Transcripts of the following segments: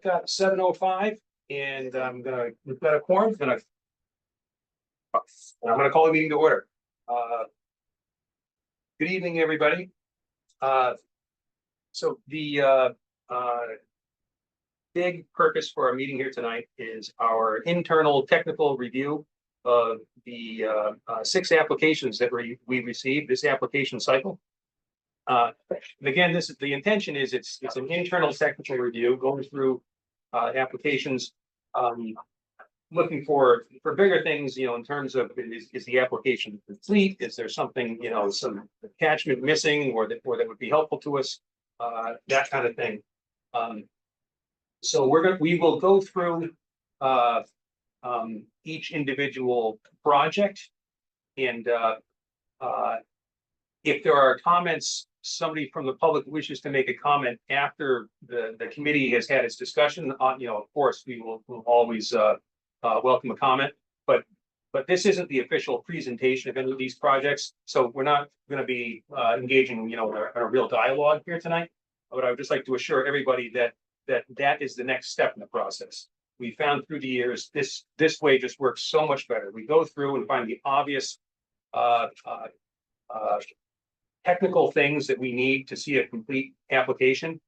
Got 7:05, and we've got a quorum. I'm gonna call the meeting to order. Good evening, everybody. So the big purpose for our meeting here tonight is our internal technical review of the 6 applications that we received this application cycle. And again, the intention is it's an internal technical review going through applications, looking for bigger things, in terms of is the application complete? Is there something, some attachment missing or that would be helpful to us? That kind of thing. So we will go through each individual project, and if there are comments, somebody from the public wishes to make a comment after the committee has had its discussion, of course, we'll always welcome a comment, but this isn't the official presentation of any of these projects, so we're not going to be engaging, in a real dialogue here tonight. But I would just like to assure everybody that is the next step in the process. We found through the years, this way just works so much better. We go through and find the obvious technical things that we need to see a complete application.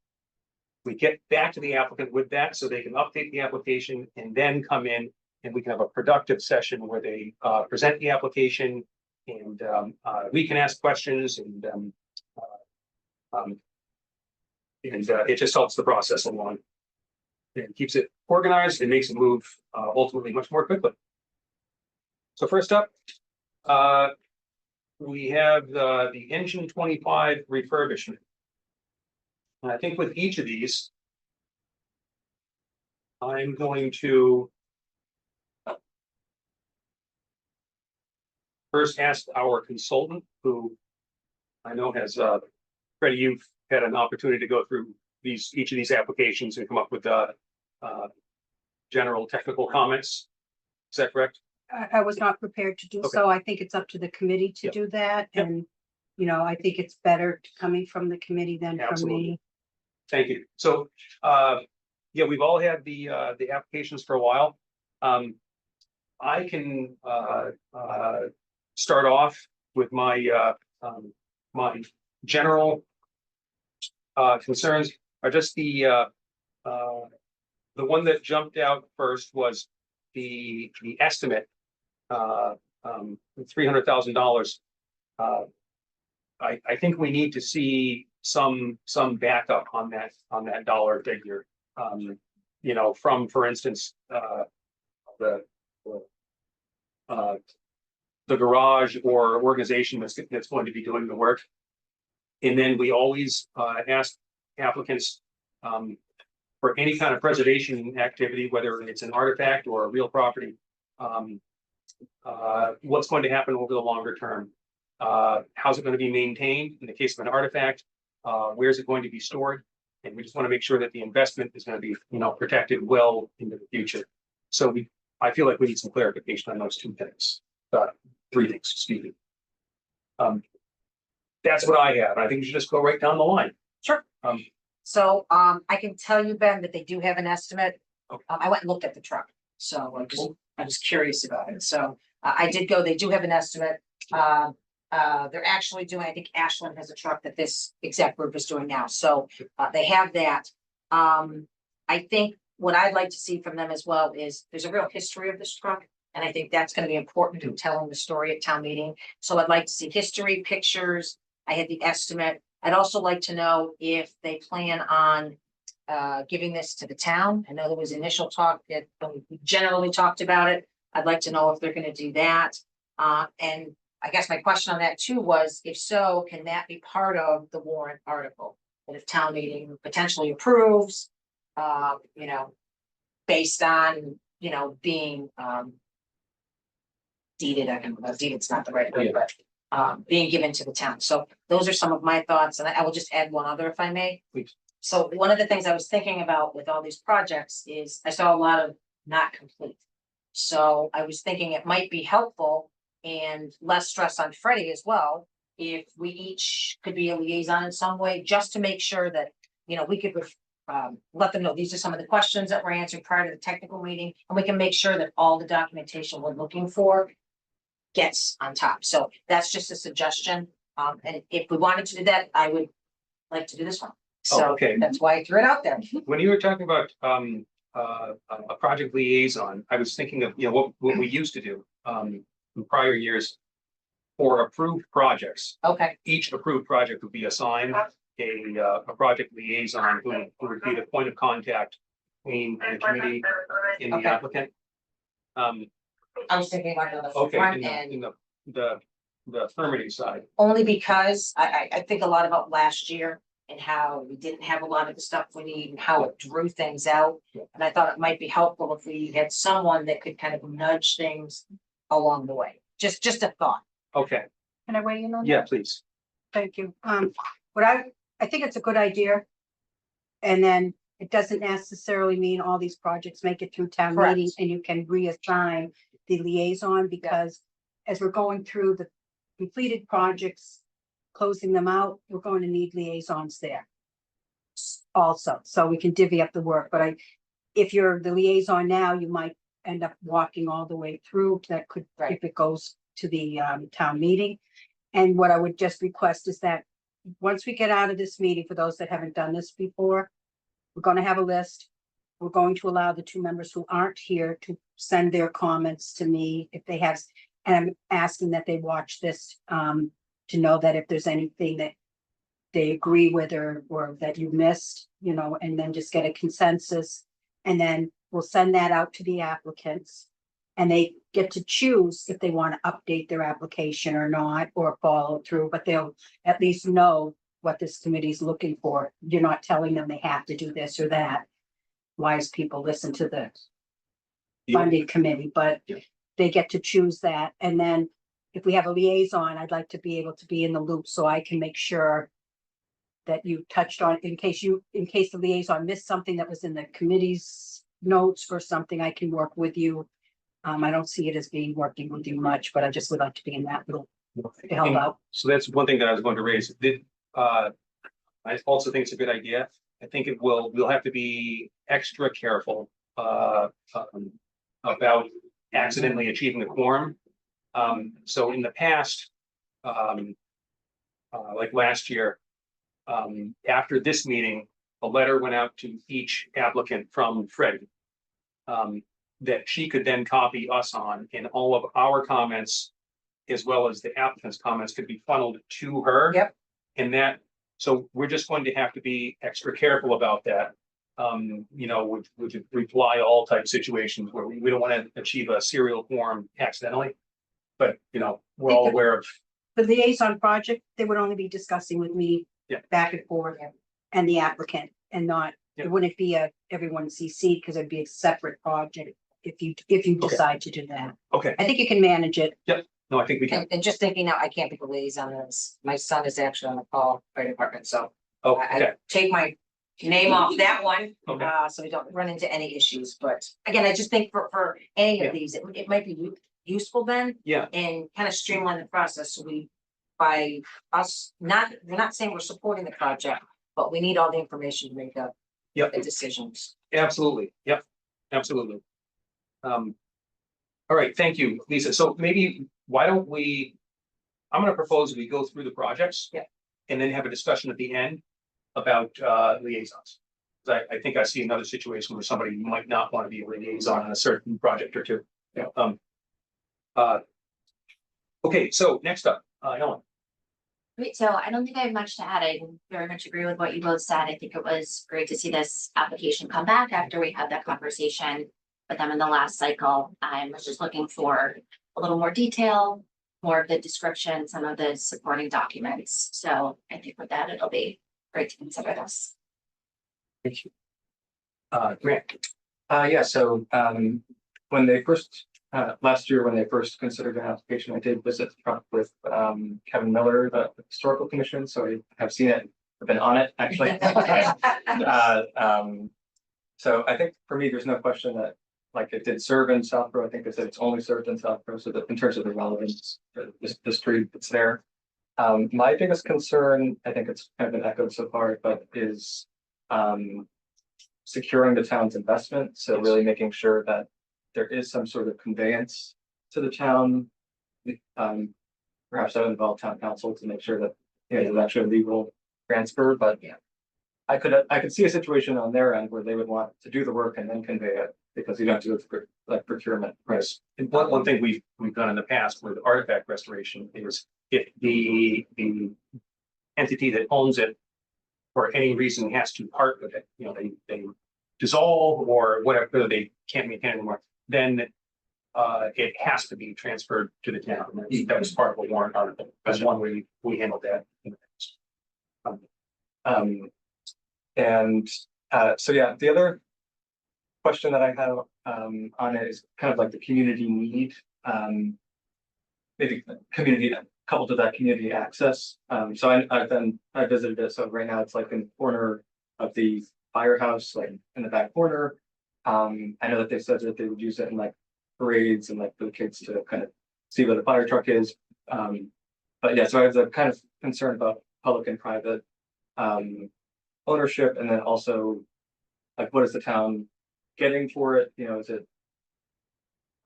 We get back to the applicant with that so they can update the application and then come in and we can have a productive session where they present the application, and we can ask questions, and it just helps the process along. It keeps it organized and makes it move ultimately much more quickly. So first up, we have the Engine 25 refurbishment. And I think with each of these, I'm going to first ask our consultant, who I know has, Freddie, you've had an opportunity to go through each of these applications and come up with general technical comments. Is that correct? I was not prepared to do Okay. so. I think it's up to the committee to do that. Yep. And, I think it's better coming from the committee than from Absolutely. me. Thank you. So, yeah, we've all had the applications for a while. I can start off with my my general concerns are just the one that jumped out first was the estimate, $300,000. I think we need to see some backup on that dollar figure. From, for instance, the garage or organization that's going to be doing the work. And then we always ask applicants for any kind of preservation activity, whether it's an artifact or a real property, what's going to happen over the longer term? How's it going to be maintained in the case of an artifact? Where's it going to be stored? And we just want to make sure that the investment is going to be, protected well into the future. So I feel like we need some clarification on those 2 things, 3 things, excuse me. That's what I have. I think you should just go right down the line. Sure. So I can tell you, Ben, that they do have an estimate. Okay. I went and looked at the truck, so I was curious about it. So I did go. They do have an estimate. They're actually doing, I think Ashland has a truck that this exact group is doing now. So they have that. I think what I'd like to see from them as well is there's a real history of this truck. And I think that's going to be important in telling the story at town meeting. So I'd like to see history, pictures. I had the estimate. I'd also like to know if they plan on giving this to the town. I know there was initial talk that we generally talked about it. I'd like to know if they're going to do that. And I guess my question on that too was, if so, can that be part of the warrant article? That if town meeting potentially approves, based on, being deeded, deeded's not the right word, but being given to the town. So those are some of my thoughts, and I will just add one other if I may. Please. So one of the things I was thinking about with all these projects is I saw a lot of not complete. So I was thinking it might be helpful and less stress on Freddie as well, if we each could be a liaison in some way, just to make sure that, we could let them know, these are some of the questions that were answered prior to the technical meeting, and we can make sure that all the documentation we're looking for gets on top. So that's just a suggestion. And if we wanted to do that, I would like to do this one. Oh, So okay. that's why I threw it out there. When you were talking about a project liaison, I was thinking of, what we used to do in prior years for approved projects. Okay, Each approved project would be assigned a project liaison who would be the point of contact between the committee and the Okay. applicant. I was thinking about it on the Okay, front in end, the affirmative side. only because I think a lot about last year and how we didn't have a lot of the stuff we need and how it drew things out. Yeah. And I thought it might be helpful if we had someone that could kind of nudge things along the way. Just a thought. Okay, Can I weigh in on that? yeah, please. Thank you. What I think it's a good idea. And then it doesn't necessarily mean all these projects make it through town Correct. meeting and you can reassign the liaison because as we're going through the completed projects, closing them out, we're going to need liaisons there. Also, so we can divvy up the work, but if you're the liaison now, you might end up walking all the way through. That could, Right. if it goes to the town meeting. And what I would just request is that once we get out of this meeting, for those that haven't done this before, we're gonna have a list. We're going to allow the two members who aren't here to send their comments to me if they have, and I'm asking that they watch this to know that if there's anything that they agree with or that you missed, and then just get a consensus. And then we'll send that out to the applicants. And they get to choose if they want to update their application or not, or follow through, but they'll at least know what this committee is looking for. You're not telling them they have to do this or that. Wise people listen to the funding committee, but Yeah. they get to choose that. And then if we have a liaison, I'd like to be able to be in the loop so I can make sure that you touched on, in case the liaison missed something that was in the committee's notes or something, I can work with you. I don't see it as being working with you much, but I just would like to be in that little help And out. so that's one thing that I was going to raise. I also think it's a good idea. I think we'll have to be extra careful about accidentally achieving the quorum. So in the past, like last year, after this meeting, a letter went out to each applicant from Freddie. That she could then copy us on, and all of our comments, as well as the applicant's comments, could be funneled to her. Yep. And so we're just going to have to be extra careful about that. With reply all type situations where we don't want to achieve a serial quorum accidentally. But, we're all aware of. The liaison project, they would only be discussing with me. Yeah. Back and forth and the applicant and not, Yeah. it wouldn't be everyone CC because it'd be a separate project if you decide to do that. Okay, I think you can manage it. no, I think we can. And just thinking now, I can't be the liaison on this. My son is actually on the call fire department, so Oh, I okay, take my name off that one. Okay. So we don't run into any issues, but again, I just think for any Yeah. of these, it might be useful then. Yeah. And kind of streamline the process, so by us, we're not saying we're supporting the project, but we need all the information to make Yep. the decisions. Absolutely. Yep, absolutely. All right, thank you, Lisa. So maybe why don't I'm gonna propose we go through the projects. Yeah. And then have a discussion at the end about liaisons. 'Cause I think I see another situation where somebody might not want to be a liaison on a certain project or two. Yeah. Okay, so next up, Ellen. Great, so I don't think I have much to add. I very much agree with what you both said. I think it was great to see this application come back after we had that conversation with them in the last cycle. I was just looking for a little more detail, more of the description, some of the supporting documents. So I think with that, it'll be great to consider this. Thank you. Grant. So when they first last year, when they first considered an application, I did visit the project with Kevin Miller, the Historical Commission. So I have seen it, I've been on it actually. So I think for me, there's no question that it did serve in Southborough. I think they said it's only served in Southborough, so that in terms of the relevance, the street that's there. My biggest concern, I think it's kind of been echoed so far, but is securing the town's investment, so Yes. really making sure that there is some sort of conveyance to the town. Perhaps that would involve town council to make sure that, you know, there's actually a legal transfer, but. Yeah. I could see a situation on their end where they would want to do the work and then convey it, because you don't do it for like procurement. Yes, and one thing we've done in the past with artifact restoration is if the entity that owns it for any reason has to part with it, you know, they dissolve or whatever, they can't maintain it anymore, then it has to be transferred to the town. That was part of a warrant article. That's one way we handled that in the past. So yeah, the other question that I have on it is kind of like the community need. Maybe community coupled to that community access. So I visited it. So right now it's like in the corner of the firehouse, like in the back corner. I know that they said that they would use it in like parades and like for the kids to kind of see where the fire truck is. But yeah, so I have the kind of concern about public and private ownership, and then also like what is the town getting for it? You know, is it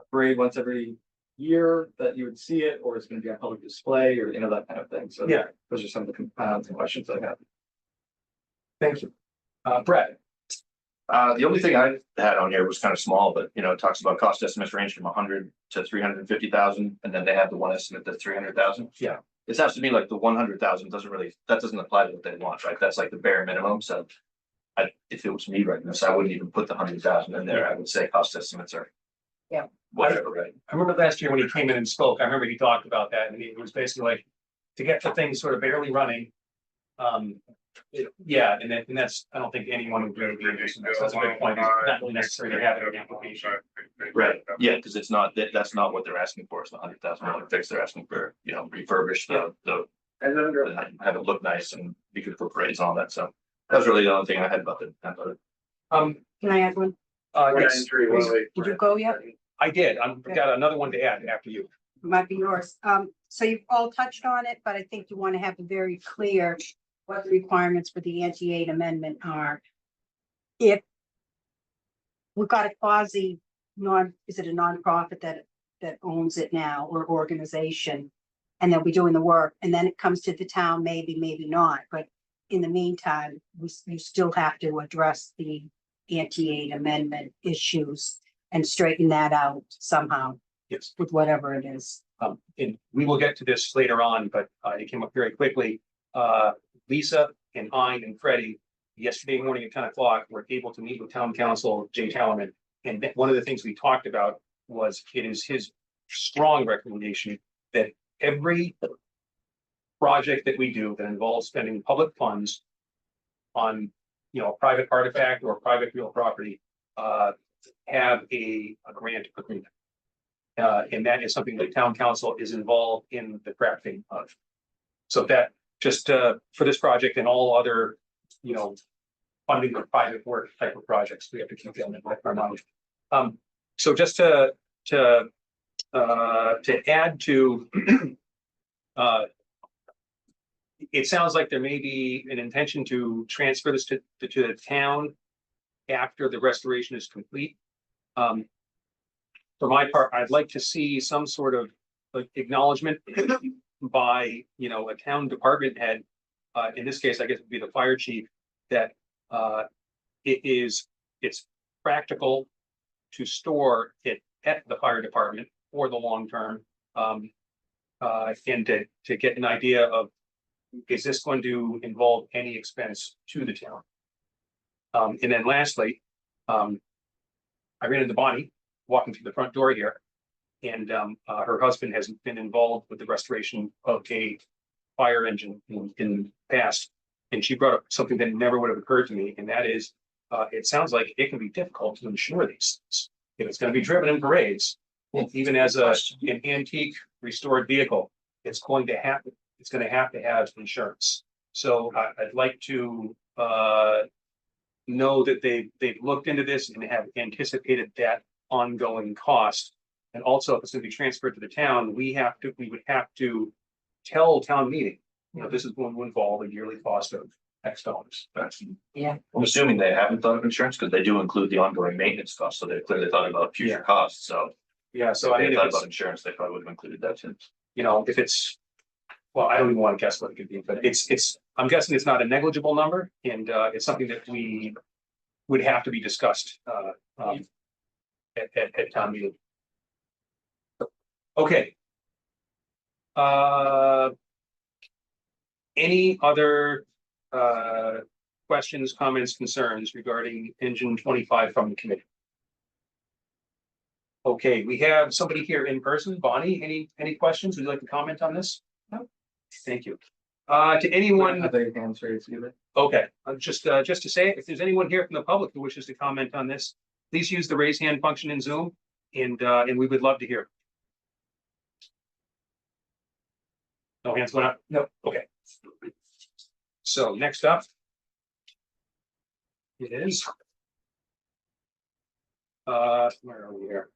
a parade once every year that you would see it, or is it going to be on public display, or you know, that kind of thing? So Yeah. those are some of the questions I have. Thank you. Brett, The only thing I had on here was kind of small, but you know, it talks about cost estimates range from 100 to 350,000, and then they have the one estimate that's 300,000. Yeah. It sounds to me like the 100,000 doesn't apply to what they want, right? That's like the bare minimum. So if it was me writing this, I wouldn't even put the 100,000 in there. I would say cost estimates are. Yeah. Whatever, right? I remember last year when he came in and spoke, I remember he talked about that, and it was basically like, to get the thing sort of barely running. Yeah, and that's, I don't think anyone would really be interested in this. That's a good point. It's not really necessary to have it in the application. Right. Yeah, because it's not, that's not what they're asking for. It's the $100,000 fix. They're asking for, you know, refurbish have it look nice and be good for parades and all that. So that was really the only thing I had about it. Can I add one? Yes, please. Did you go yet? I did. I've got another one to add after you. Might be yours. So you've all touched on it, but I think you want to have it very clear what the requirements for the anti-aid amendment are. If we've got a quasi is it a nonprofit that owns it now, or organization, and they'll be doing the work, and then it comes to the town, maybe not, but in the meantime, you still have to address the anti-aid amendment issues and straighten that out somehow Yes. with whatever it is. And we will get to this later on, but it came up very quickly. Lisa and I and Freddie, yesterday morning at 10 o'clock, were able to meet with town council, Jay Tallerman. And one of the things we talked about was it is his strong recommendation that every project that we do that involves spending public funds on, you know, a private artifact or private real property, have a grant agreement. And that is something that town council is involved in the crafting of. So that just for this project and all other, you know, funding of private work type of projects, we have to keep that in our mind. So just to add to, it sounds like there may be an intention to transfer this to the town after the restoration is complete. For my part, I'd like to see some sort of like acknowledgement by, you know, a town department head. In this case, I guess it'd be the fire chief, that it's practical to store it at the fire department for the long term. And to get an idea of, is this going to involve any expense to the town? And then lastly, I ran into Bonnie walking through the front door here, and her husband has been involved with the restoration of a fire engine in the past. And she brought up something that never would have occurred to me, and that is, it sounds like it can be difficult to insure these things. If it's going to be driven in parades, even as an antique restored vehicle, it's going to have to have insurance. So I'd like to know that they've looked into this and have anticipated that ongoing cost. And also, if it's going to be transferred to the town, we would have to tell town meeting, you know, this is going to involve a yearly cost of X dollars. Yeah. I'm assuming they haven't thought of insurance because they do include the ongoing maintenance costs, so they clearly thought about future Yeah. costs, so. Yeah, So so I if mean, they if thought it's, about insurance, they probably would have included that too. you know, if it's, well, I don't even want to guess what it could be, but I'm guessing it's not a negligible number, and it's something that we would have to be discussed at town meeting. Okay. Any other questions, comments, concerns regarding engine 25 from the committee? Okay, we have somebody here in person. Bonnie, any questions? Would you like to comment on this? No. Thank you. To anyone. Have they hands raised either? Okay, just to say, if there's anyone here from the public who wishes to comment on this, please use the raise hand function in Zoom, and we would love to hear. No hands going up? No. Okay. So next up it is. Where are we here?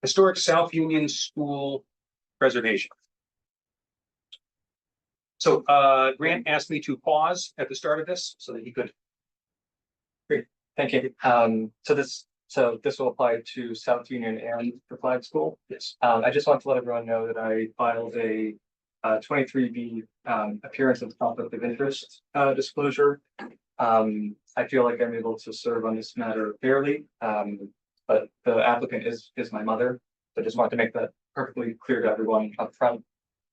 Historic South Union School preservation. So Grant asked me to pause at the start of this so that he could. Thank you. So this will apply to South Union and the Flag School. Yes. I just want to let everyone know that I filed a 23B appearance of conflict of interest disclosure. I feel like I'm able to serve on this matter fairly, but the applicant is my mother. So I just want to make that perfectly clear to everyone up front.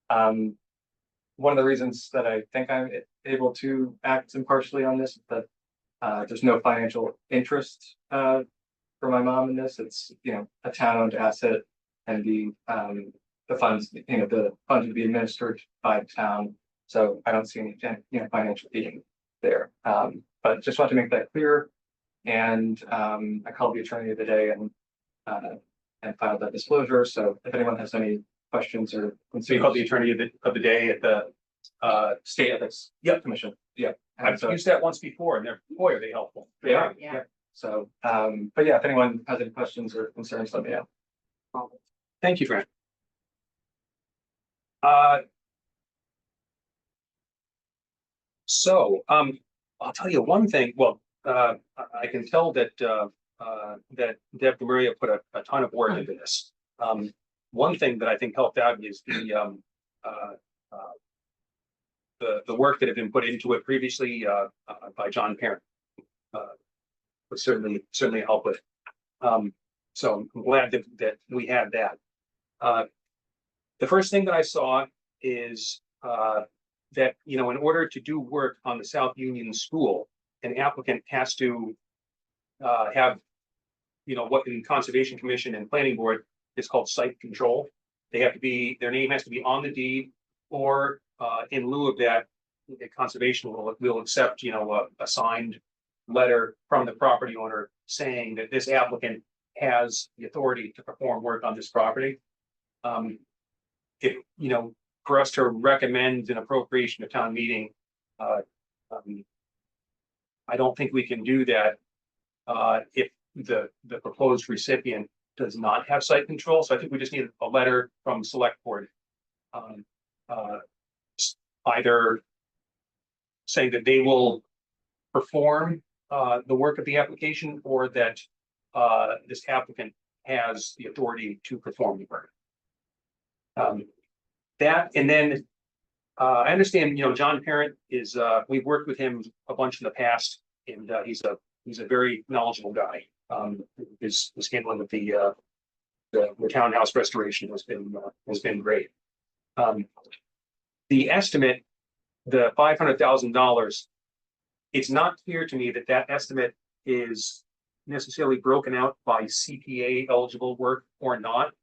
One of the reasons that I think I'm able to act impartially on this is that there's no financial interest for my mom in this. It's, you know, a town-owned asset, and the funds, you know, the funds would be administered by the town. So I don't see any, you know, financial gain there. But just want to make that clear. And I called the attorney of the day and filed that disclosure. So if anyone has any questions or So you called the attorney of the day at the State Ethics Commission. Yeah. I've used that once before, and boy, are they helpful. They are. Yeah. So, but yeah, if anyone has any questions or concerns, let me know. Thank you, Fran. So I'll tell you one thing. Well, I can tell that that Deb Maria put a ton of work into this. One thing that I think helped out is the work that had been put into it previously by John Parent. Would certainly help with. So I'm glad that we had that. The first thing that I saw is that, you know, in order to do work on the South Union School, an applicant has to have, you know, what in Conservation Commission and Planning Board is called site control. They have to be, their name has to be on the deed, or in lieu of that, the conservation will accept, you know, a signed letter from the property owner saying that this applicant has the authority to perform work on this property. If, you know, for us to recommend an appropriation to town meeting, I don't think we can do that if the proposed recipient does not have site control. So I think we just need a letter from select board, either saying that they will perform the work of the application, or that this applicant has the authority to perform the work. That, and then I understand, you know, John Parent is, we've worked with him a bunch in the past, and he's a very knowledgeable guy. His handling of the townhouse restoration has been great. The estimate, the $500,000, it's not clear to me that that estimate is necessarily broken out by CPA eligible work or not.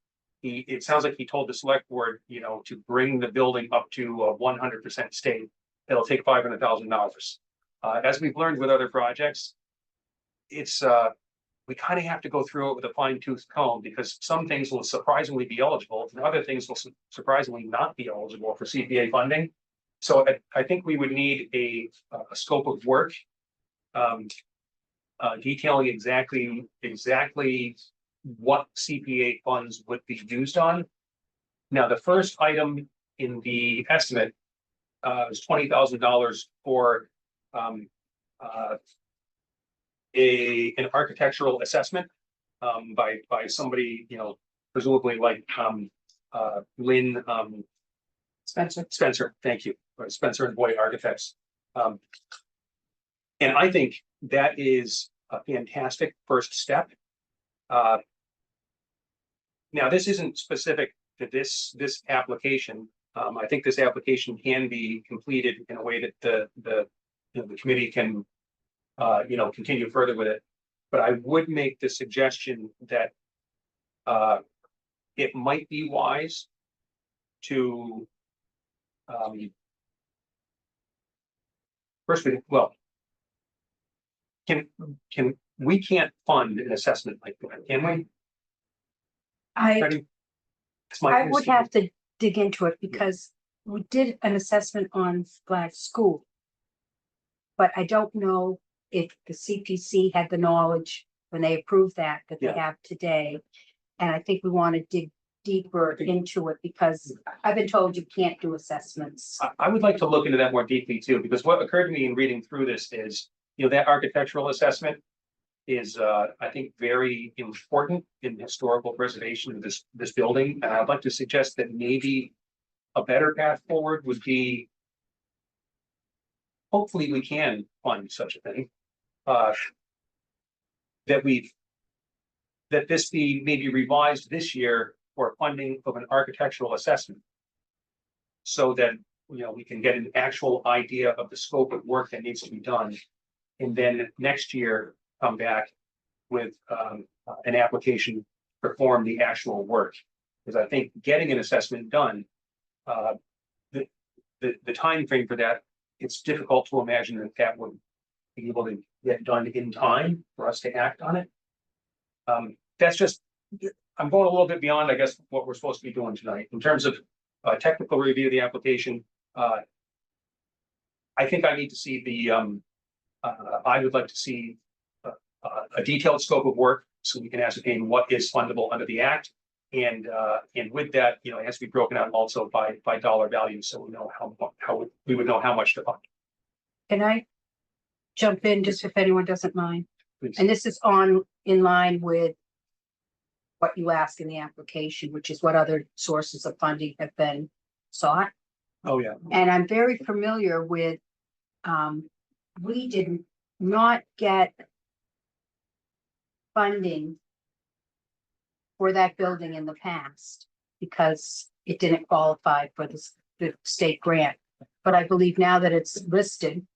It sounds like he told the select board, you know, to bring the building up to a 100% state, it'll take $500,000. As we've learned with other projects, it's we kind of have to go through it with a fine tooth comb, because some things will surprisingly be eligible and other things will surprisingly not be eligible for CPA funding. So I think we would need a scope of work detailing exactly what CPA funds would be used on. Now, the first item in the estimate is $20,000 for um, uh, an architectural assessment, by somebody, presumably like, Lynn, Spencer, thank you, or Spencer and Boyd Architects. And I think that is a fantastic first step. Now, this isn't specific to this application. I think this application can be completed in a way that the committee can, continue further with it. But I would make the suggestion that it might be wise to first, we can't fund an assessment like that, can we? Freddie? It's my- I would have to dig into it because we did an assessment on Black School. But I don't know if the CPC had the knowledge when they approved that they Yeah. have today. And I think we want to dig deeper into it because I've been told you can't do assessments. I would like to look into that more deeply too, because what occurred to me in reading through this is, that architectural assessment is, I think, very important in historical preservation of this building. And I'd like to suggest that maybe a better path forward would be, hopefully we can fund such a thing. That this be maybe revised this year for funding of an architectural assessment. So that, we can get an actual idea of the scope of work that needs to be done. And then next year, come back with an application, perform the actual work. Because I think getting an assessment done, the timeframe for that, it's difficult to imagine that would be able to get done in time for us to act on it. That's just, I'm going a little bit beyond, I guess, what we're supposed to be doing tonight in terms of technical review of the application. I think I need to see I would like to see a detailed scope of work so we can ascertain what is fundable under the act. And with that, it has to be broken out also by dollar value. So we know how we would know how much to fund. Can I jump in just if anyone doesn't mind? Please. And this is in line with what you ask in the application, which is what other sources of funding have been sought. Oh, yeah. And I'm very familiar with, we did not get funding for that building in the past because it didn't qualify for the state grant. But I believe now that it's listed,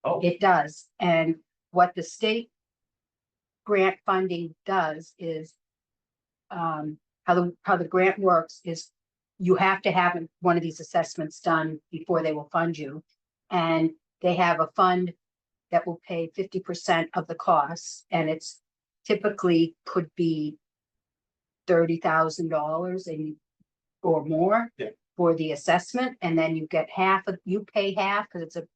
Oh. it does. And what the state grant funding does is, how the grant works is you have to have one of these assessments done before they will fund you. And they have a fund that will pay 50% of the costs, and it's typically could be $30,000 or more. Yeah. For the assessment, and then you get you pay half because it's a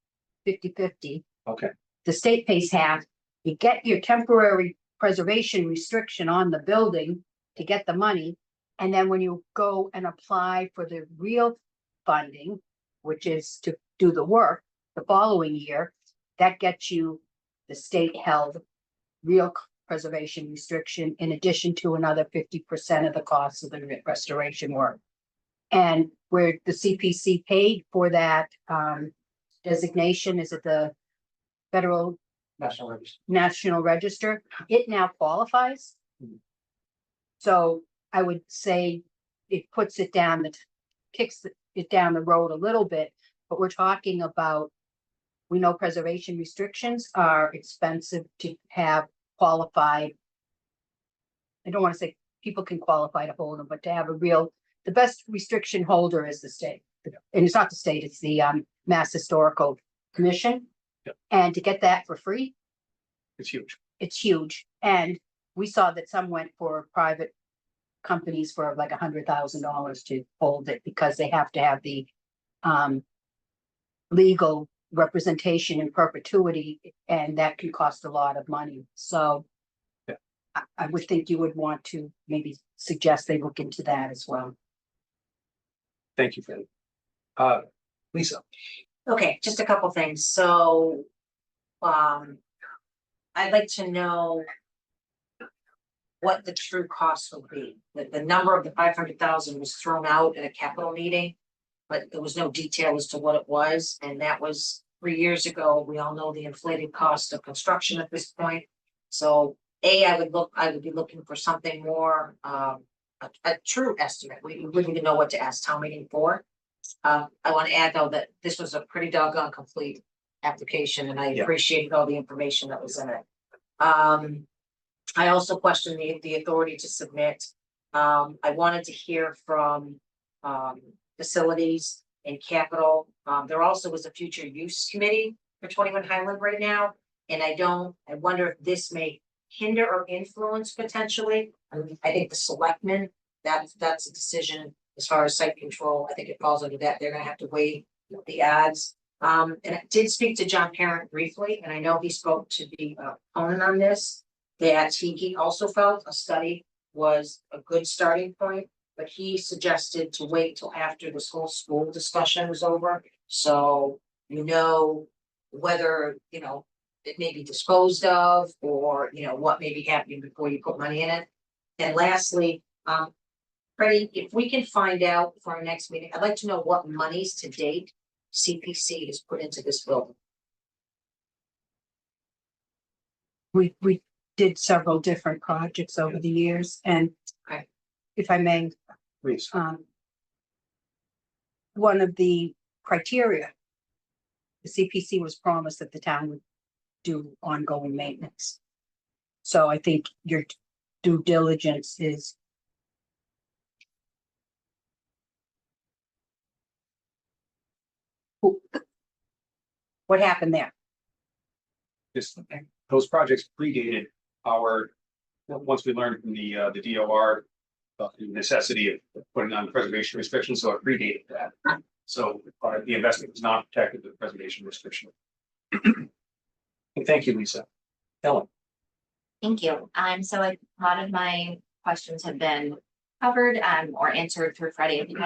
50-50. Okay. The state pays half. You get your temporary preservation restriction on the building to get the money. And then when you go and apply for the real funding, which is to do the work the following year, that gets you the state held real preservation restriction in addition to another 50% of the cost of the restoration work. And where the CPC paid for that designation, is it the Federal National Register? It now qualifies. So I would say it puts it down, kicks it down the road a little bit, but we're talking about, we know preservation restrictions are expensive to have qualified. I don't want to say people can qualify to hold them, but to have the best restriction holder is the state. And it's not the state, it's the Mass Historical Commission. Yep. And to get that for free, It's huge. it's huge. And we saw that some went for private companies for like $100,000 to hold it because they have to have the legal representation in perpetuity, and that can cost a lot of money. So yeah. I would think you would want to maybe suggest they look into that as well. Thank you, Freddie. Lisa. Okay, just a couple things. So I'd like to know what the true cost will be. The number of the 500,000 was thrown out at a capital meeting, but there was no detail as to what it was, and that was 3 years ago. We all know the inflated cost of construction at this point. So I would be looking for something more, a true estimate. We wouldn't even know what to ask town meeting for. I want to add though that this was a pretty doggone complete application, and I Yeah. appreciated all the information that was in it. I also questioned the authority to submit. I wanted to hear from facilities and capital. There also was a future use committee for 21 Highland right now. And I wonder if this may hinder or influence potentially. I think the selectmen, that's a decision as far as site control. I think it falls under that. They're gonna have to weigh the odds. And I did speak to John Parent briefly, and I know he spoke to the opponent on this. That he also felt a study was a good starting point, but he suggested to wait till after this whole school discussion was over. So whether, it may be disposed of, or, what may be happening before you put money in it. And lastly, Freddie, if we can find out for our next meeting, I'd like to know what monies to date CPC has put into this building. We did several different projects over the years, and Okay. if I may, Please. one of the criteria, the CPC was promised that the town would do ongoing maintenance. So I think your due diligence is what happened there. Just, those projects predated once we learned from the DOR about the necessity of putting on preservation restrictions, so it predated that. So the investment was not protected with preservation restriction. Thank you, Lisa. Ellen. Thank you. So a lot of my questions have been covered, or answered through Freddie. I think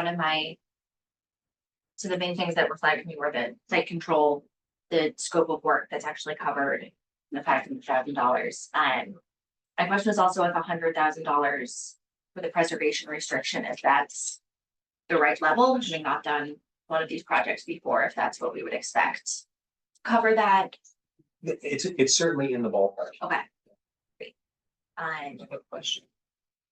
so the main things that were flagged to me were the site control, the scope of work that's actually covered, and the $500,000. My question is also if $100,000 for the preservation restriction, if that's the right level, having not done one of these projects before, if that's what we would expect. Cover that. It's certainly in the ballpark. Okay. Great. Good question.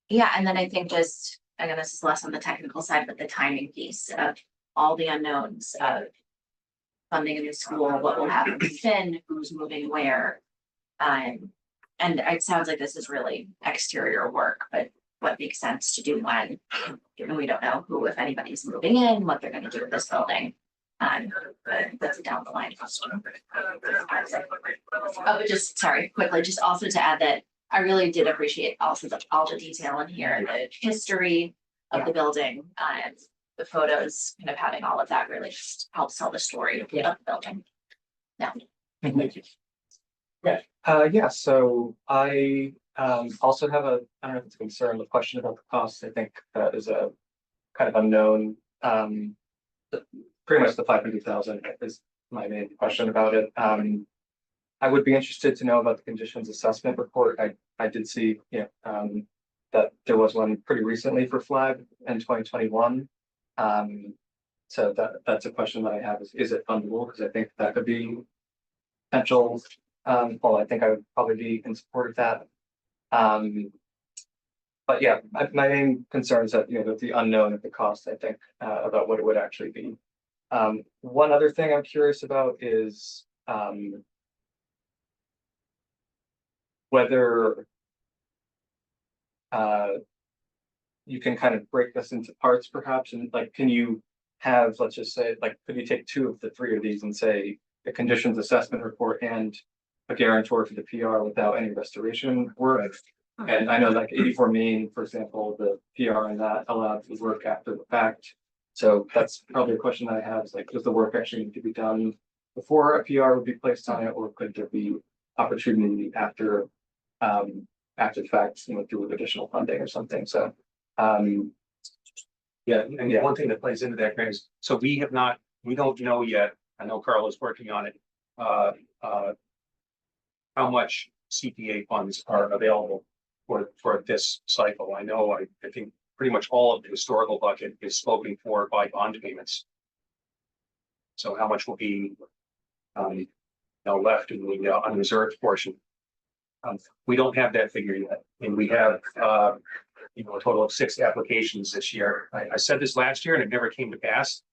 Yeah, and then I think just, again, this is less on the technical side, but the timing piece of all the unknowns of funding in the school, what will happen with Finn, who's moving where. And it sounds like this is really exterior work, but what makes sense to do when, given we don't know who, if anybody's moving in, what they're gonna do with this building. But that's a down the line. Oh, but just, sorry, quickly, just also to add that I really did appreciate also all the detail in here, the history of the building, the photos, kind of having all of that really just helps tell the story of the building. Thank you. So I also have I don't know if it's a concern, the question about the cost, I think is a kind of unknown. Pretty much the 500,000 is my main question about it. I would be interested to know about the conditions assessment report. I did see, that there was one pretty recently for Flag in 2021. So that's a question that I have is it fundable? Because I think that could be potential. Well, I think I would probably be in support of that. But yeah, my main concern is that, the unknown of the cost, I think, about what it would actually be. One other thing I'm curious about is whether you can kind of break this into parts perhaps, and can you have, let's just say, could you take 2 of the 3 of these and say the conditions assessment report and a guarantor for the PR without any restoration work? And I know 84 Main, for example, the PR and that allowed the work after the fact. So that's probably a question that I have is does the work actually need to be done before a PR would be placed on it, or could there be opportunity after the fact, through additional funding or something? So Yeah, and one thing that plays into that, Greg, is so we don't know yet. I know Carl is working on it. how much CPA funds are available for this cycle. I know, I think pretty much all of the historical budget is spoken for by bond payments. So how much will be, now left in the unreserved portion? We don't have that figure yet, and we have, a total of 6 applications this year. I said this last year and it never came to pass.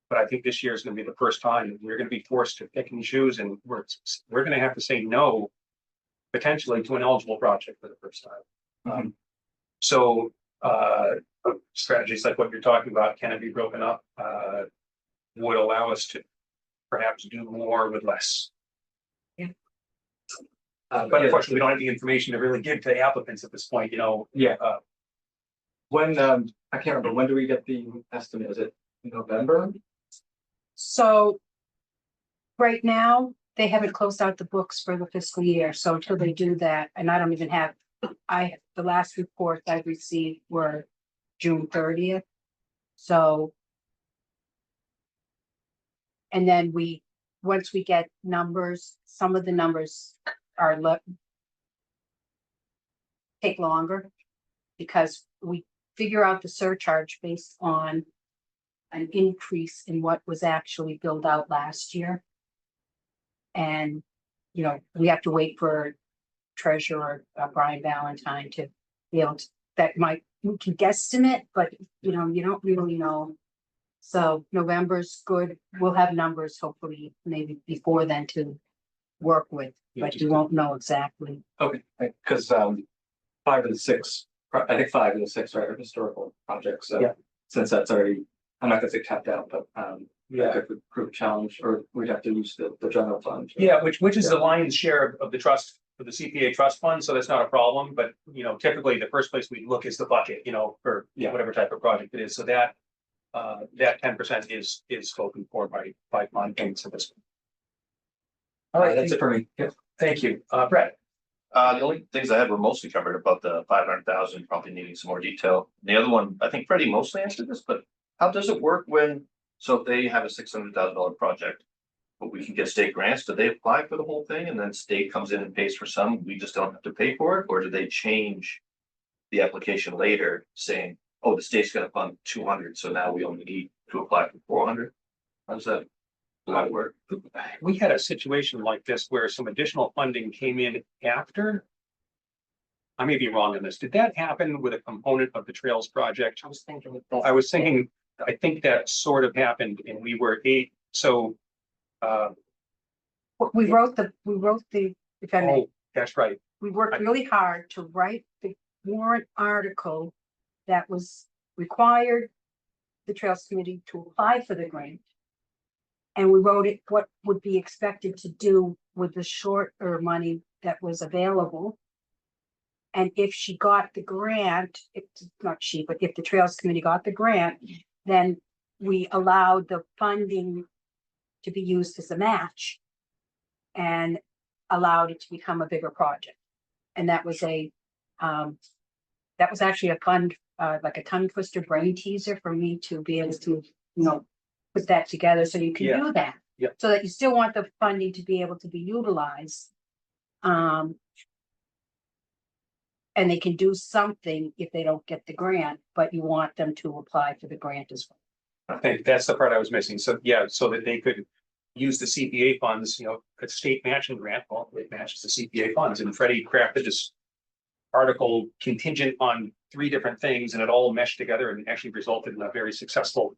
But I think this year is going to be the first time we're going to be forced to pick and choose, and we're going to have to say no potentially to an eligible project for the first time. So strategies like what you're talking about, can it be broken up, would allow us to perhaps do more with less. Yeah. But unfortunately, we don't have the information to really give to the applicants at this point, Yeah. When, I can't remember, when do we get the estimate? Is it November? So right now, they haven't closed out the books for the fiscal year, so until they do that, and I don't even have, the last reports I've received were June 30th. So. And then once we get numbers, some of the numbers are take longer because we figure out the surcharge based on an increase in what was actually billed out last year. And, we have to wait for Treasurer Brian Valentine to be able to, we can guesstimate, but, you don't really know. So November's good. We'll have numbers hopefully maybe before then to work with, but you won't know exactly. Okay, because 5 of the 6, I think 5 of the 6 are historical projects. So Yeah. since that's already, I'm not gonna say tapped out, but if we prove a challenge, or we'd have to use the general fund. Yeah, which is the lion's share of the trust for the CPA trust fund, so that's not a problem, but typically the first place we look is the bucket, for whatever type of project it is, so that 10% is spoken for by bond payments at this point. All right, That's it for me. Yep. thank you, Brett. The only things I had were mostly covered about the 500,000, probably needing some more detail. The other one, I think Freddie mostly answered this, but how does it work so if they have a $600,000 project, but we can get state grants, do they apply for the whole thing and then state comes in and pays for some, we just don't have to pay for it? Or do they change the application later saying, oh, the state's gonna fund 200, so now we only need to apply for 400? How does that work? We had a situation like this where some additional funding came in after. I may be wrong on this. Did that happen with a component of the Trails project? I was thinking I think that sort of happened and we were so. We wrote the, if I may, Oh, that's right. we worked really hard to write the warrant article that was required the Trails Committee to apply for the grant. And we wrote it, what would be expected to do with the shorter money that was available. And if she got the grant, not she, but if the Trails Committee got the grant, then we allowed the funding to be used as a match and allowed it to become a bigger project. And that was actually a fund, like a tongue twister brain teaser for me to be able to, put that together so you can do that. Yeah. So that you still want the funding to be able to be utilized. And they can do something if they don't get the grant, but you want them to apply for the grant as well. I think that's the part I was missing. So, so that they could use the CPA funds, a state matching grant, well, it matches the CPA funds, and Freddie crafted this article contingent on 3 different things, and it all meshed together and actually resulted in a very successful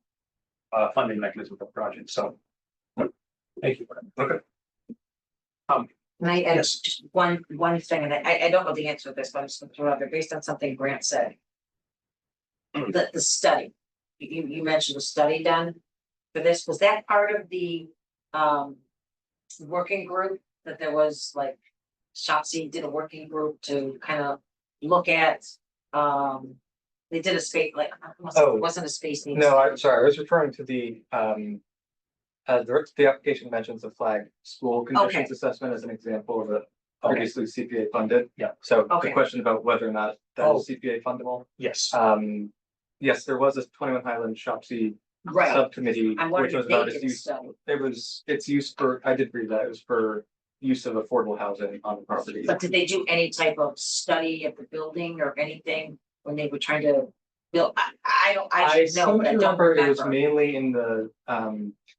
funding mechanism for the project. So, thank you for that. Okay. And I add Yes. just one thing, and I don't know the answer to this, but I'm just gonna throw it out there based on something Grant said. The study, you mentioned a study done for this, was that part of the working group that there was like Shopsy did a working group to kind of look at, they did a space, like, it wasn't a space needs. No, I'm sorry, I was referring to the application mentions the flag school conditions assessment as an example of the previously CPA funded. Yeah. So the Okay. question about whether or not that is CPA fundable. Yes. Yes, there was a 21 Highland Shopsy Right, subcommittee, I which wondered was if about they its did a use. study. It's used for, I did read that, it was for use of affordable housing on the property. But did they do any type of study of the building or anything when they were trying to build? I should know, seem but to I don't remember it was remember. mainly in the,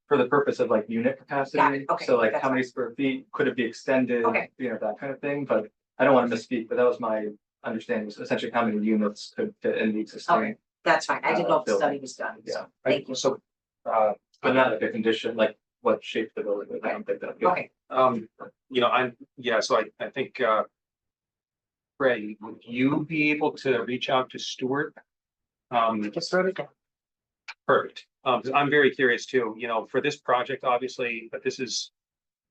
for the purpose of like unit capacity. Got it, okay, So like that's how many square feet, could it be extended? Okay. You know, that kind of thing, but I don't want to misspeak, but that was my understanding, was essentially how many units could fit in the existing. Okay. That's fine. I didn't know if the building. study was done. Yeah. Thank you. So, But not like a condition, like what shape the building, was. I don't think that. Okay, so I think, Ray, would you be able to reach out to Stuart? Just wrote it down. Perfect. 'Cause I'm very curious too, for this project, obviously, but this is,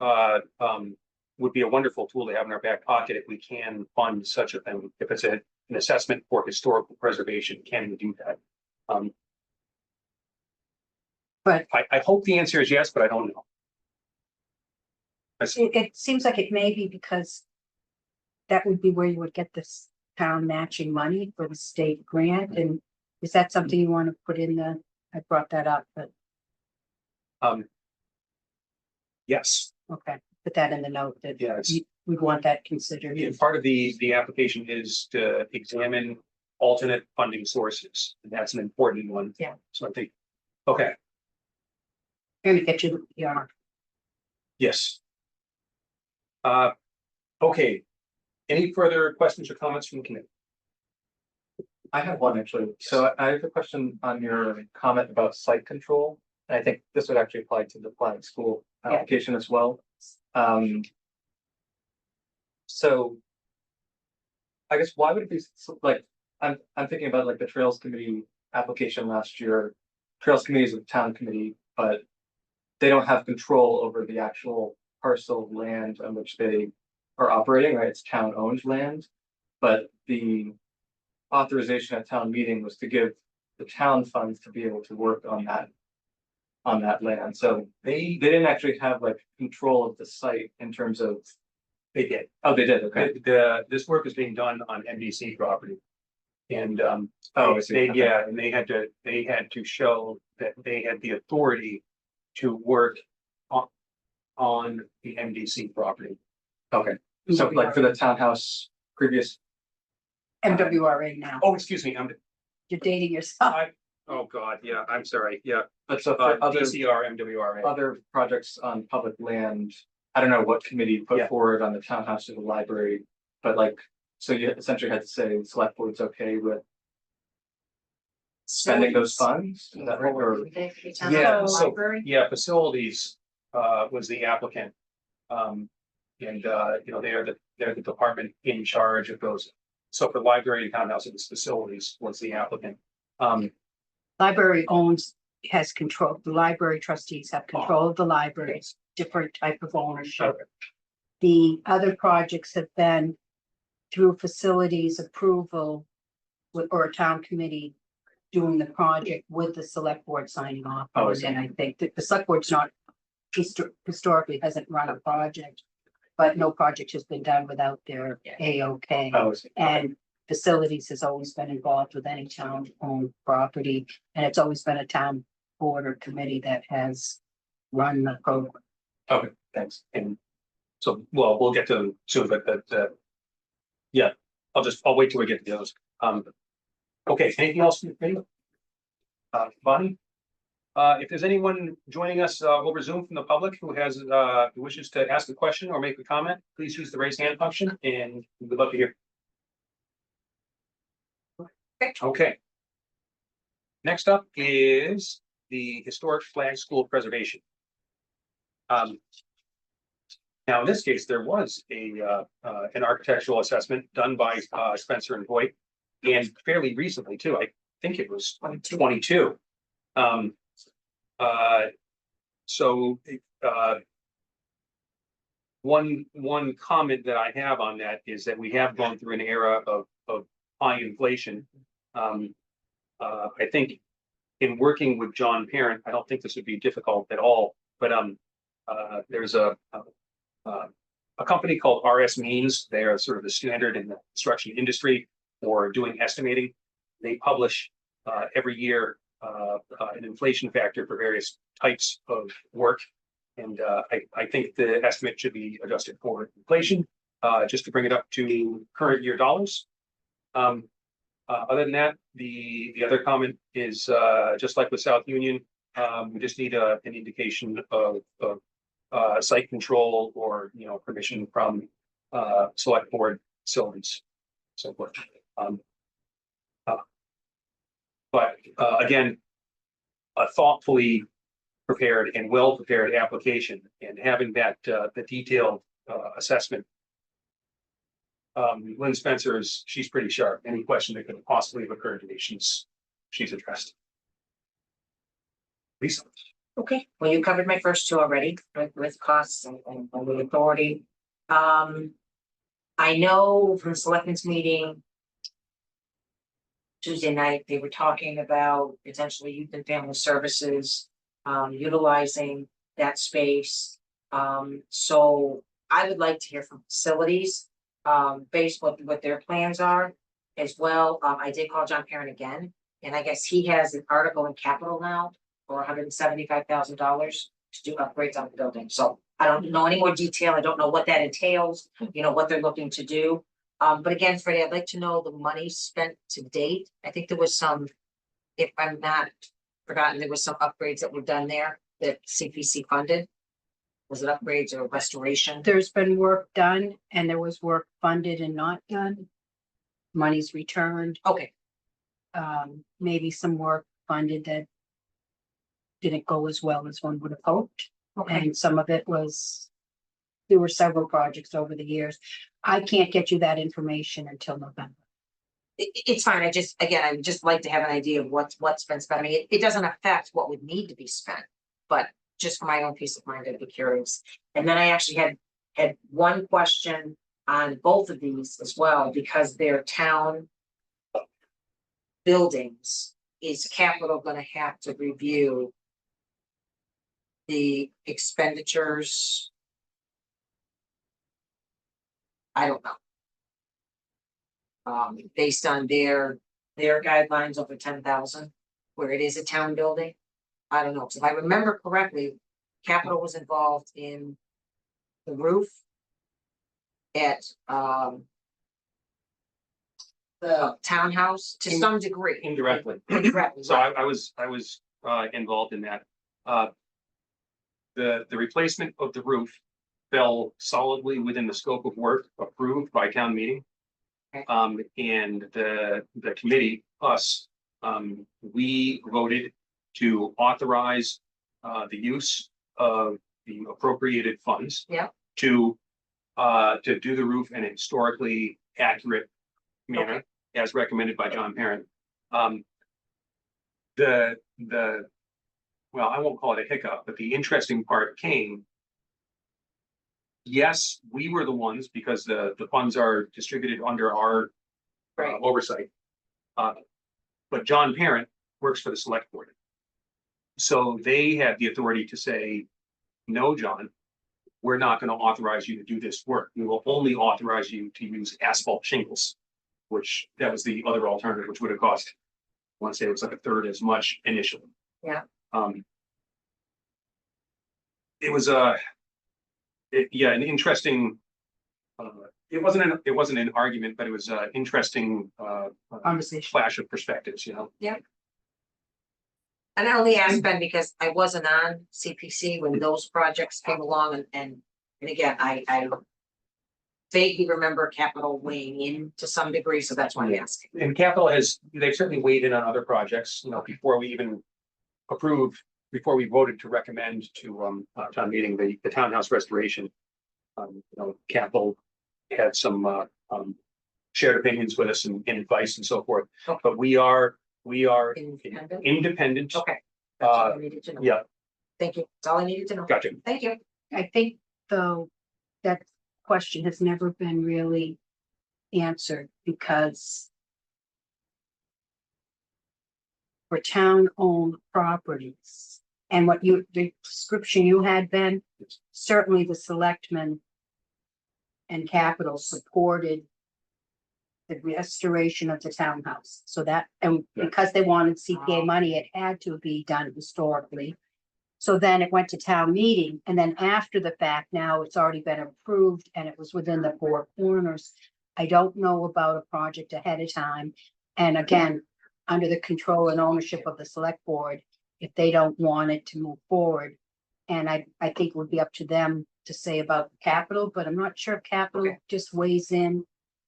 would be a wonderful tool to have in our back pocket if we can fund such a thing. If it's an assessment for historical preservation, can we do that? But- I hope the answer is yes, but I don't know. It seems like it may be because that would be where you would get this town matching money for the state grant, and is that something you want to put in the, I brought that up, but, Yes, okay, put that in the note that yes. we'd want that considered. And part of the application is to examine alternate funding sources. And that's an important one. Yeah. So I think, okay, Gonna get you, yeah, yes. Okay. Any further questions or comments from the committee? I have one actually. So I have a question on your comment about site control. And I think this would actually apply to the flag school Yeah. application as well. So I guess why would it be like, I'm thinking about like the Trails Committee application last year. Trails Committee is a town committee, but they don't have control over the actual parcel of land on which they are operating, right? It's town-owned land. But the authorization at town meeting was to give the town funds to be able to work on that land. So they didn't actually have like control of the site in terms of, They did. oh, they did, okay. This work is being done on NBC property. And, Oh, I see. they, Okay. yeah, and they had to show that they had the authority to work on the MDC property. Okay, so like for the townhouse previous, MWRA now, Oh, excuse me, you're dating yourself. oh God, yeah, I'm sorry, yeah, but so for other, DCR, MWRA. other projects on public land, I don't know what committee put Yeah. forward on the townhouse or the library, but like, so you essentially had to say select board's okay with spending those funds? Is that right? Or, Yeah, so- Library? Yeah, facilities, was the applicant. They're the department in charge of those. So for library and townhouse, it was facilities was the applicant. Library has control, the library trustees have control of the libraries, different type of ownership. The other projects have been through facilities approval or a town committee doing the project with the select board signing off. Oh, I see. And I think that the select board's not historically hasn't run a project, but no project has been done without their AOK. oh, I see. Okay. And facilities has always been involved with any town-owned property, and it's always been a town board or committee that has run the program. Okay, thanks. And so, well, we'll get to them soon, but yeah, I'll wait till we get to those. Okay, anything else from the committee? Bonnie? If there's anyone joining us over Zoom from the public who has who wishes to ask a question or make a comment, please use the raise hand function and we'd love to hear. Okay. Next up is the historic flag school preservation. Now, in this case, there was an architectural assessment done by Spencer and Voigt, and fairly recently too. I think it was 22. One comment that I have on that is that we have gone through an era of high inflation. I think in working with John Parent, I don't think this would be difficult at all, but there's a company called RS Means. They are sort of the standard in the construction industry for doing estimating. They publish every year an inflation factor for various types of work. And I think the estimate should be adjusted for inflation, just to bring it up to current year dollars. Other than that, the other comment is just like with South Union, we just need an indication of site control or, permission from select board facilities, so forth. But again, a thoughtfully prepared and well-prepared application and having that the detailed assessment. Lynn Spencer's, she's pretty sharp. Any question that could possibly have occurred to me, she's addressed. Lisa. Okay, well, you covered my first two already with costs and the authority. I know from the selectmen's meeting Tuesday night, they were talking about potentially youth and family services, utilizing that space. So I would like to hear from facilities, based what their plans are as well. I did call John Parent again, and I guess he has an article in capital now for $175,000 to do upgrades on the building. So I don't know any more detail. I don't know what that entails, what they're looking to do. But again, Freddie, I'd like to know the money spent to date. I think there was some, if I'm not forgotten, there was some upgrades that were done there that CPC funded. Was it upgrades or restoration? There's been work done and there was work funded and not done. Money's returned, Okay, maybe some work funded that didn't go as well as one would have hoped. okay. And some of it was, there were several projects over the years. I can't get you that information until November. It's fine. I would just like to have an idea of what's been spent. I mean, it doesn't affect what would need to be spent, but just for my own peace of mind, I'd be curious. And then I actually had one question on both of these as well, because they're town buildings. Is capital gonna have to review the expenditures? I don't know. Based on their guidelines over 10,000, where it is a town building. I don't know, because if I remember correctly, capital was involved in the roof at the townhouse to some degree. Indirectly. Indirectly, So right. I was involved in that. The replacement of the roof fell solidly within the scope of work approved by town meeting. Okay. And the committee, us, we voted to authorize the use of the appropriated funds. Yep. To do the roof in a historically accurate manner, Okay. as recommended by John Parent. Well, I won't call it a hiccup, but the interesting part came. Yes, we were the ones, because the funds are distributed under our Right. oversight. But John Parent works for the select board. So they have the authority to say, no, John, we're not going to authorize you to do this work. We will only authorize you to use asphalt shingles, which that was the other alternative, which would have cost, I want to say it was like a third as much initially. Yeah. It was an interesting, it wasn't an argument, but it was an interesting Conversation. clash of perspectives, And I only asked Ben because I wasn't on CPC when those projects came along, and again, I vaguely remember capital weighing in to some degree, so that's why I'm asking. And capital they've certainly weighed in on other projects, before we even before we voted to recommend to town meeting the townhouse restoration. Capital had some shared opinions with us and advice and so forth, Okay. but we are Independent? independent. Okay. That's all I needed to know. Yeah, Thank you. That's all I needed to know. gotcha. Thank you. I think, though, that question has never been really answered, because for town-owned properties, and the description you had, Ben, certainly the selectmen and capital supported the restoration of the townhouse. So that, and because they wanted CPA money, it had to be done historically. So then it went to town meeting, and then after the fact, now it's already been approved and it was within the four corners. I don't know about a project ahead of time. And again, under the control and ownership of the select board, if they don't want it to move forward. And I think it would be up to them to say about capital, but I'm not sure if capital Okay. just weighs in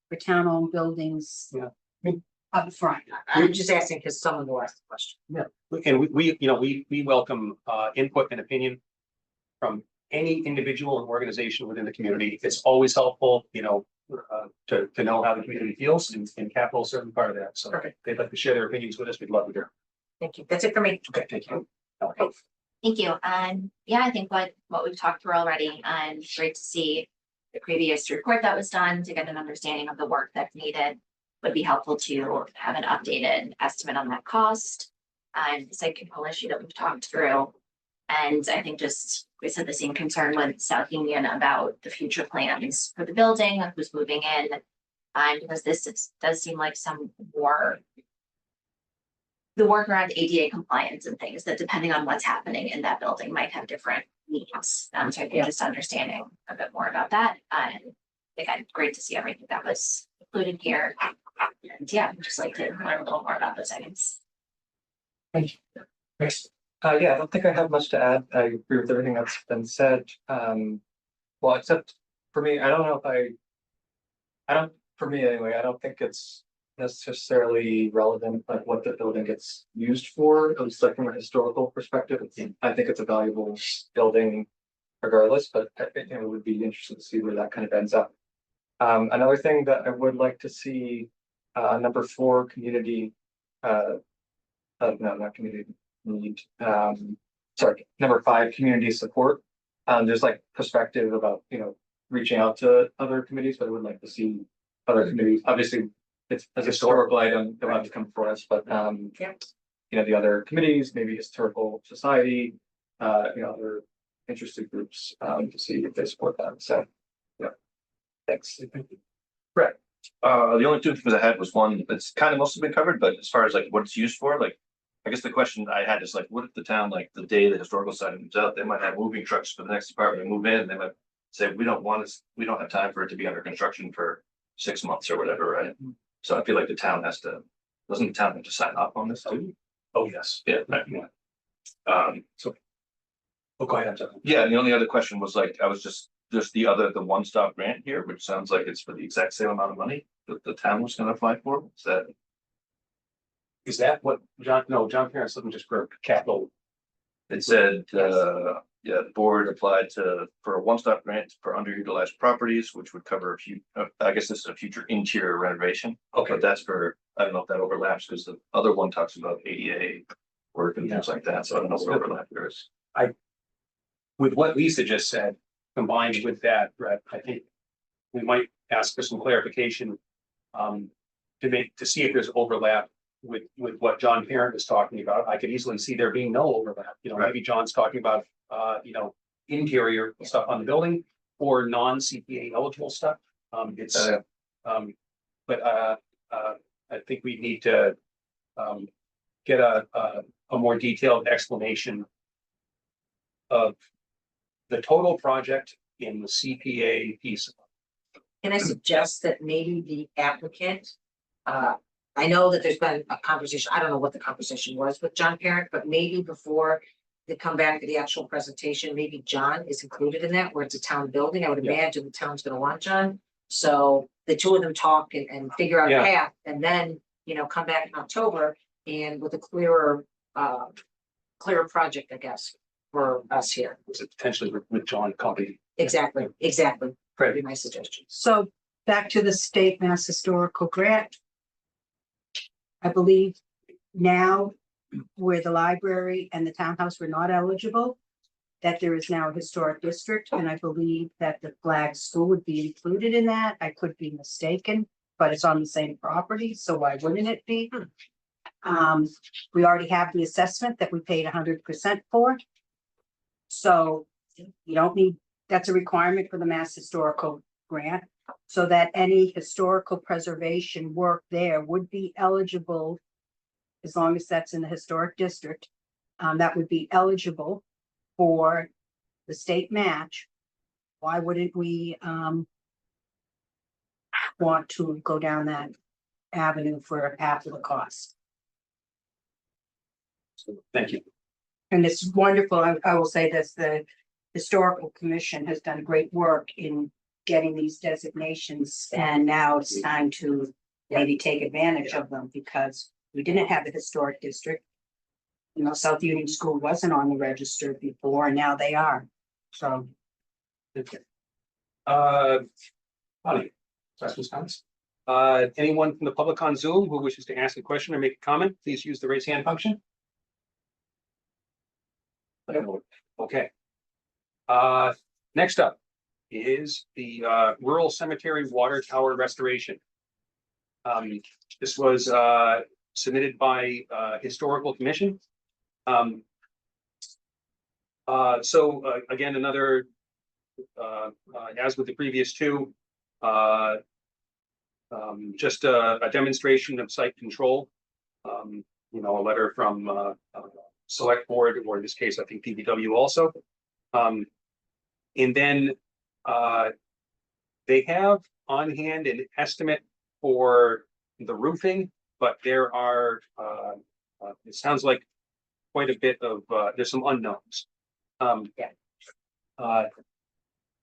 for town-owned buildings. Yeah. Up front. I'm just asking because someone will ask the question. And we welcome input and opinion from any individual and organization within the community. It's always helpful, to know how the community feels, and capital is certainly part of that. So Perfect. if they'd like to share their opinions with us, we'd love to hear. Thank you. That's it for me. Okay, thank you. Thank you. And yeah, I think what we've talked through already, and great to see the previous report that was done to get an understanding of the work that's needed. Would be helpful to have an updated estimate on that cost. And the site control issue that we've talked through. And I think we said the same concern with South Union about the future plans for the building, like who's moving in. And because does seem like some more. The work around ADA compliance and things that depending on what's happening in that building might have different needs. So I think just understanding a bit more about that. And again, great to see everything that was included here. And yeah, I'd just like to learn a little more about those items. Yeah, I don't think I have much to add. I agree with everything that's been said. Well, except for me, I don't know if for me anyway, I don't think it's necessarily relevant, like what the building gets used for. At least like from a historical perspective, I think it's a valuable building regardless, but it would be interesting to see where that kind of ends up. Another thing that I would like to see, number 4, community, no, not community need, sorry, number 5, community support. There's like perspective about, reaching out to other committees, but I would like to see other committees. Obviously, it's a historical item, they'll have to come for us, but, the other committees, maybe historical society, other interested groups, to see if they support that. So, yeah, thanks. The only 2 things I had was one that's kind of mostly been covered, but as far as like what it's used for, like, I guess the question I had is like, what if the town, like the day the historical society moves out, they might have moving trucks for the next department to move in, they might say, we don't have time for it to be under construction for 6 months or whatever, right? So I feel like the town doesn't the town have to sign off on this too? Oh, yes. Yeah, right. Go ahead. I'm sorry. Yeah, and the only other question was like, there's the one-stop grant here, which sounds like it's for the exact same amount of money that the town was gonna apply for. Is that what John Parent's looking just for capital? It said, the board applied for a one-stop grant for underutilized properties, which would cover I guess this is a future interior renovation. Okay. But that's I don't know if that overlaps, because the other one talks about ADA work and things like that, so I don't know what overlap there is. With what Lisa just said, combined with that, Brett, I think we might ask for some clarification to see if there's overlap with what John Parent was talking about. I could easily see there being no overlap. Right. Maybe John's talking about interior stuff on the building or non-CPA eligible stuff. But I think we need to get a more detailed explanation of the total project in the CPA piece. Can I suggest that maybe the applicant, I know that there's been a conversation, I don't know what the conversation was with John Parent, but maybe before they come back to the actual presentation, maybe John is included in that, where it's a town building. I would imagine the town's gonna want John. So the 2 of them talk and figure out a path, and then, come back in October and with a clearer project, I guess, for us here. Was it potentially with John Company? Exactly. That'd be my suggestion. So back to the state Mass Historical Grant. I believe now where the library and the townhouse were not eligible, that there is now a historic district, and I believe that the Flag School would be included in that. I could be mistaken, but it's on the same property, so why wouldn't it be? We already have the assessment that we paid 100% for. So you don't need, that's a requirement for the Mass Historical Grant, so that any historical preservation work there would be eligible, as long as that's in the historic district, that would be eligible for the state match, why wouldn't we, want to go down that avenue for half of the cost? Thank you. And it's wonderful. I will say this, the Historical Commission has done great work in getting these designations. And now it's time to maybe take advantage of them because we didn't have a historic district. You know, South Union School wasn't on the register before and now they are. So Bonnie, questions, comments? Anyone from the public on Zoom who wishes to ask a question or make a comment, please use the raise hand function. Okay. Next up is the rural cemetery water tower restoration. This was submitted by Historical Commission. Again, another as with the previous two, just a demonstration of site control. You know, a letter from select board, or in this case, I think PBW also. And then they have on hand an estimate for the roofing, but there are, it sounds like quite a bit of, there's some unknowns.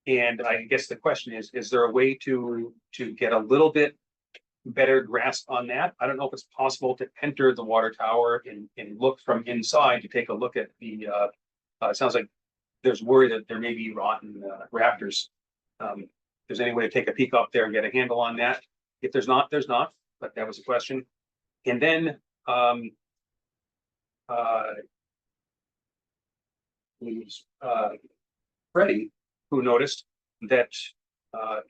And I guess the question is there a way to get a little bit better grasp on that? I don't know if it's possible to enter the water tower and look from inside to take a look at the, it sounds like there's worry that there may be rotten rafters. If there's any way to take a peek up there and get a handle on that. If there's not, there's not, but that was a question. And then Freddie, who noticed that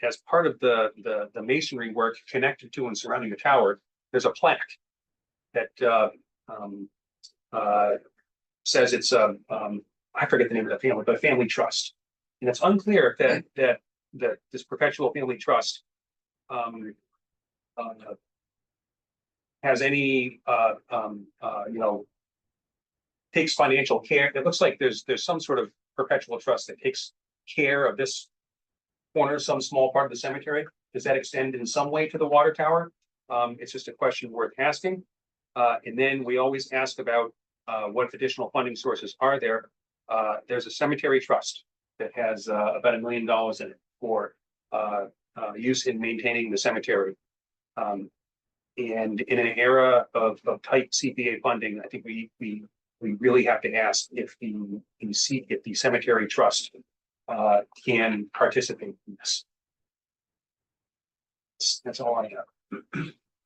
as part of the masonry work connected to and surrounding the tower, there's a plaque that says it's I forget the name of the family, but family trust. And it's unclear that this perpetual family trust has any you know, takes financial care. It looks like there's some sort of perpetual trust that takes care of this corner, some small part of the cemetery. Does that extend in some way to the water tower? It's just a question worth asking. And then we always ask about what additional funding sources are there. There's a cemetery trust that has about $1 million in it for use in maintaining the cemetery. And in an era of tight CPA funding, I think we really have to ask if the cemetery trust can participate in this. That's all I have.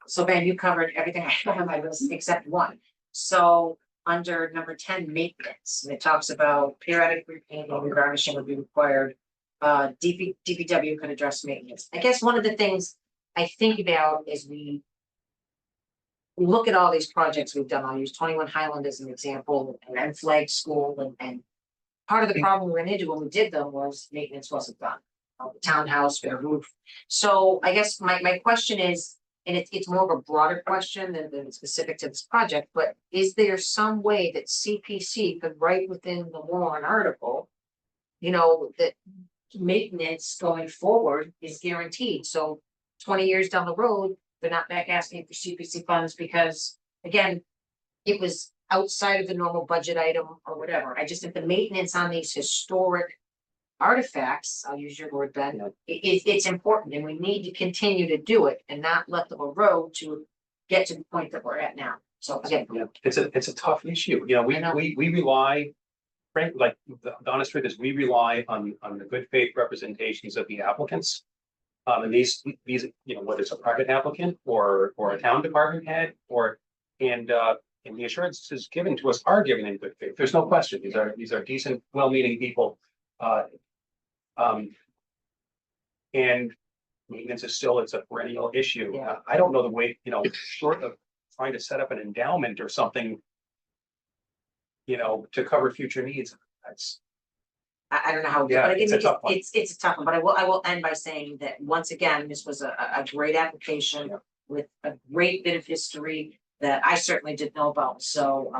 So Ben, you covered everything I have on my list except one. So under number 10, maintenance, and it talks about periodic repainting and garnishing would be required. DPW could address maintenance. I guess one of the things I think about is we look at all these projects we've done. I'll use 21 Highland as an example, and then Flag School, and part of the problem we ran into when we did them was maintenance wasn't done. The townhouse, their roof. So I guess my question is, and it's more of a broader question than specific to this project, but is there some way that CPC could write within the warrant article, you know, that maintenance going forward is guaranteed? So 20 years down the road, they're not back asking for CPC funds because, again, it was outside of the normal budget item or whatever. I just think the maintenance on these historic artifacts, I'll use your word, Ben, it's important, and we need to continue to do it and not let them erode to get to the point that we're at now. So again, Yeah, it's a tough issue. You know, we rely, frankly, like the honest truth is we rely on the good faith representations of the applicants. And these, you know, whether it's a private applicant or a town department head and the assurances given to us are given in good faith. There's no question. These are decent, well-meaning people. And maintenance is still, it's a perennial issue. Yeah. I don't know the way, you know, short of trying to set up an endowment or something, you know, to cover future needs. That's, I don't know how, Yeah, but it's a tough one. it's a tough one, but I will end by saying that once again, this was a great application with a great bit of history that I certainly didn't know about. So,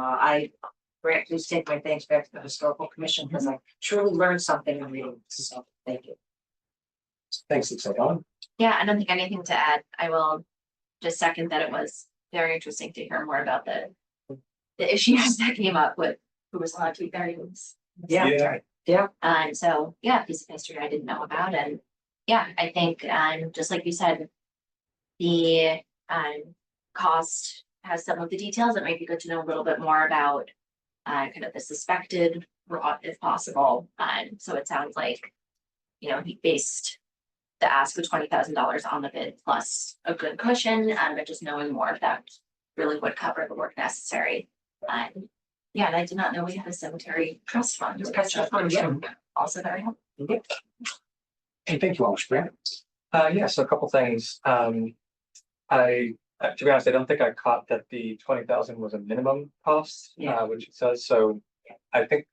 Grant, please take my thanks back to the historical commission, because I truly learned something in reading this, so thank you. Thanks, Lisa. Dawn? Yeah, I don't think anything to add. I will just second that it was very interesting to hear more about the issues that came up with who was allowed to eat their use. Yeah. So, yeah, piece of history I didn't know about, and yeah, I think, just like you said, the, cost has some of the details. It might be good to know a little bit more about, kind of the suspected rot if possible. So it sounds like, you know, he based the ask of $20,000 on the bid plus a good cushion, but just knowing more if that really would cover the work necessary. Yeah, and I did not know we had a cemetery trust fund. Yeah. Also very helpful. Hey, thank you, Amish. Grant? Yeah, so a couple things. To be honest, I don't think I caught that the 20,000 was a minimum cost, Yeah. which it says, so I think.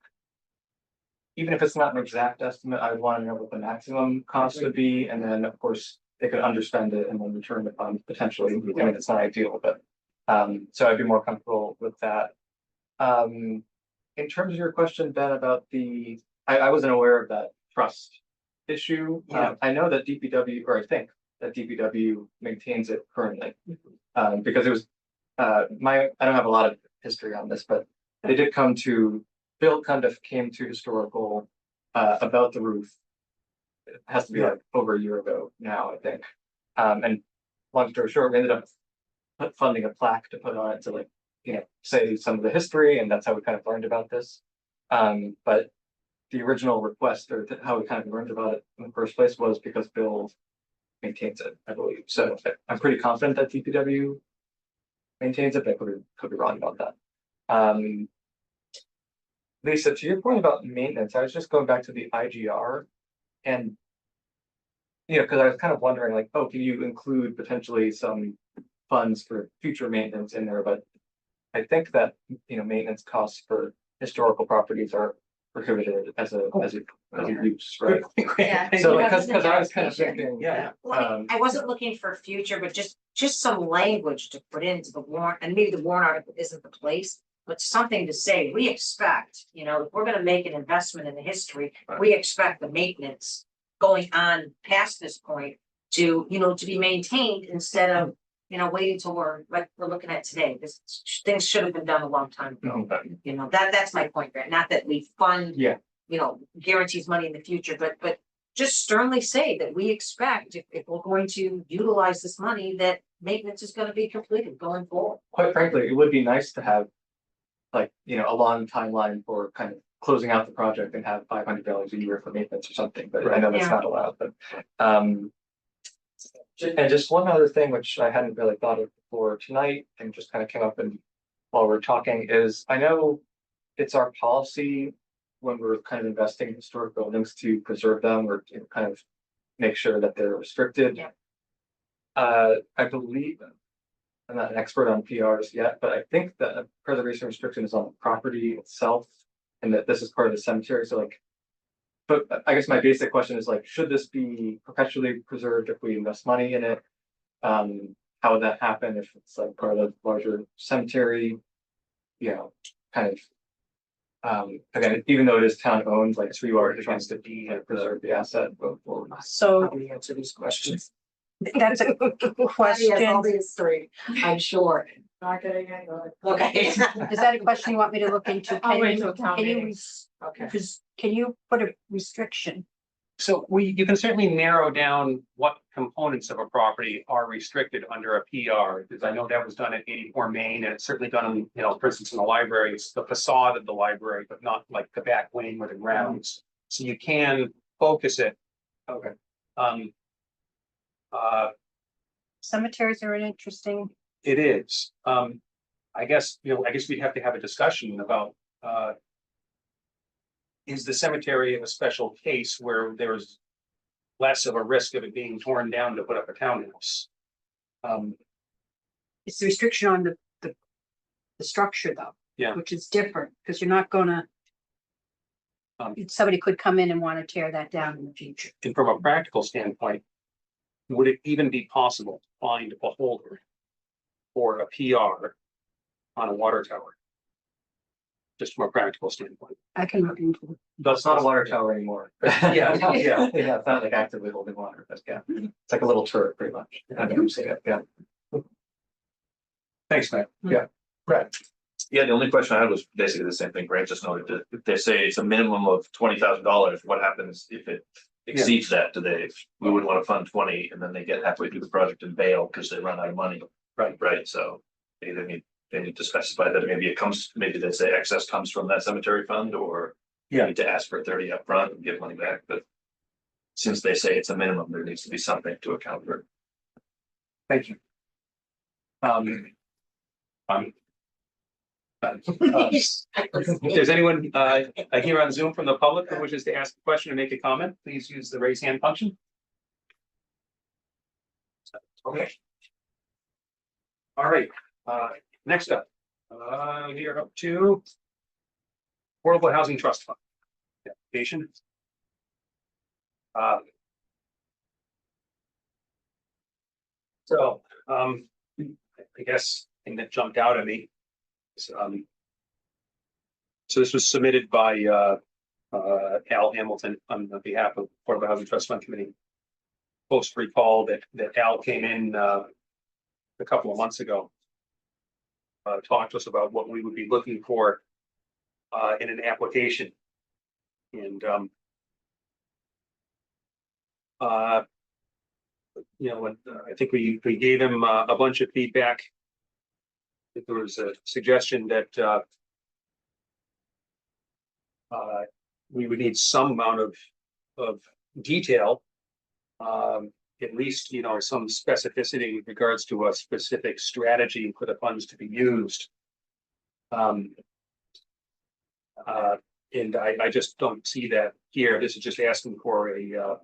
Even if it's not an exact estimate, I would want to know what the maximum cost would be, and then, of course, they could underspend it and then return the funds potentially. I mean, it's not ideal, but so I'd be more comfortable with that. In terms of your question, Ben, about I wasn't aware of that trust issue. Yeah. I know that DPW, or I think that DPW maintains it currently. Because it was, I don't have a lot of history on this, but they did come to, Bill kind of came to historical, about the roof. It has to be like over a year ago now, I think. And long story short, we ended up funding a plaque to put on it to, like, you know, say some of the history, and that's how we kind of learned about this. But the original request, or how we kind of learned about it in the first place, was because Bill maintains it, I believe. So I'm pretty confident that DPW maintains it, but I could be wrong about that. Lisa, to your point about maintenance, I was just going back to the IGR, and you know, because I was kind of wondering, like, oh, can you include potentially some funds for future maintenance in there? But I think that, you know, maintenance costs for historical properties are prohibited as a use, right? Yeah. So Yeah. because I was kind of thinking, Yeah. I wasn't looking for future, but just some language to put into the warrant, and maybe the warrant article isn't the place. But something to say, we expect, you know, if we're gonna make an investment in the history, we expect the maintenance going on past this point to, you know, to be maintained instead of, you know, waiting till we're looking at today. This things should have been done a long time ago. You know, that's my point, Grant. Not that we fund, Yeah. you know, guarantees money in the future, but just sternly say that we expect if we're going to utilize this money, that maintenance is gonna be completed going forward. Quite frankly, it would be nice to have, like, you know, a long timeline for kind of closing out the project and have $500 a year for maintenance or something, but I know that's Yeah. not allowed, but. And just one other thing, which I hadn't really thought of before tonight, and just kind of came up and while we're talking, is I know it's our policy when we're kind of investing in historic buildings to preserve them, or to kind of make sure that they're restricted. Yeah. I believe, I'm not an expert on PRs yet, but I think that a preservation restriction is on the property itself, and that this is part of the cemetery, so like. But I guess my basic question is, like, should this be perpetually preserved if we invest money in it? How would that happen if it's like part of a larger cemetery? You know, kind of. Again, even though it is town owned, like, so you are trying to preserve the asset going forward. So How do we answer these questions? that's a question. history, I'm sure. Not getting it. Okay. Is that a question you want me to look into? I'll Can wait you- till town can you meeting. res- Okay. Can you put a restriction? So you can certainly narrow down what components of a property are restricted under a PR, because I know that was done at 84 Main, and it's certainly done, you know, for instance, in the library, it's the facade of the library, but not like the back wing or the grounds. So you can focus it. Okay. Cemeteries are an interesting, It is. I guess, you know, I guess we'd have to have a discussion about, is the cemetery a special case where there's less of a risk of it being torn down to put up a townhouse? it's the restriction on the structure though. Yeah. Which is different, because you're not gonna. Somebody could come in and want to tear that down in the future. And from a practical standpoint, would it even be possible to find a holder for a PR on a water tower? just from a practical standpoint. I can look into it. But it's not a water tower anymore. Yeah, yeah. Yeah, it's not like actively holding water, but yeah, it's like a little turret pretty much. I can say that, yeah. Thanks, Matt. Yeah. Brad. Yeah, the only question I had was basically the same thing Grant just noted, that if they say it's a minimum of $20,000, what happens if it exceeds that? We wouldn't want to fund 20 and then they get halfway through the project and bail because they run out of money. Right, so they need to specify that maybe they say excess comes from that cemetery fund, or you Yeah. need to ask for 30 up front and give money back, but since they say it's a minimum, there needs to be something to account for it. Thank you. If there's anyone here on Zoom from the public who wishes to ask a question or make a comment, please use the raise hand function. Okay. All right, next up, we are up to Affordable Housing Trust Fund application. So, I guess thing that jumped out at me. So this was submitted by Al Hamilton on behalf of Affordable Housing Trust Fund Committee. Folks recall that Al came in a couple of months ago. Talked to us about what we would be looking for in an application. And I think we gave him a bunch of feedback. There was a suggestion that we would need some amount of detail, at least, some specificity with regards to a specific strategy for the funds to be used. And I just don't see that here. This is just asking for a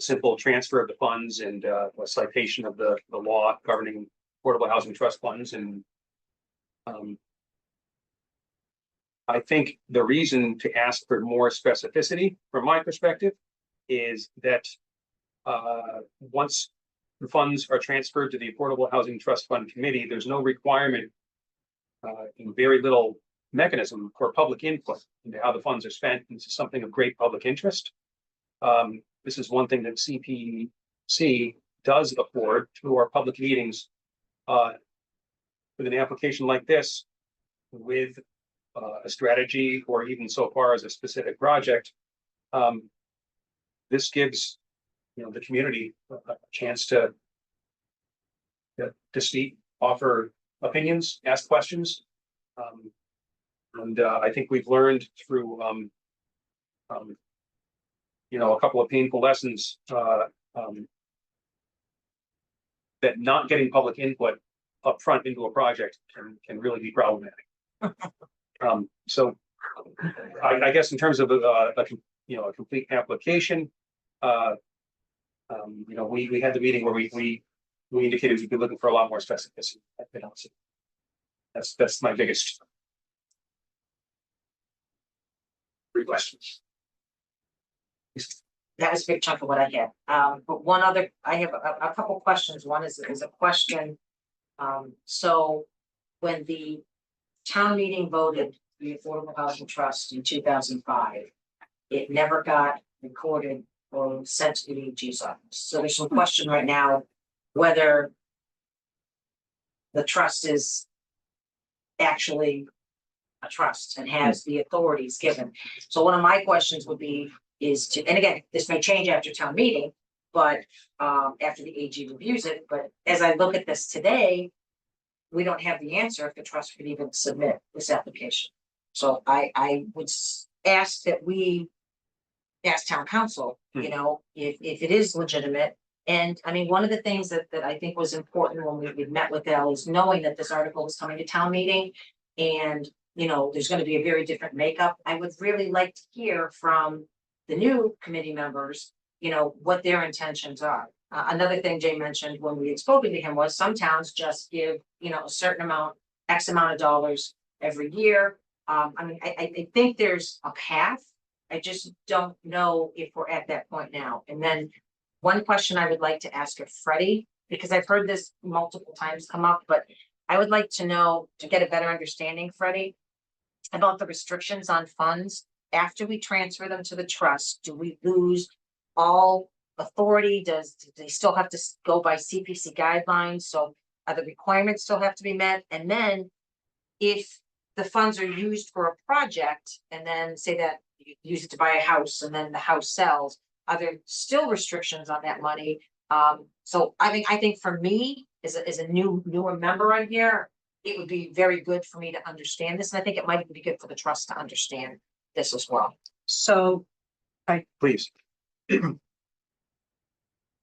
simple transfer of the funds and a citation of the law governing affordable housing trust funds. And I think the reason to ask for more specificity, from my perspective, is that once the funds are transferred to the Affordable Housing Trust Fund Committee, there's no requirement and very little mechanism for public input into how the funds are spent. This is something of great public interest. This is one thing that CPC does afford through our public meetings. With an application like this, with a strategy, or even so far as a specific project, this gives the community a chance to speak, offer opinions, ask questions, and I think we've learned through a couple of painful lessons that not getting public input up front into a project can really be problematic. So I guess in terms of a complete application, we had the meeting where we indicated we'd be looking for a lot more specificity. That's my biggest. 3 questions. That was a big chunk of what I had. But one other, I have a couple questions. One is a question. So when the town meeting voted the Affordable Housing Trust in 2005, it never got recorded or sent to the AG's office. So there's some question right now whether the trust is actually a trust and has the authorities given. So one of my questions would be and again, this may change after town meeting, but after the AG reviews it, but as I look at this today, we don't have the answer if the trust could even submit this application. So I would ask that we ask town council, if it is legitimate. And I mean, one of the things that I think was important when we met with Al is knowing that this article was coming to town meeting, and there's going to be a very different makeup. I would really like to hear from the new committee members, what their intentions are. Another thing Jay mentioned when we had spoken to him was some towns just give, a certain amount, X amount of dollars every year. I think there's a path. I just don't know if we're at that point now. And then one question I would like to ask of Freddie, because I've heard this multiple times come up, but I would like to know, to get a better understanding, Freddie, about the restrictions on funds. After we transfer them to the trust, do we lose all authority? Do they still have to go by CPC guidelines? So are the requirements still have to be met? And then if the funds are used for a project and then say that you use it to buy a house and then the house sells, are there still restrictions on that money? So I think for me, as a newer member on here, it would be very good for me to understand this. And I think it might be good for the trust to understand this as well. So Please.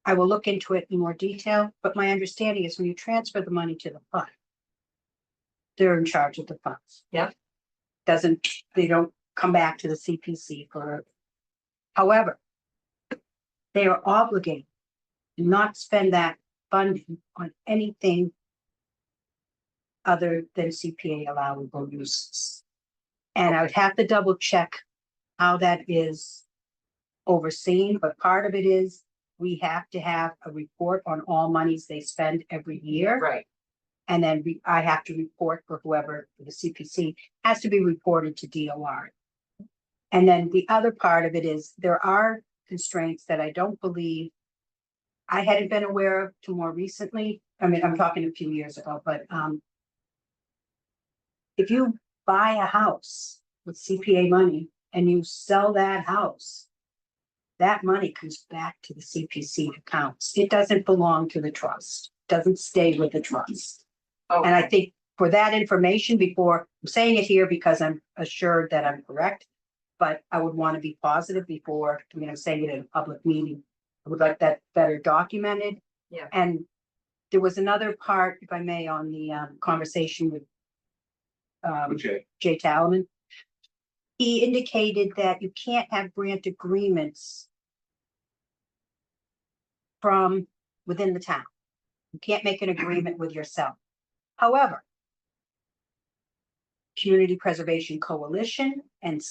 I will look into it in more detail, but my understanding is when you transfer the money to the fund, they're in charge of the funds. Yeah. They don't come back to the CPC for, however, they are obligated to not spend that funding on anything other than CPA allowable uses. And I would have to double check how that is overseen, but part of it is we have to have a report on all monies they spend every year. Right. And then I have to report for whoever, the CPC has to be reported to DOR. And then the other part of it is there are constraints that I don't believe I hadn't been aware of till more recently. I mean, I'm talking a few years ago, but if you buy a house with CPA money and you sell that house, that money comes back to the CPC accounts. It doesn't belong to the trust, doesn't stay with the trust. And I think for that information, before I'm saying it here because I'm assured that I'm correct, but I would want to be positive before, I mean, I'm saying it in a public meeting. I would like that better documented. Yeah. And there was another part, if I may, on the conversation with Okay. Jay Talaman. He indicated that you can't have grant agreements from within the town. You can't make an agreement with yourself. However, Community Preservation Coalition and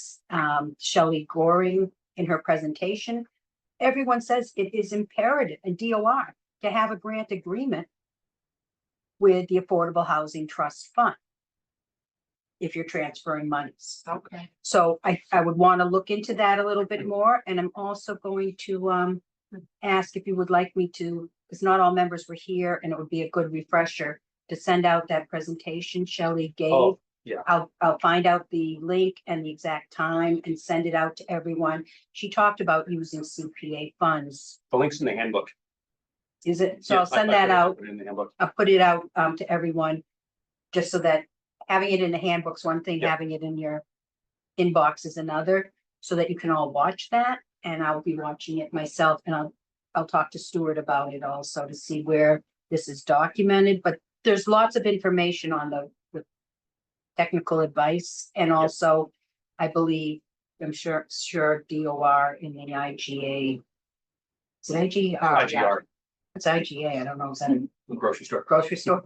Shelley Goring in her presentation, everyone says it is imperative in DOR to have a grant agreement with the Affordable Housing Trust Fund if you're transferring monies. Okay. So I would want to look into that a little bit more, and I'm also going to ask if you would like me to, because not all members were here, and it would be a good refresher to send out that presentation Shelley gave. Oh, yeah. I'll find out the link and the exact time and send it out to everyone. She talked about using CPA funds. The link's in the handbook. Is it? So Yeah, I'll send I that out. put it in the handbook. I'll put it out to everyone, just so that having it in the handbook's one thing, Yeah. having it in your inbox is another, so that you can all watch that. And I'll be watching it myself, and I'll talk to Stuart about it also to see where this is documented. But there's lots of information on the technical advice, and also, I believe, I'm sure DOR in the IGA. Is it IGR? IGR, It's IGA. I don't know. Is that a grocery store. grocery store?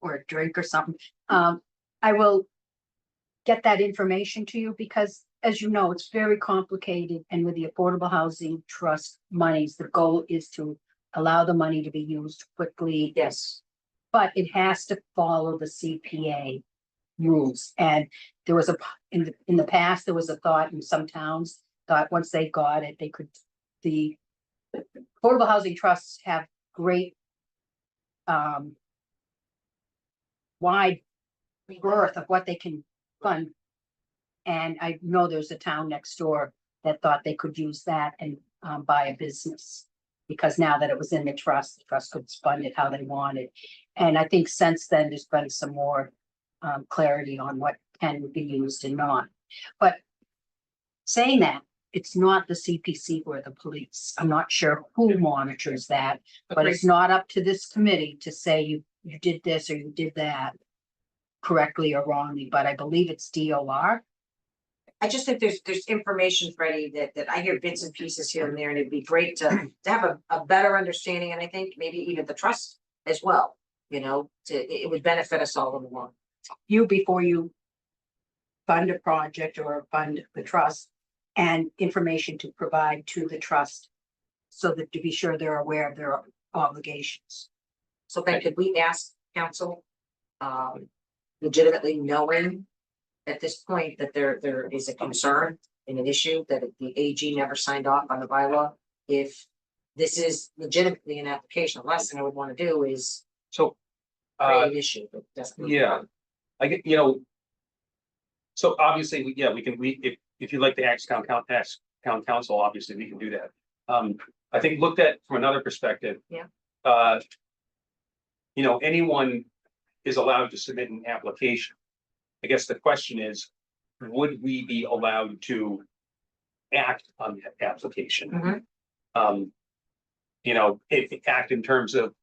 Or a drink or something. I will get that information to you because, as you know, it's very complicated. And with the Affordable Housing Trust monies, the goal is to allow the money to be used quickly. Yes. But it has to follow the CPA rules. And there was in the past, there was a thought in some towns thought once they got it, they could, the Affordable Housing Trusts have great wide berth of what they can fund. And I know there's a town next door that thought they could use that and buy a business. Because now that it was in the trust could fund it how they wanted. And I think since then, there's been some more clarity on what can be used and not. But saying that, it's not the CPC or the police. I'm not sure who monitors that, but it's not up to this committee to say you did this or you did that correctly or wrongly, but I believe it's DOR. I just think there's information, Freddie, that I hear bits and pieces here and there, and it'd be great to have a better understanding, and I think maybe even the trust as well, it would benefit us all in the long. Before you fund a project or fund the trust, and information to provide to the trust so that to be sure they're aware of their obligations. So then could we ask council, legitimately knowing at this point that there is a concern and an issue that the AG never signed off on the bylaw. If this is legitimately an application, the last thing I would want to do is So, create an issue that doesn't. yeah, I get, so obviously, if you'd like to ask town council, obviously, we can do that. I think looked at from another perspective. Yeah. Anyone is allowed to submit an application. I guess the question is, would we be allowed to act on that application? Mhm. If act in terms of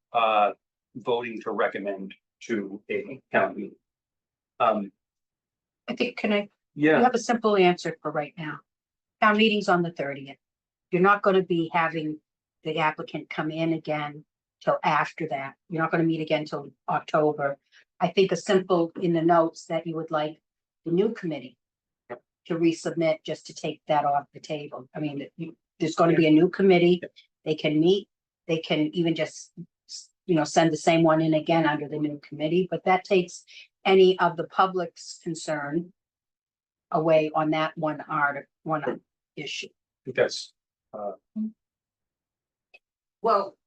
voting to recommend to a town meeting. I think, you Yeah, have a simple answer for right now. Town meeting's on the 30th. You're not gonna be having the applicant come in again till after that. You're not gonna meet again till October. I think a simple in the notes that you would like the new committee to resubmit just to take that off the table. I mean, there's gonna be a new committee. They can meet, they can even just, send the same one in again under the new committee, but that takes any of the public's concern away on that one issue. I think that's, Well.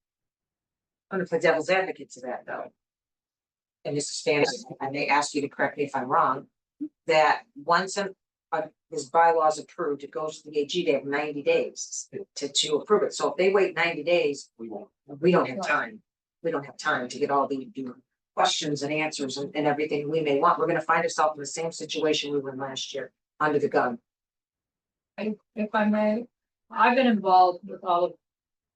I'm gonna play devil's advocate to that though. And this is fantasy, I may ask you to correct me if I'm wrong, that once this bylaw is approved, it goes to the AG, they have 90 days to approve it. So if they wait 90 days, we won't. we don't have time. We don't have time to get all the questions and answers and everything we may want. We're gonna find ourselves in the same situation we were in last year, under the gun. If I may, I've been involved with all of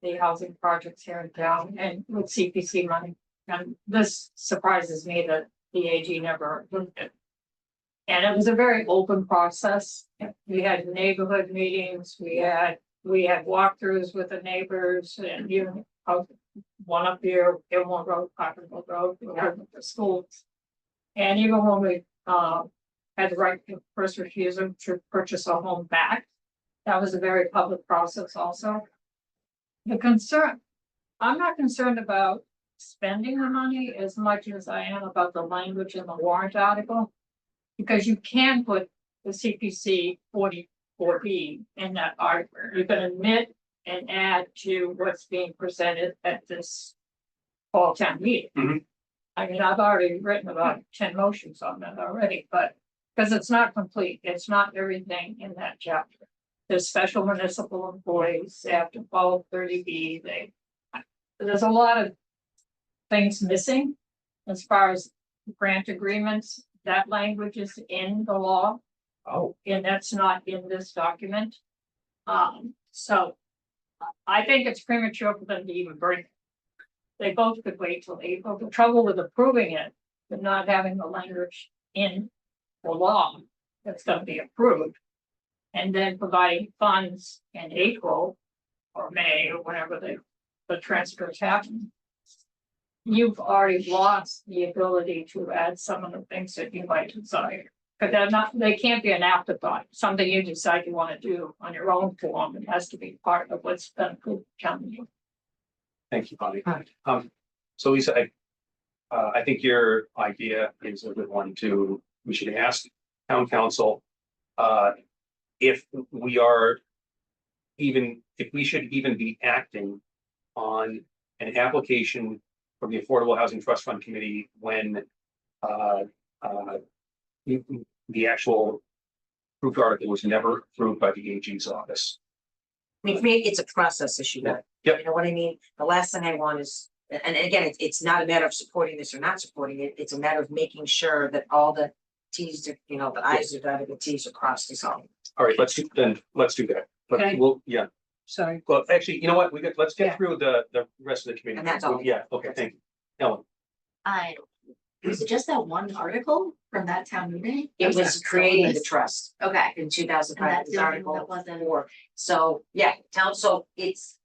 the housing projects here in town and with CPC money. And this surprises me that the AG never approved it. And it was a very open process. We had neighborhood meetings, we had walkthroughs with the neighbors and one up here, Gilmore Road, Cockerville Road, with the schools. And even when we had the right of first refusal to purchase a home back, that was a very public process also. I'm not concerned about spending the money as much as I am about the language in the warrant article. Because you can put the CPC 44B in that article. You can omit and add to what's being presented at this fall town meeting. Mhm. I mean, I've already written about 10 motions on that already, but because it's not complete, it's not everything in that chapter. There's special municipal employees, they have to follow 30B, there's a lot of things missing as far as grant agreements. That language is in the law, Oh, and that's not in this document. So I think it's premature for them to even bring it. They both could wait till April. The trouble with approving it, but not having the language in the law that's gonna be approved. And then providing funds in April or May or whenever the transfers happen. You've already lost the ability to add some of the things that you might desire. Because they can't be an afterthought, something you decide you want to do on your own form. It has to be part of what's been approved. thank you, Bonnie. Right. So Lisa, I think your idea is a good one too. We should ask town council if we should even be acting on an application from the Affordable Housing Trust Fund Committee when the actual approved article was never approved by the AG's office. I mean, for me, it's a process issue. Yep. You know what I mean? The last thing I want is, and again, it's not a matter of supporting this or not supporting it. It's a matter of making sure that all the T's, the I's are dotted, the T's are crossed is all. All right, let's do that. But Okay. yeah. Sorry. Well, actually, you know what? Let's get Yeah. through the rest of the committee. And that's all. Yeah, okay, thank you. Ellen, Was it just that one article from that town meeting? It was creating the trust Okay, in 2005, And that's this the only article one that wasn't- 4. So, yeah, so it's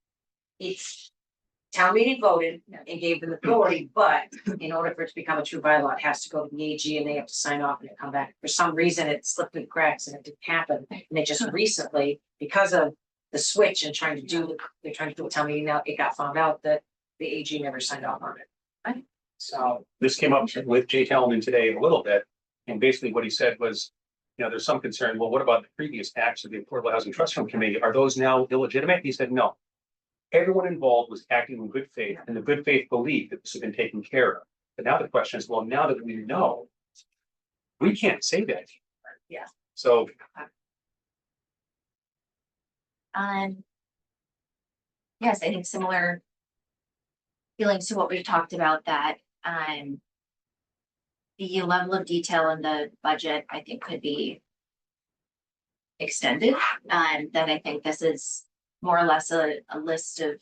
town meeting voted Yeah. and gave them authority, but in order for it to become a true bylaw, it has to go to the AG and they have to sign off and it come back. For some reason, it slipped through the cracks and it didn't happen. And they just recently, because of the switch and they're trying to do a town meeting now, it got found out that the AG never signed off on it. Right. So, this came up with Jay Talman today a little bit, and basically what he said was, you know, there's some concern, well, what about the previous acts of the Affordable Housing Trust Fund Committee? Are those now illegitimate? He said, no. Everyone involved was acting in good faith and the good faith belief that this had been taken care of. But now the question is, well, now that we know, we can't say that. Yeah. So Yes, I think similar feelings to what we've talked about, that, the level of detail in the budget, I think, could be extended. That I think this is more or less a list of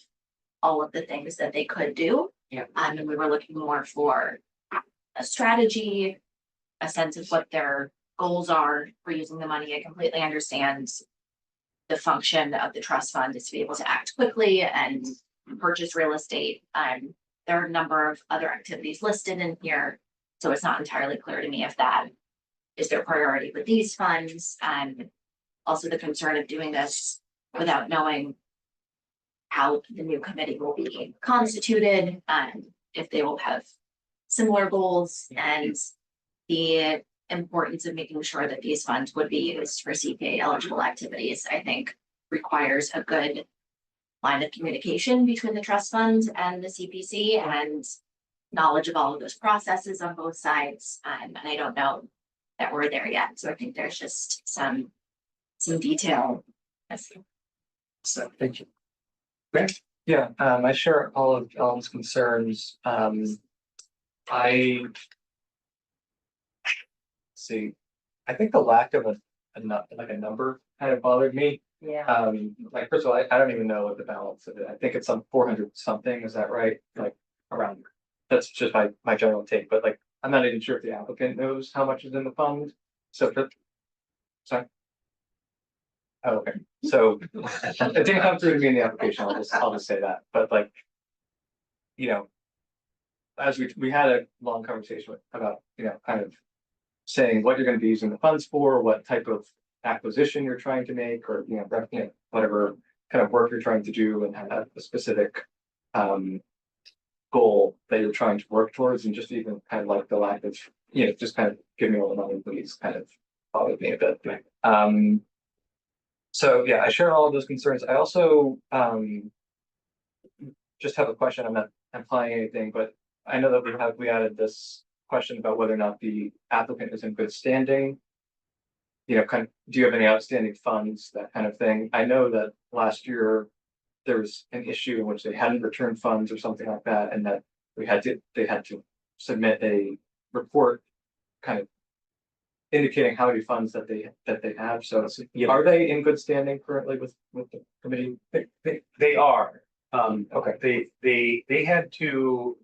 all of the things that they could do. Yeah. And we were looking more for a strategy, a sense of what their goals are for using the money. I completely understand the function of the trust fund is to be able to act quickly and purchase real estate. There are a number of other activities listed in here, so it's not entirely clear to me if that is their priority with these funds. Also the concern of doing this without knowing how the new committee will be constituted, if they will have similar goals, and the importance of making sure that these funds would be used for CPA eligible activities, I think requires a good line of communication between the trust fund and the CPC, and knowledge of all of those processes on both sides. And I don't know that we're there yet. So I think there's just some detail. So, thank you. Yeah, I share all of Ellen's concerns. I see. I think the lack of a number kind of bothered me. Yeah. Like, first of all, I don't even know what the balance of it. I think it's some 400 something. Is that right? Like around. That's just my general take. But like, I'm not even sure if the applicant knows how much is in the fund. So, sorry. Oh, okay, so it didn't come through to me in the application. I'll just say that. But like, you know, as we had a long conversation about, you know, kind of saying what you're going to be using the funds for, what type of acquisition you're trying to make, or whatever kind of work you're trying to do, and have a specific goal that you're trying to work towards, and just even kind of like the lack of, you know, just kind of give me all the money, please, kind of bothered me a bit. So yeah, I share all of those concerns. I also just have a question. I'm not implying anything, but I know that we added this question about whether or not the applicant is in good standing. You know, kind of, do you have any outstanding funds, that kind of thing? I know that last year there was an issue in which they hadn't returned funds or something like that, and that they had to submit a report kind of indicating how many funds that they have. So are they in good standing currently with the committee? they are. Okay. They had to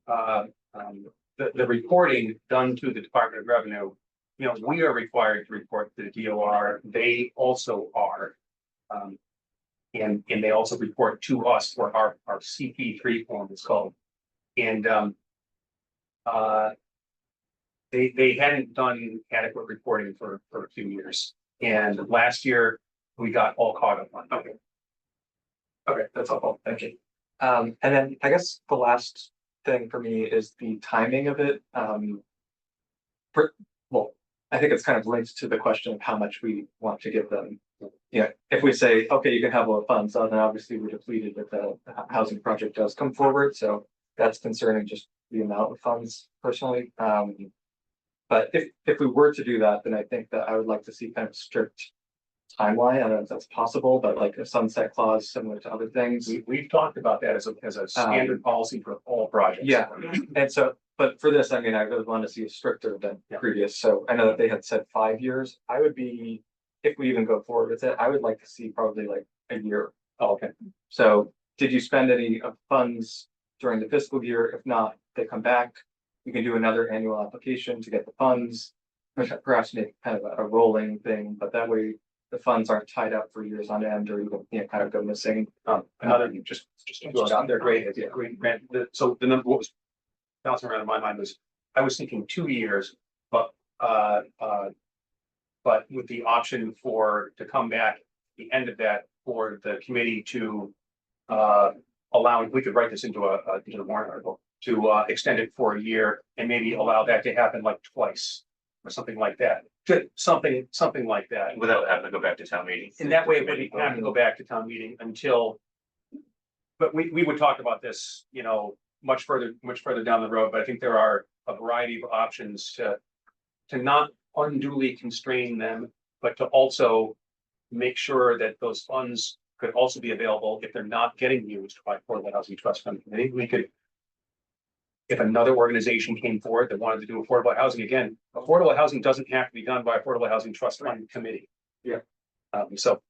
the reporting done to the Department of Revenue. You know, we are required to report to the DOR. They also are. And they also report to us for our CP3 form, it's called. And they hadn't done adequate reporting for a few years. And last year we got all caught up on it. Okay, that's helpful. Thank you. And then I guess the last thing for me is the timing of it. Well, I think it's kind of linked to the question of how much we want to give them. Yeah, if we say, okay, you can have all the funds, then obviously we're depleted if the housing project does come forward. So that's concerning, just the amount of funds personally. But if we were to do that, then I think that I would like to see kind of strict timeline. I don't know if that's possible, but like a sunset clause similar to other things. We've talked about that as a standard policy for all projects. Yeah, and so, but for this, I mean, I really want to see it stricter than previous. So I know that they had said 5 years. I would be, if we even go forward with it, I would like to see probably like a year. Oh, okay. So did you spend any of funds during the fiscal year? If not, they come back. We can do another annual application to get the funds, perhaps make kind of a rolling thing, but that way the funds aren't tied up for years on end, or even, you know, kind of go missing. Another, just to throw it out there, great idea, great grant. So the number, what was bouncing around in my mind was, I was thinking 2 years, but with the option to come back at the end of that for the committee to allow, we could write this into the warrant article, to extend it for a year and maybe allow that to happen like twice. or something like that. Something like that. Without having to go back to town meeting. And that way, it wouldn't have to go back to town meeting until. But we would talk about this, you know, much further down the road, but I think there are a variety of options to not unduly constrain them, but to also make sure that those funds could also be available if they're not getting used by Affordable Housing Trust Fund Committee. We could, if another organization came forward that wanted to do affordable housing, again, affordable housing doesn't have to be done by Affordable Housing Trust Fund Committee. Yeah. So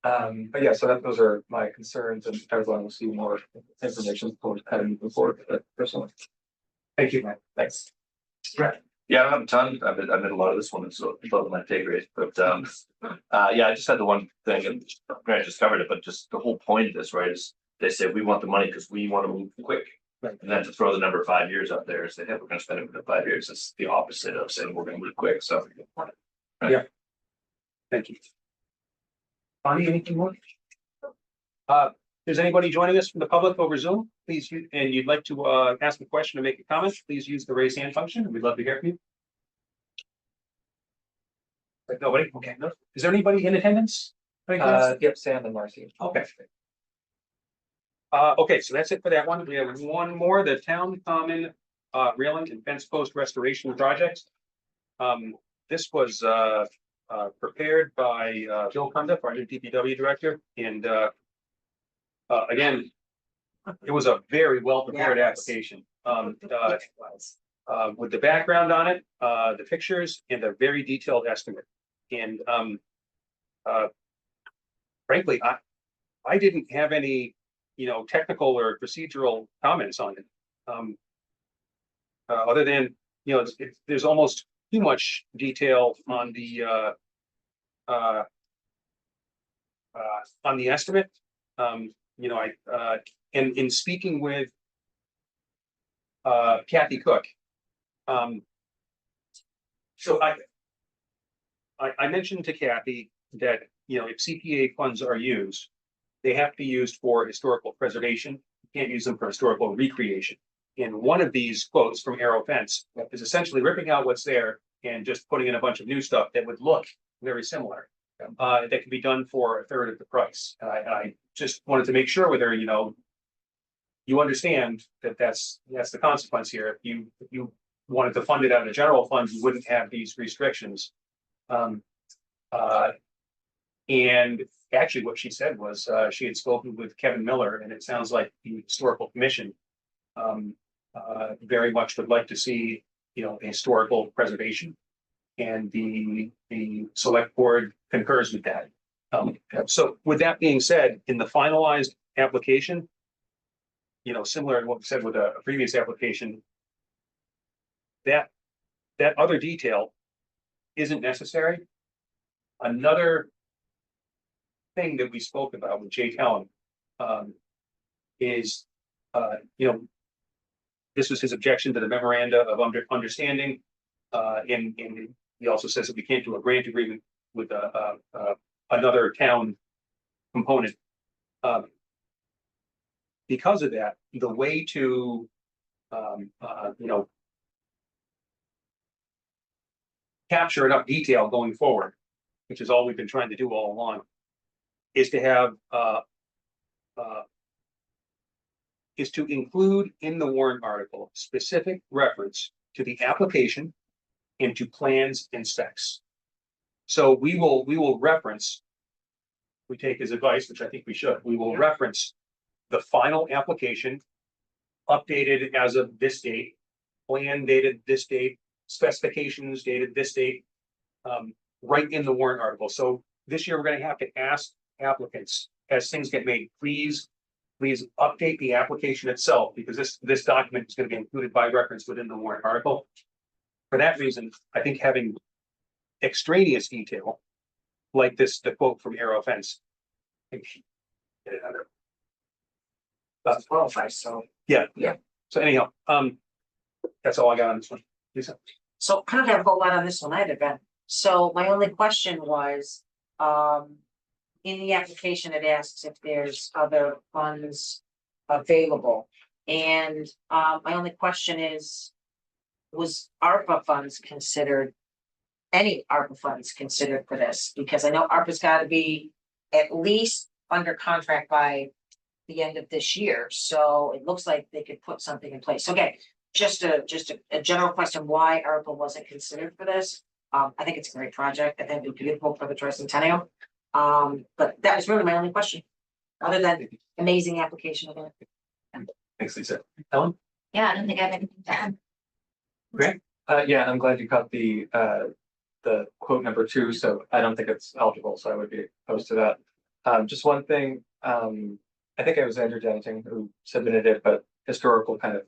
But yeah, so those are my concerns, and I would want to see more information before kind of moving forward, but personally. thank you, Matt. Thanks. Yeah, I don't have a ton. I've been a lot of this one, so above my pay grade, but yeah, I just had the one thing, and Grant just covered it, but just the whole point of this, right, is they say we want the money because we want to move quick. Right. And then to throw the number 5 years up there and say, hey, we're gonna spend it within 5 years, it's the opposite of saying we're gonna move quick, so. Thank you. Bonnie, anything more? Is anybody joining us from the public over Zoom? Please, and you'd like to ask a question or make a comment, please use the raise hand function. We'd love to hear from you. Like nobody? Okay. No. Is there anybody in attendance? Yep, Sam and Marcy. Okay. Okay, so that's it for that one. We have one more, the Town Common railing and fence post restoration project. This was prepared by Bill Cundiff, our new DPW director, and again, it was a very well prepared application. With the background on it, the pictures, and a very detailed estimate. And frankly, I didn't have any, you know, technical or procedural comments on it. Other than, you know, there's almost too much detail on the estimate. You know, and in speaking with Kathy Cook, so I mentioned to Kathy that, you know, if CPA funds are used, they have to be used for historical preservation. You can't use them for historical recreation. And one of these quotes from Arrow Fence is essentially ripping out what's there and just putting in a bunch of new stuff that would look very similar. That can be done for a third of the price. I just wanted to make sure with her, you know, you understand that that's the consequence here. If you wanted to fund it out of the general fund, you wouldn't have these restrictions. And actually what she said was she had spoken with Kevin Miller, and it sounds like the Historical Commission very much would like to see, you know, historical preservation. And the select board concurs with that. So with that being said, in the finalized application, you know, similar to what we said with a previous application, that other detail isn't necessary. Another thing that we spoke about with Jake Helen is, you know, this was his objection to the memoranda of understanding. And he also says that we can't do a grant agreement with another town component. Because of that, the way to, you know, capture enough detail going forward, which is all we've been trying to do all along, is to have is to include in the warrant article specific reference to the application and to plans and specs. So we will reference, we take his advice, which I think we should, we will reference the final application updated as of this date, plan dated this date, specifications dated this date, right in the warrant article. So this year, we're going to have to ask applicants, as things get made, please update the application itself, because this document is going to be included by reference within the warrant article. For that reason, I think having extraneous detail like this, the quote from Arrow Fence. That's qualified, so. Yeah. Yeah. So anyhow, that's all I got on this one. Lisa? So I don't have a whole lot on this one either, Ben. So my only question was, in the application, it asks if there's other funds available. And my only question is, was ARPA funds considered? Any ARPA funds considered for this? Because I know ARPA's gotta be at least under contract by the end of this year, so it looks like they could put something in place. So again, just a general question, why ARPA wasn't considered for this? I think it's a great project. I think it'd be beautiful for the tricentennial. But that was really my only question, other than amazing application of it. Thanks, Lisa. Yeah, I don't think I have anything to add. Yeah, I'm glad you caught the quote number 2, so I don't think it's eligible, so I would be opposed to that. Just one thing, I think it was Andrew Dennington who submitted it, but historical kind of,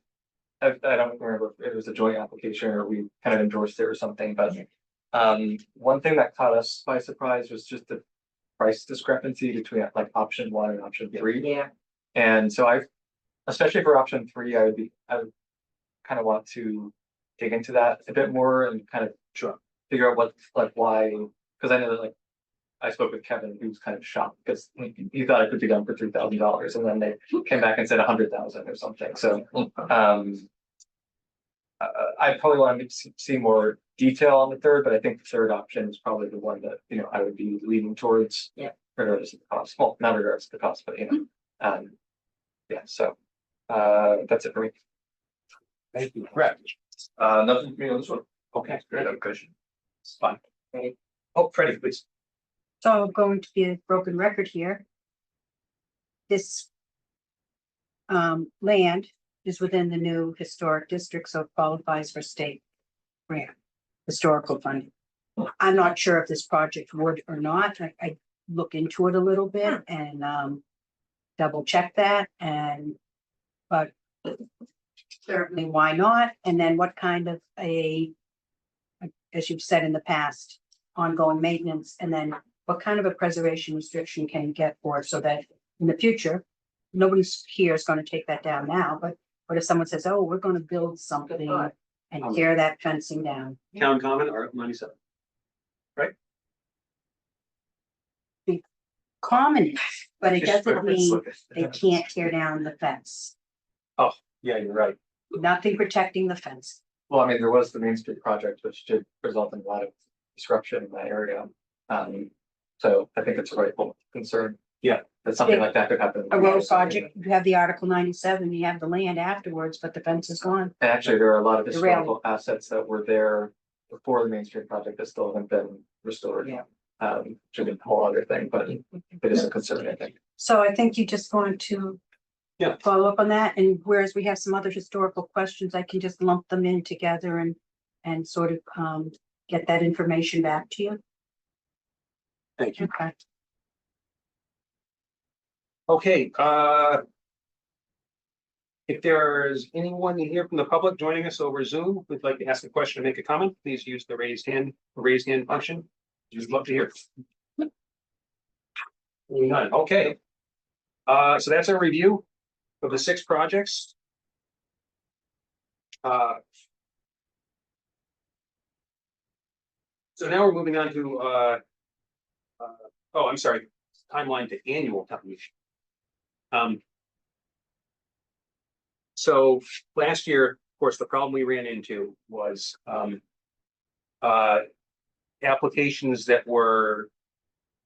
I don't remember if it was a joint application or we kind of endorsed it or something, but one thing that caught us by surprise was just the price discrepancy between like option 1 and option 3. Yeah, And so especially for option 3, I would kind of want to dig into that a bit more and kind of figure out what, like, why, because I know that, like, I spoke with Kevin, who was kind of shocked because he thought it could be done for $3,000, and then they came back and said 100,000 or something. So I probably want to see more detail on the third, but I think the third option is probably the one that, you know, I would be leaning towards. Yeah. Regardless of the cost, well, not regardless of the cost, but you know, yeah. So that's it for me. Thank you. Brett. Nothing for me on this one. Okay, Great, great. question. It's fine. Oh, Freddie, please. So I'm going to be a broken record here. This land is within the new historic district, so it qualifies for state grant, historical funding. I'm not sure if this project would or not. I look into it a little bit and double check that, but certainly why not? And then what kind of as you've said in the past, ongoing maintenance, and then what kind of a preservation restriction can you get for it so that in the future, nobody's here is going to take that down now, but what if someone says, oh, we're going to build something and tear that fencing down? Town Common, Article 97. Common, but it doesn't mean they can't tear down the fence. Yeah, you're right. Nothing protecting the fence. Well, I mean, there was the Main Street project, which did result in a lot of disruption in that area. So I think it's a rightful concern. Yeah. That something like that could happen. A road project, you have the Article 97, you have the land afterwards, but the fence is gone. And actually, there are a lot of The historical assets that were there before the Main Street project that still haven't been restored. Yeah. Which is a whole other thing, but it is a concern, I think. So I think you just want to follow up on that, and whereas we have some other historical questions, I can just lump them in together and sort of get that information back to you. Thank you. Okay. Okay, if there's anyone here from the public joining us over Zoom who'd like to ask a question or make a comment, please use the raised hand function. We'd love to hear. None, okay. So that's our review of the 6 projects. So now we're moving on to, oh, I'm sorry, timeline to annual town meeting. So last year, of course, the problem we ran into was applications that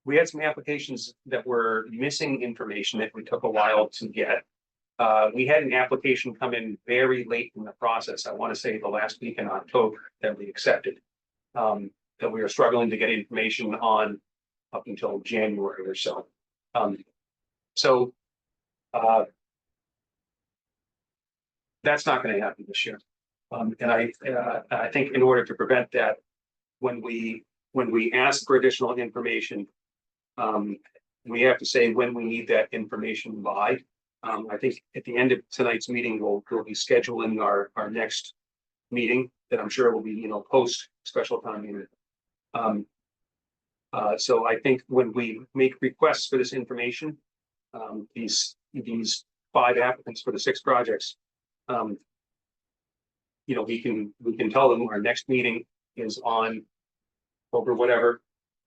we had some applications that were missing information that we took a while to get. We had an application come in very late in the process. I want to say the last week in October that we accepted. That we were struggling to get information on up until January or so. That's not going to happen this year. And I think in order to prevent that, when we ask for additional information, we have to say when we need that information by. I think at the end of tonight's meeting, we'll be scheduling our next meeting that I'm sure will be, you know, post special town meeting. So I think when we make requests for this information, these 5 applicants for the 6 projects, you know, we can tell them our next meeting is on October whatever,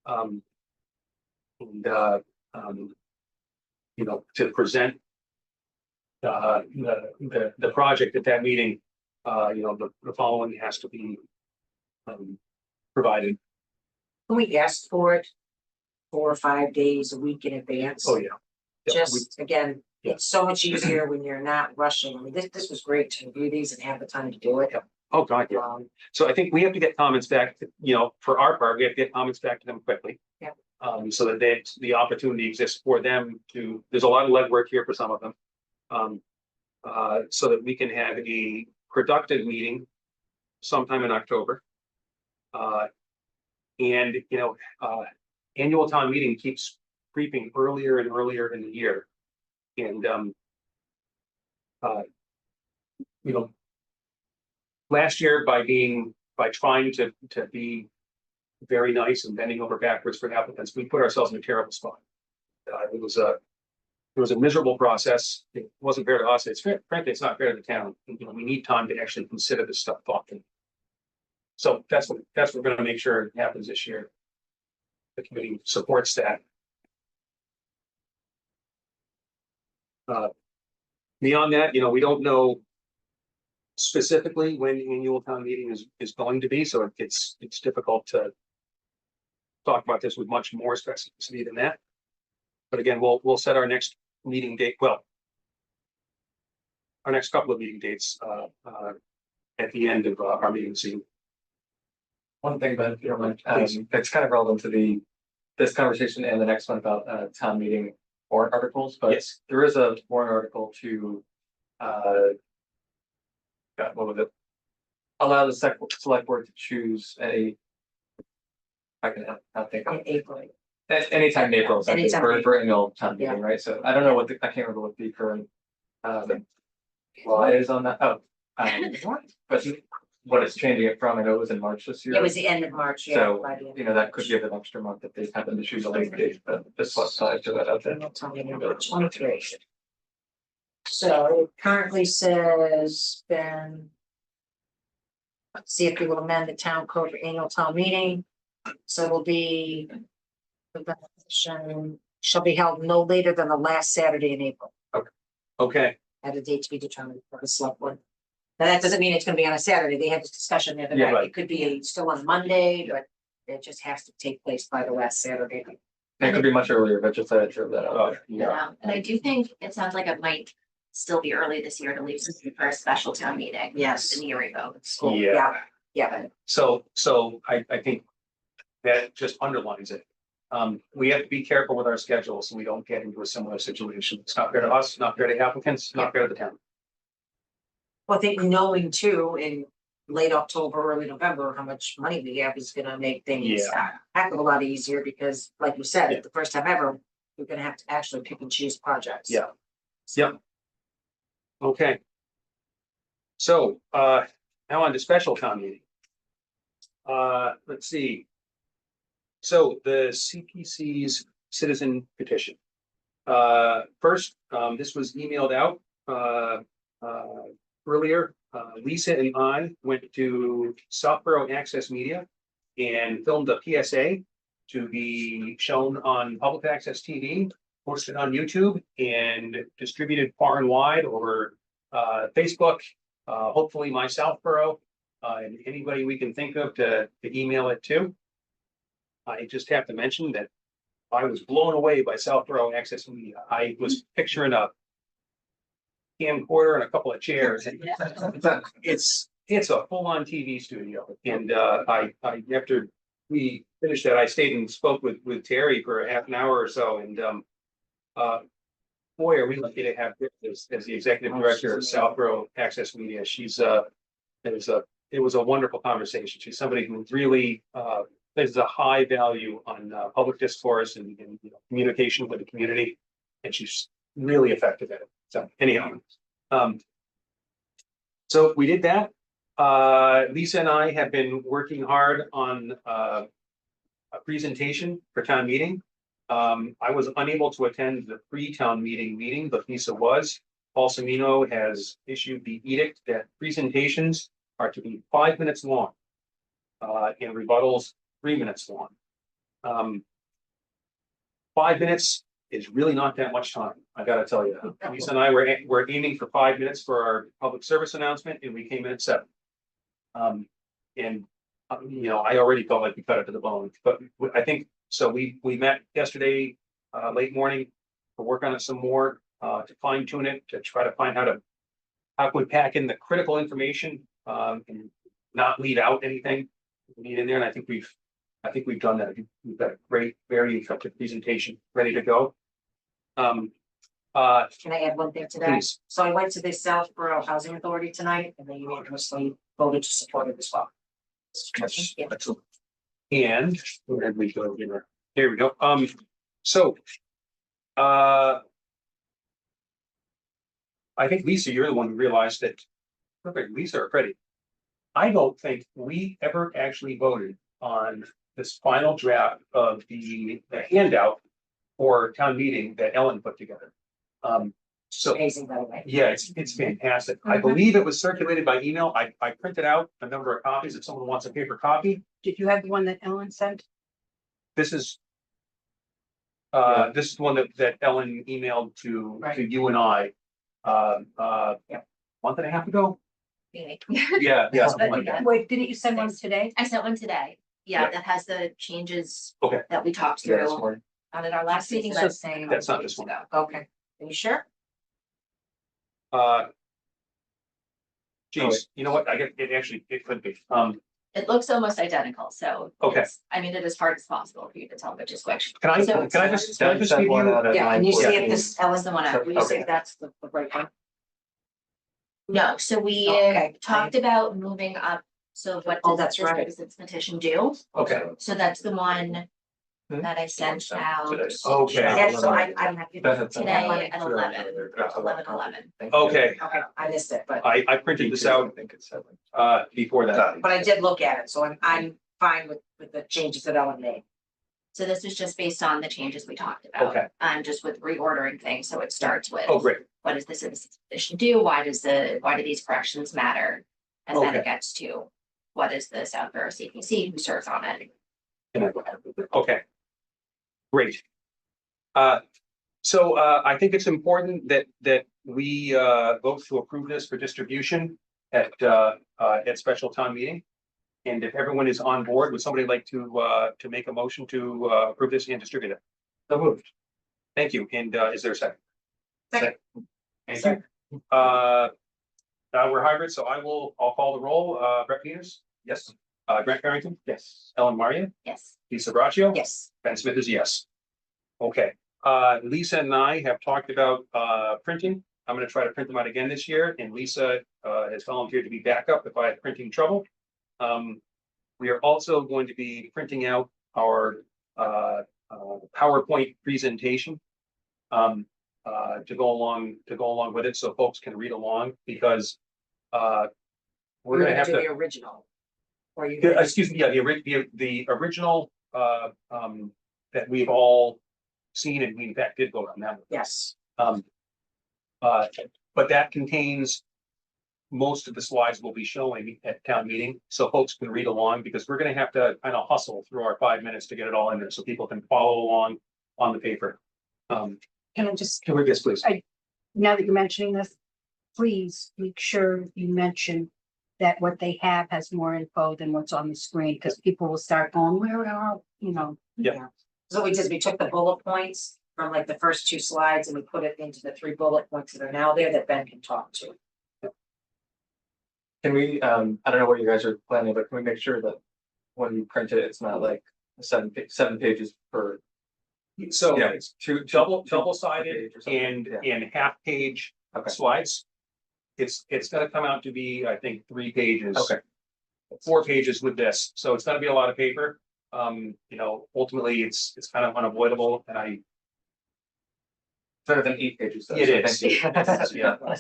you know, to present the project at that meeting. the following has to be provided. Can we ask for it 4 or 5 days, a week in advance? Oh, yeah. Yeah, Just, again, yeah. it's so much easier when you're not rushing. I mean, this was great to review these and have the time to do it. Oh, God, yeah. So I think we have to get comments back, for our part, we have to get comments back to them quickly. Yeah. So that the opportunity exists for them there's a lot of legwork here for some of them. So that we can have a productive meeting sometime in October. And, annual town meeting keeps creeping earlier and earlier in the year. And, last year by trying to be very nice and bending over backwards for applicants, we put ourselves in a terrible spot. It was a miserable process. It wasn't fair to us. Frankly, it's not fair to the town. We need time to actually consider this stuff thoughtfully. So that's what we're going to make sure happens this year. The committee supports that. Beyond that, we don't know specifically when the annual town meeting is going to be, so it's difficult to talk about this with much more specificity than that. But again, we'll set our next meeting date. Well, our next couple of meeting dates at the end of our meeting season. One thing, but if you don't mind, that's kind of relevant to this conversation and the next one about town meeting warrant articles, but Yes. there is a warrant article to what was it? Allow the select board to choose I can think In of April. anytime in April, essentially, Anytime in for annual town meeting, right? So I don't know I can't remember what the current law is on that. But what it's changing it from, I know it was in March this year. It was the end of March, yeah. So, by the end. that could give an extra month if they happen to choose a late date, but just what side to that out there. Annual town meeting number 23. So it currently says then. Let's see if we will amend the town code for annual town meeting. So it'll be. The session shall be held no later than the last Saturday in April, Okay. at a date to be determined by the select board. Now, that doesn't mean it's gonna be on a Saturday. They had this discussion the other Yeah, night. right. It could be still on Monday, but it just has to take place by the last Saturday. It could be much earlier, but just I throw that out there. Yeah. And I do think it sounds like it might still be early this year to leave something for a special town meeting. Yes. In the year ago. School, Yeah. yeah, So I think that just underlines it. We have to be careful with our schedule so we don't get into a similar situation. It's not fair to us, not fair to applicants, not fair to the town. Well, I think knowing too, in late October, early November, how much money we have is gonna make things a heck of a lot easier, because like you said, Yeah. the first time ever, we're gonna have to actually pick and choose projects. Yeah. Yep. Okay. So now on to special town meeting. Let's see. So the CPC's citizen petition. First, this was emailed out earlier. Lisa and I went to Southborough Access Media and filmed a PSA to be shown on public access TV, posted on YouTube, and distributed far and wide over Facebook, hopefully my Southborough, and anybody we can think of to email it to. I just have to mention that I was blown away by Southborough Access Media. I was picturing a camcorder and a couple of chairs. It's a full-on TV studio. And I after we finished that, I stayed and spoke with Terry for a half an hour or so. And boy, are we lucky to have her as the executive director of Southborough Access Media. It was a wonderful conversation. She's somebody who really places a high value on public discourse and communication with the community, and she's really effective at it. So anyhow, so we did that. Lisa and I have been working hard on a presentation for town meeting. I was unable to attend the pre-town meeting, but Lisa was. Paul Semino has issued the edict that presentations are to be 5 minutes long, and rebuttals 3 minutes long. 5 minutes is really not that much time, I gotta tell you. Lisa and I were aiming for 5 minutes for our public service announcement, and we came in at 7. And, I already felt like we cut it to the bone, but I think, so we met yesterday, late morning. To work on it some more, to fine tune it, to try to find how can we pack in the critical information, and not leave out anything we need in there, and I think we've done that. We've got a great, very effective presentation ready to go. Can I add one thing to that? Please. So I went to the Southborough Housing Authority tonight and they unanimously voted to support it as well. Yeah. Excellent. And where did we go here? Here we go. I think Lisa, you're the one who realized that. Perfect, Lisa or Freddie. I don't think we ever actually voted on this final draft of the handout for town meeting that Ellen put together. So Amazing, by the way. yeah, it's fantastic. I Mhm. believe it was circulated by email. I printed out a number of copies if someone wants a paper copy. Did you have the one that Ellen sent? This is. This is the one that Ellen emailed to Right. you and I. Yep. Month and a half ago? Maybe. Yeah, something like that. Wait, didn't you send one today? I sent one today. Yeah. Yeah, that has the changes. Okay. That we talked Yeah, this through morning. on at our last meeting. So that's saying. That's not this one. Okay, are you sure? Geez, you know what? It could be. It looks almost identical, so. Okay. I made it as hard as possible for you to tell which is which. Can I So- just Doug give sent one you? out at Yeah, and you see 9:14. if this, That was the one I. will you see Okay. if that's the right one? No, so we Okay. talked about moving up, so what Oh, does that's this right. citizens petition do? Okay, So that's the one Hmm? that I sent out. Okay. Yeah, so I'm happy. That's- Today at 11. Thank you. Okay. Okay, I missed it, but, I printed this out I think it's 7. before that. but I did look at it, so I'm fine with the changes that Ellen made. So this is just based on the changes we talked about. Okay. Just with reordering things, so it starts with. Oh, great. What does the citizens petition do? Why do these corrections matter? And then Okay. it gets to, what is the Southborough CPC, who serves on it? Can I go ahead with it? Okay. Great. So I think it's important that we vote to approve this for distribution at special town meeting. And if everyone is on board, would somebody like to make a motion to approve this and distribute it? So moved. Thank you. And is there a second? Second. Thank you. We're hybrid, so I'll call the roll. Brett Peters? Yes. Grant Barrington? Yes. Ellen Maria? Yes. Lisa Braccio? Yes, Ben Smith is yes. Okay, Lisa and I have talked about printing. I'm gonna try to print them out again this year, and Lisa has volunteered to be backup if I have printing trouble. We are also going to be printing out our PowerPoint presentation. To go along with it, so folks can read along, because we're we're gonna gonna have do to. the original. Or you. Excuse me, yeah, the original, that we've all seen, and we in fact did vote on that. Yes, But that contains most of the slides we'll be showing at town meeting, so folks can read along, because we're gonna have to kind of hustle through our 5 minutes to get it all in there, so people can follow along on the paper. Can I just, Can we guess, please? now that you're mentioning this, please make sure you mention that what they have has more info than what's on the screen, because people will start going, where are, Yeah. so we did, we took the bullet points from like the first 2 slides and we put it into the 3 bullet points that are now there that Ben can talk to. Can we, I don't know what you guys are planning, but can we make sure that when you print it, it's not like 7 pages per, So yeah, it's two double-sided page or something? and half-page Okay. slides. It's gonna come out to be, I think, 3 pages. Okay. 4 pages with this, so it's gonna be a lot of paper. Ultimately, it's kind of unavoidable, and I. Better than 8 pages. though, It so is. thank you. Yeah.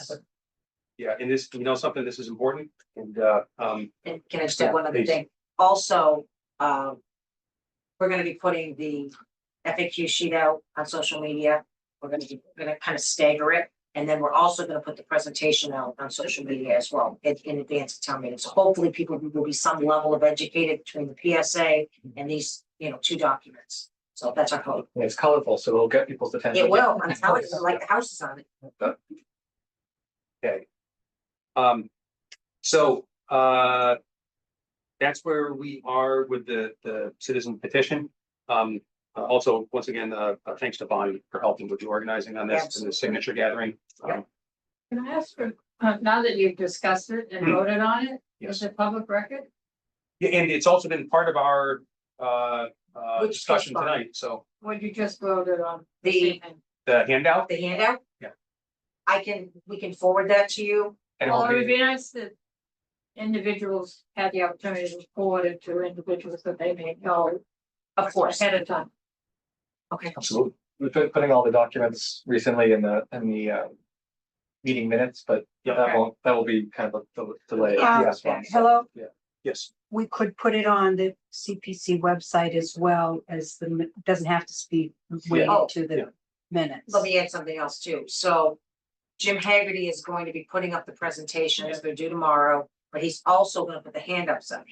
Yeah, and this, something, this is important, and And can I just add one other Please. thing? Also, we're gonna be putting the FAQ sheet out on social media. We're gonna kind of stagger it. And then we're also gonna put the presentation out on social media as well in advance of town meeting. So hopefully people will be some level of educated between the PSA and these, 2 documents. So that's our hope. And it's colorful, so it'll get people's attention. It will, I'm telling you, like the houses on it. Okay. So, that's where we are with the citizen petition. Also, once again, thanks to Bonnie for helping with the organizing on this and the signature gathering. Yep. Can I ask for, now that you've discussed it and Hmm. voted on it, Yes. is it public record? Yeah, and it's also been part of our, Which discussion goes on? tonight, so What you just voted on? this The- evening? the handout, The handout? Yeah. We can forward that to you. And Well, it'll it would be, be nice that individuals had the opportunity to forward it to individuals that they may know Of course. ahead of time. Okay. absolutely. we've been putting all the documents recently in the, meeting minutes, but that will be kind of a delay. Uh, Yes, one, so, Hello, Yes, we could put it on the CPC website as well as doesn't have to be Yeah. weighted to Yeah. the minutes. Let me add something else too. So Jim Haggerty is going to be putting up the presentations. They're due tomorrow, but he's also gonna put the handouts up.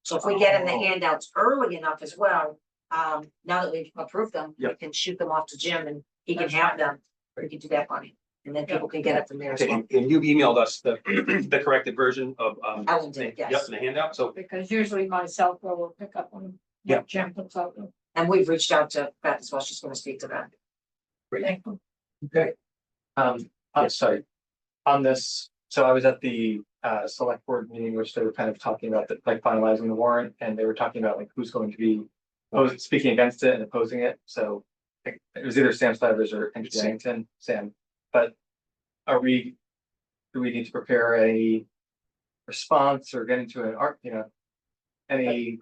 So if we get in the Oh. handouts early enough as well, now that we've approved them, we Yep. can shoot them off to Jim and he can That's have fine. them. We can do that, Bonnie. And then people can get it from there as well. and you've emailed us the, the corrected version of, Ellen did, Yep, yes. the handout, so, Because usually myself will pick up on Yeah. what Jim puts out. And we've reached out to Beth as well. She's gonna speak to that. Thank you. Okay. I'm sorry. On this, so I was at the select board meeting, which they were kind of talking about like finalizing the warrant, and they were talking about like who's going to be speaking against it and opposing it, so it was either Sam Stivers or Andrew Sam. Dennington, Sam, but do we need to prepare a response or get into an art, any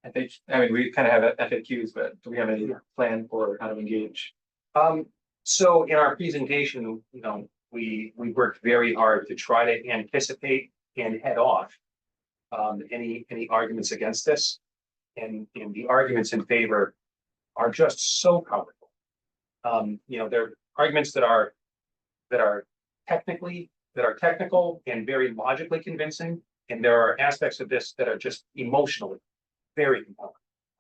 I mean, we kind of have FAQs, but do we have any plan for how to engage? So in our presentation, we worked very hard to try to anticipate and head off any arguments against this. And the arguments in favor are just so powerful. They're arguments that are technical and very logically convincing. And there are aspects of this that are just emotionally very compelling.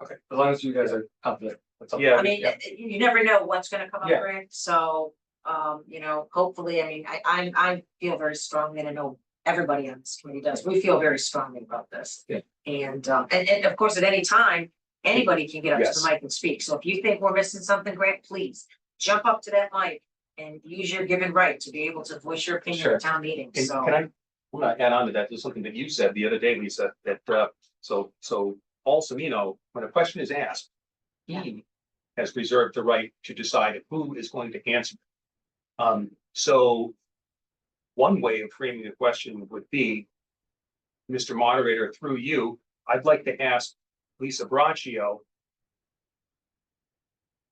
Okay, as long as you guys are confident. That's all. Yeah. I mean, you never know what's gonna come up, Yeah. Grant, so, hopefully, I mean, I feel very strongly, and I know everybody on this committee does, we feel very strongly about this. Yeah. And of course, at any time, anybody can get up to Yes. the mic and speak, so if you think we're missing something, Grant, please jump up to that mic and use your given right to be able to voice your opinion Sure. at town meeting, And so. can I want to add on to that? There's something that you said the other day, Lisa, that, so also, when a question is asked, he has reserved the right to decide who is going to answer. So one way of framing the question would be, Mr. Moderator, through you, I'd like to ask Lisa Braccio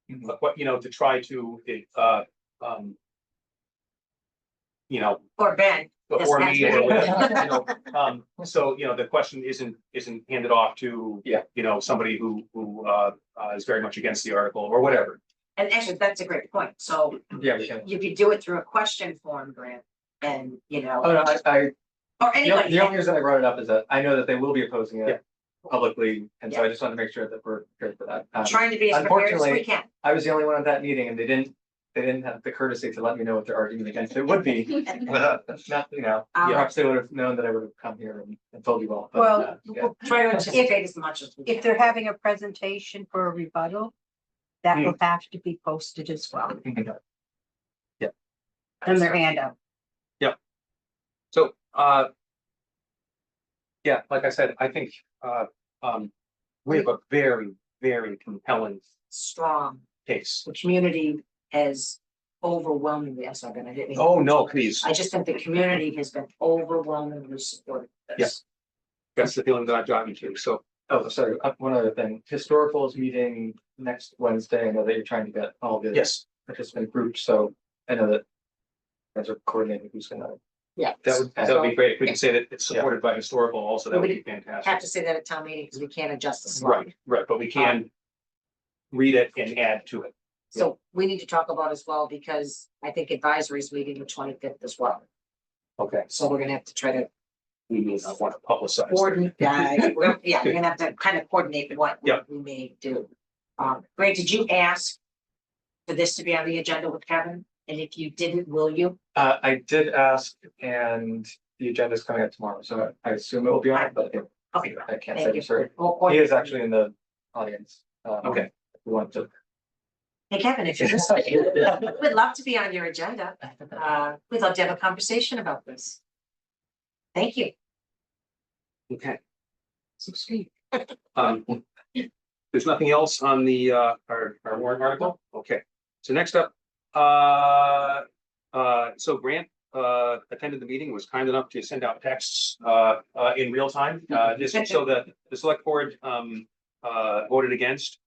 to try to, Or Ben, before Yes, me or absolutely. whatever, so, the question isn't handed off to, somebody who is very much against the article or whatever. and actually, that's a great point, so Yeah, we can. you could do it through a question form, Grant, and, Oh, no, or anybody. the only reason I brought it up is that I know that they will be opposing Yeah. it publicly, and so I just want to make sure that we're prepared for that. Trying to be as prepared as we Unfortunately, can. I was the only one at that meeting, and they didn't have the courtesy to let me know what their argument against it would be. Not, perhaps they would have known that I would have come here and told you all. but, Well, yeah. We'll try to anticipate as much as we can. If they're having a presentation for a rebuttal, that will have to be posted as well, and their handout. So, yeah, like I said, I think, we have a very, very compelling Strong, case. the community has overwhelmingly, I'm sorry, gonna hit me. Oh, no, please. I just think the community has been overwhelmingly supportive of this. That's the feeling that I'm driving to. So, Oh, sorry, one other thing, historical is meeting next Wednesday. I know that you're trying to get all the yes, participant groups, so I know that you guys are coordinating who's gonna. Yeah. that would be great. If we can say that it's supported by historical also, that would be Have fantastic. to say that at town meeting, because we can't adjust the slide. Right, but we can read it and add to it. So we need to talk about as well, because I think advisory is meeting the 25th as well, Okay. so we're gonna have to try to we may not want to publicize. Coordinate, yeah, we're gonna have to kind of coordinate what Yep. we may do. Greg, did you ask for this to be on the agenda with Kevin? And if you didn't, will you? I did ask, and the agenda is coming up tomorrow, so I assume it will be on, but Okay, I can't thank say you. for certain. We'll He coordinate. is actually in the audience. Okay. If we want to. Hey, Kevin, if you're listening, we'd love to be on your agenda. We'd love to have a conversation about this. Thank you. Okay. So sweet. There's nothing else on the, our warrant article? Okay, so next up, so Grant, attended the meeting, was kind enough to send out texts, in real time. This, so the select board, voted against,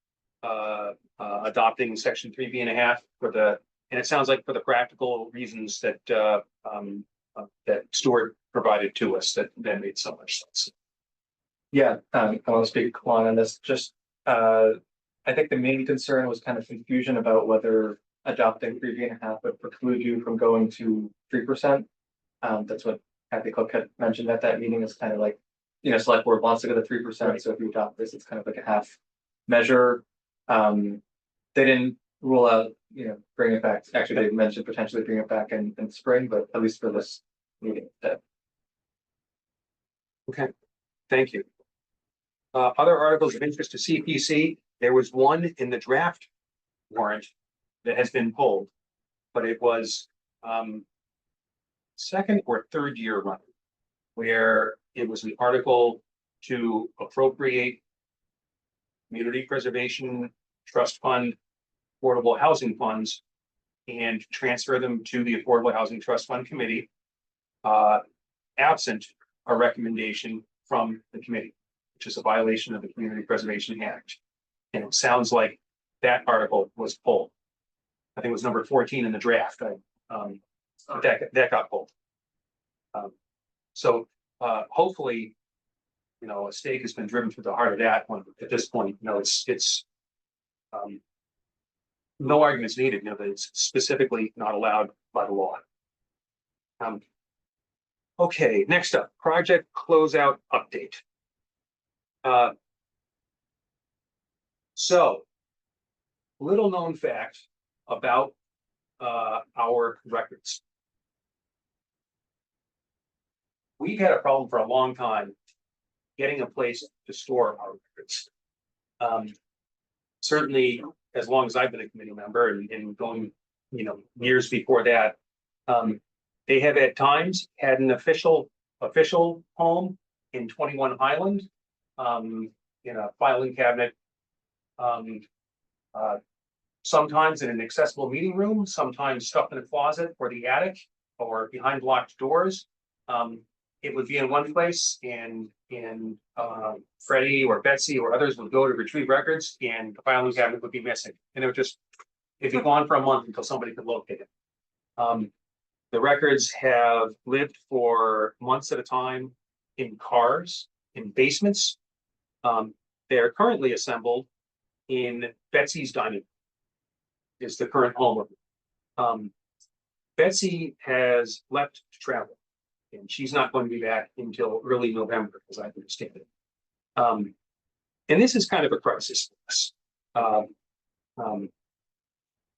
adopting section 3B.5 for the, and it sounds like for the practical reasons that, that Stuart provided to us, that made so much sense. Yeah, I want to speak long on this, just, I think the main concern was kind of confusion about whether adopting 3B.5 would preclude you from going to 3%. That's what Kathy Cook had mentioned at that meeting, is kind of like, select board wants to go to 3%, so if you adopt this, it's kind of like a half measure. They didn't rule out, bring it back, actually, they mentioned potentially bring it back in spring, but at least for this meeting. Okay, thank you. Other articles of interest to CPC, there was one in the draft warrant that has been pulled, but it was second or third year run, where it was an article to appropriate community preservation trust fund, affordable housing funds, and transfer them to the Affordable Housing Trust Fund Committee, absent a recommendation from the committee, which is a violation of the Community Preservation Act. And it sounds like that article was pulled. I think it was number 14 in the draft. That got pulled. So hopefully, a stake has been driven through the heart of that one. At this point, it's no arguments needed. That it's specifically not allowed by the law. Okay, next up, project closeout update. So, little known fact about our records. We've had a problem for a long time getting a place to store our records. Certainly, as long as I've been a committee member and going, years before that, they have at times had an official home in 21 Highland, in a filing cabinet, sometimes in an accessible meeting room, sometimes stuffed in a closet or the attic or behind locked doors. It would be in one place, and Freddie or Betsy or others would go to retrieve records, and the filing cabinet would be missing, and it'd be gone for a month until somebody could locate it. The records have lived for months at a time in cars, in basements. They are currently assembled in Betsy's dining room, is the current home of it. Betsy has left to travel, and she's not going to be back until early November, as I understand it. And this is kind of a crisis for us.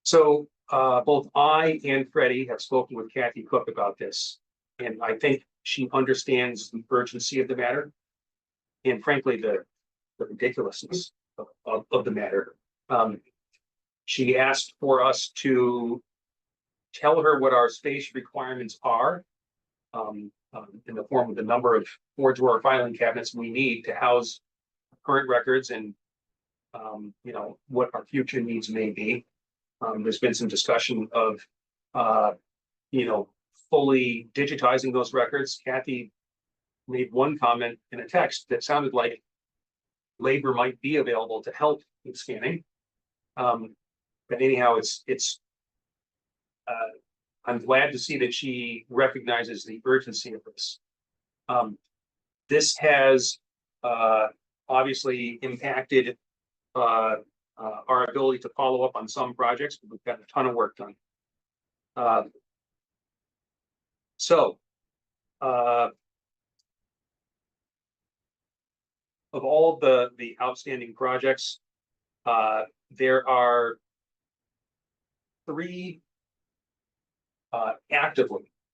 So both I and Freddie have spoken with Kathy Cook about this, and I think she understands the urgency of the matter, and frankly, the ridiculousness of the matter. She asked for us to tell her what our space requirements are, in the form of the number of 4-drawer filing cabinets we need to house current records, and what our future needs may be. There's been some discussion of fully digitizing those records. Kathy made one comment in a text that sounded like labor might be available to help with scanning. But anyhow, I'm glad to see that she recognizes the urgency of this. This has obviously impacted our ability to follow up on some projects, but we've got a ton of work done. of all the outstanding projects, there are three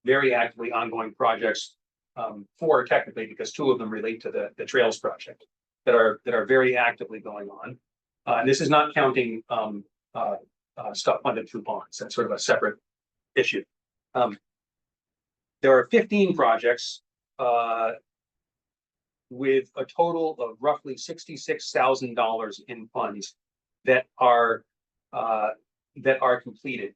very actively ongoing projects, four technically, because two of them relate to the Trails project that are very actively going on. And this is not counting stuff funded through bonds. That's sort of a separate issue. There are 15 projects with a total of roughly $66,000 in funds that are completed.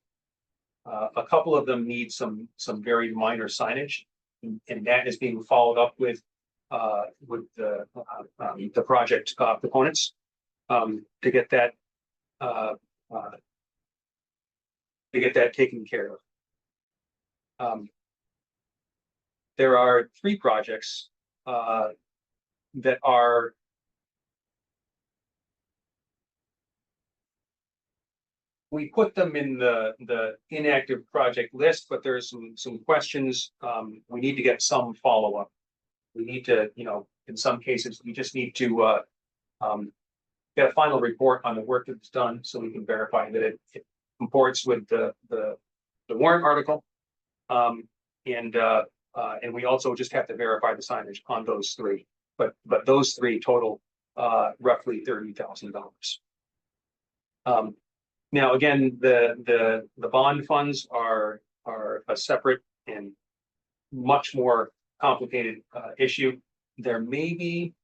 A couple of them need some very minor signage, and that is being followed up with the project proponents to get that taken care of. There are three projects that are we put them in the inactive project list, but there's some questions. We need to get some follow-up. We need to, in some cases, we just need to get a final report on the work that's done so we can verify that it comports with the warrant article. And we also just have to verify the signage on those three. But those three total roughly $30,000. Now, again, the bond funds are a separate and much more complicated issue. There may be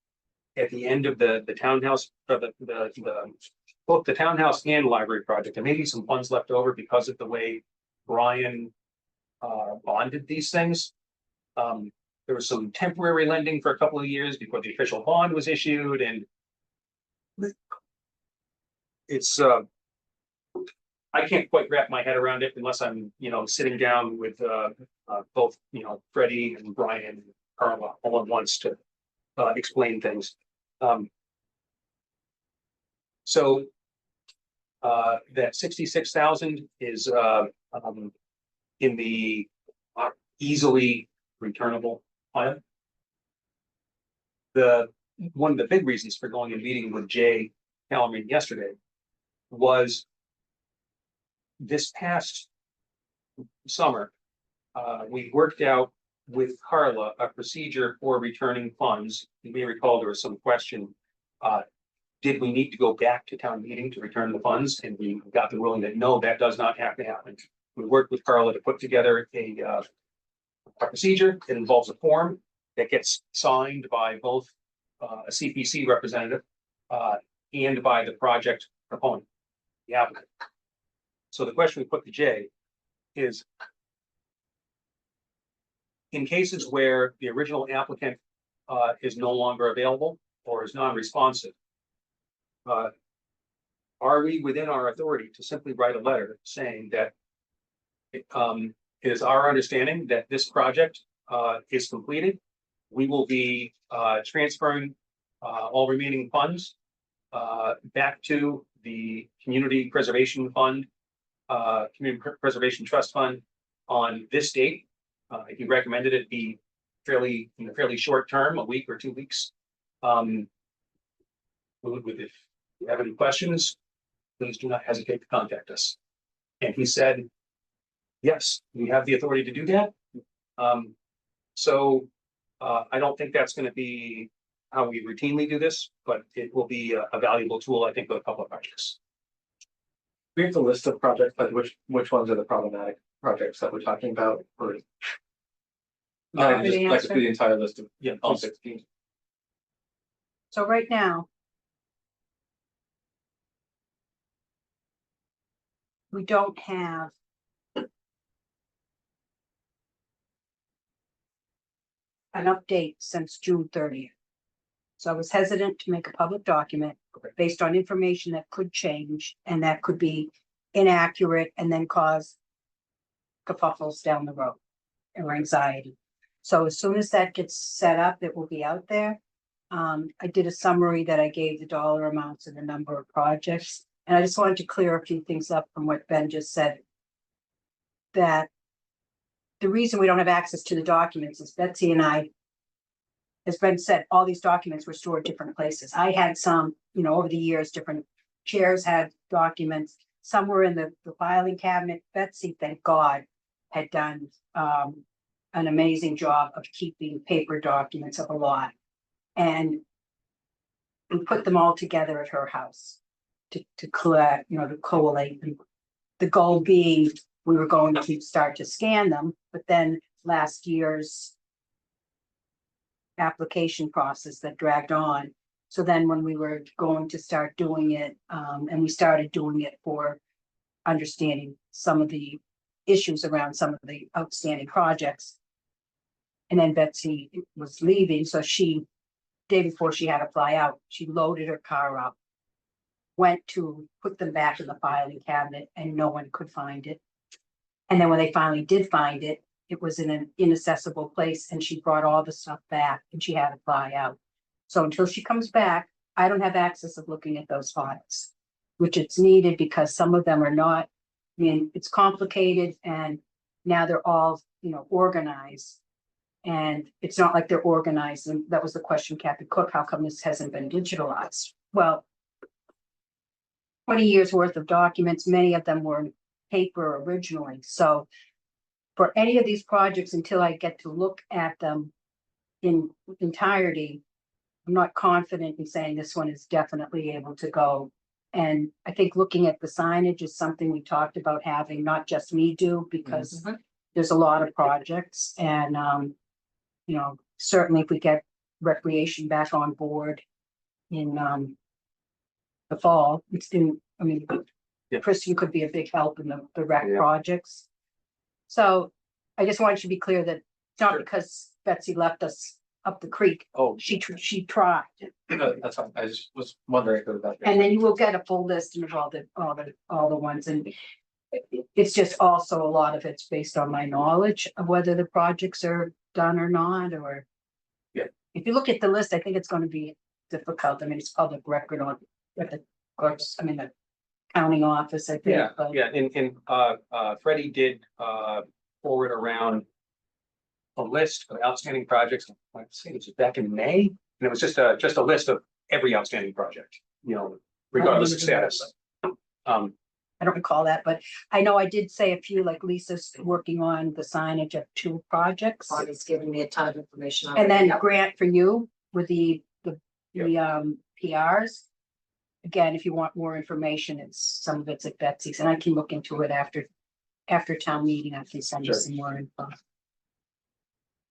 at the end of the townhouse, or both the townhouse and library project, there may be some funds left over because of the way Brian bonded these things. There was some temporary lending for a couple of years before the official bond was issued, and it's I can't quite wrap my head around it unless I'm, sitting down with both, Freddie and Brian and Carla all at once to explain things. So that 66,000 is in the easily returnable file. One of the big reasons for going and meeting with Jay Hallerman yesterday was this past summer, we worked out with Carla a procedure for returning funds. You may recall there was some question, did we need to go back to town meeting to return the funds? And we got the ruling that no, that does not have to happen. We worked with Carla to put together a procedure. It involves a form that gets signed by both a CPC representative and by the project proponent, the applicant. So the question we put to Jay is, in cases where the original applicant is no longer available or is non-responsive, are we within our authority to simply write a letter saying that it is our understanding that this project is completed? We will be transferring all remaining funds back to the Community Preservation Fund, Community Preservation Trust Fund on this date. He recommended it be fairly short term, a week or 2 weeks. If you have any questions, please do not hesitate to contact us. And he said, yes, we have the authority to do that. So I don't think that's going to be how we routinely do this, but it will be a valuable tool, I think, for a couple of projects. We have the list of projects, but which ones are the problematic projects that we're talking about? Or no, just like the entire list of all 16. So right now, we don't have an update since June 30th. So I was hesitant to make a public document based on information that could change and that could be inaccurate and then cause kerfuffles down the road or anxiety. So as soon as that gets set up, it will be out there. I did a summary that I gave the dollar amounts and the number of projects. And I just wanted to clear a few things up from what Ben just said. That the reason we don't have access to the documents is Betsy and I has been said, all these documents were stored different places. I had some, over the years, different chairs had documents. Some were in the filing cabinet. Betsy, thank God, had done an amazing job of keeping paper documents of a lot. And we put them all together at her house to collect, to collate. And the goal being, we were going to start to scan them, but then last year's application process that dragged on. So then when we were going to start doing it, and we started doing it for understanding some of the issues around some of the outstanding projects. And then Betsy was leaving, so day before she had to fly out, she loaded her car up, went to put them back in the filing cabinet, and no one could find it. And then when they finally did find it, it was in an inaccessible place, and she brought all the stuff back and she had to fly out. So until she comes back, I don't have access of looking at those files, which it's needed because some of them are not, it's complicated and now they're all, organized. And it's not like they're organized. And that was the question, Kathy Cook, how come this hasn't been digitalized? Well, 20 years worth of documents, many of them were in paper originally. So for any of these projects, until I get to look at them in entirety, I'm not confident in saying this one is definitely able to go. And I think looking at the signage is something we talked about having, not just me do, because there's a lot of projects. And, certainly if we get recreation back on board in the fall, Kristen could be a big help in the rec projects. So I just wanted to be clear that it's not because Betsy left us up the creek. Oh, She tried. No, that's fine. I just was wondering about that. And then you will get a full list of all the ones. And it's just also a lot of it's based on my knowledge of whether the projects are done or not, or. Yeah. If you look at the list, I think it's going to be difficult. It's public record at the courts, the counting office, I think. yeah, but- yeah, and Freddie did forward around a list of outstanding projects. I think it was back in May, and it was just a list of every outstanding project, regardless of status. I don't recall that, but I know I did say a few, like Lisa's working on the signage of 2 projects. Bonnie's giving me a ton of information. And then Yep. Grant for you with the PRs. Again, if you want more information, some of it's at Betsy's, and I can look into it after town meeting. I can send you Sure. some more info.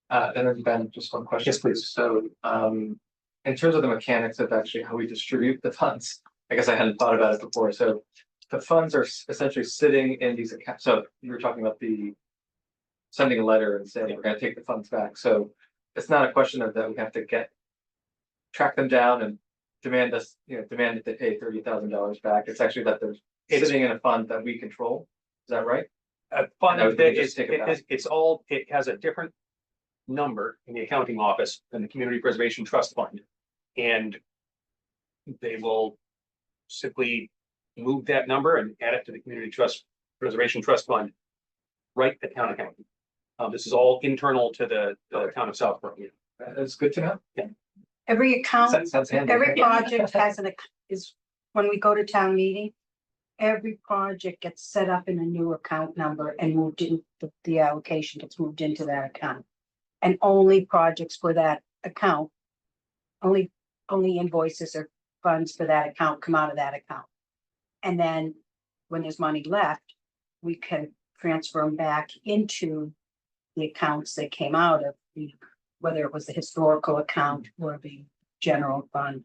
And then Ben, just one question. Yes, please. So, in terms of the mechanics of actually how we distribute the funds, I guess I hadn't thought about it before. So the funds are essentially sitting in these accounts. So you were talking about sending a letter and saying we're gonna take the funds back. So it's not a question of that we have to track them down and demand that they pay $30,000 back. It's actually that they're sitting in a fund that we control. Is that right? Fund No, we can that just take it back. it has a different number in the accounting office than the Community Preservation Trust Fund. And they will simply move that number and add it to the Community Preservation Trust Fund, right at town account. This is all internal to the town of Southborough. That's good to know. Every account, Sounds handy. every project is, when we go to town meeting, every project gets set up in a new account number and moved in, the allocation gets moved into that account. And only projects for that account, only invoices or funds for that account come out of that account. And then when there's money left, we can transfer them back into the accounts that came out of whether it was the historical account or the general fund.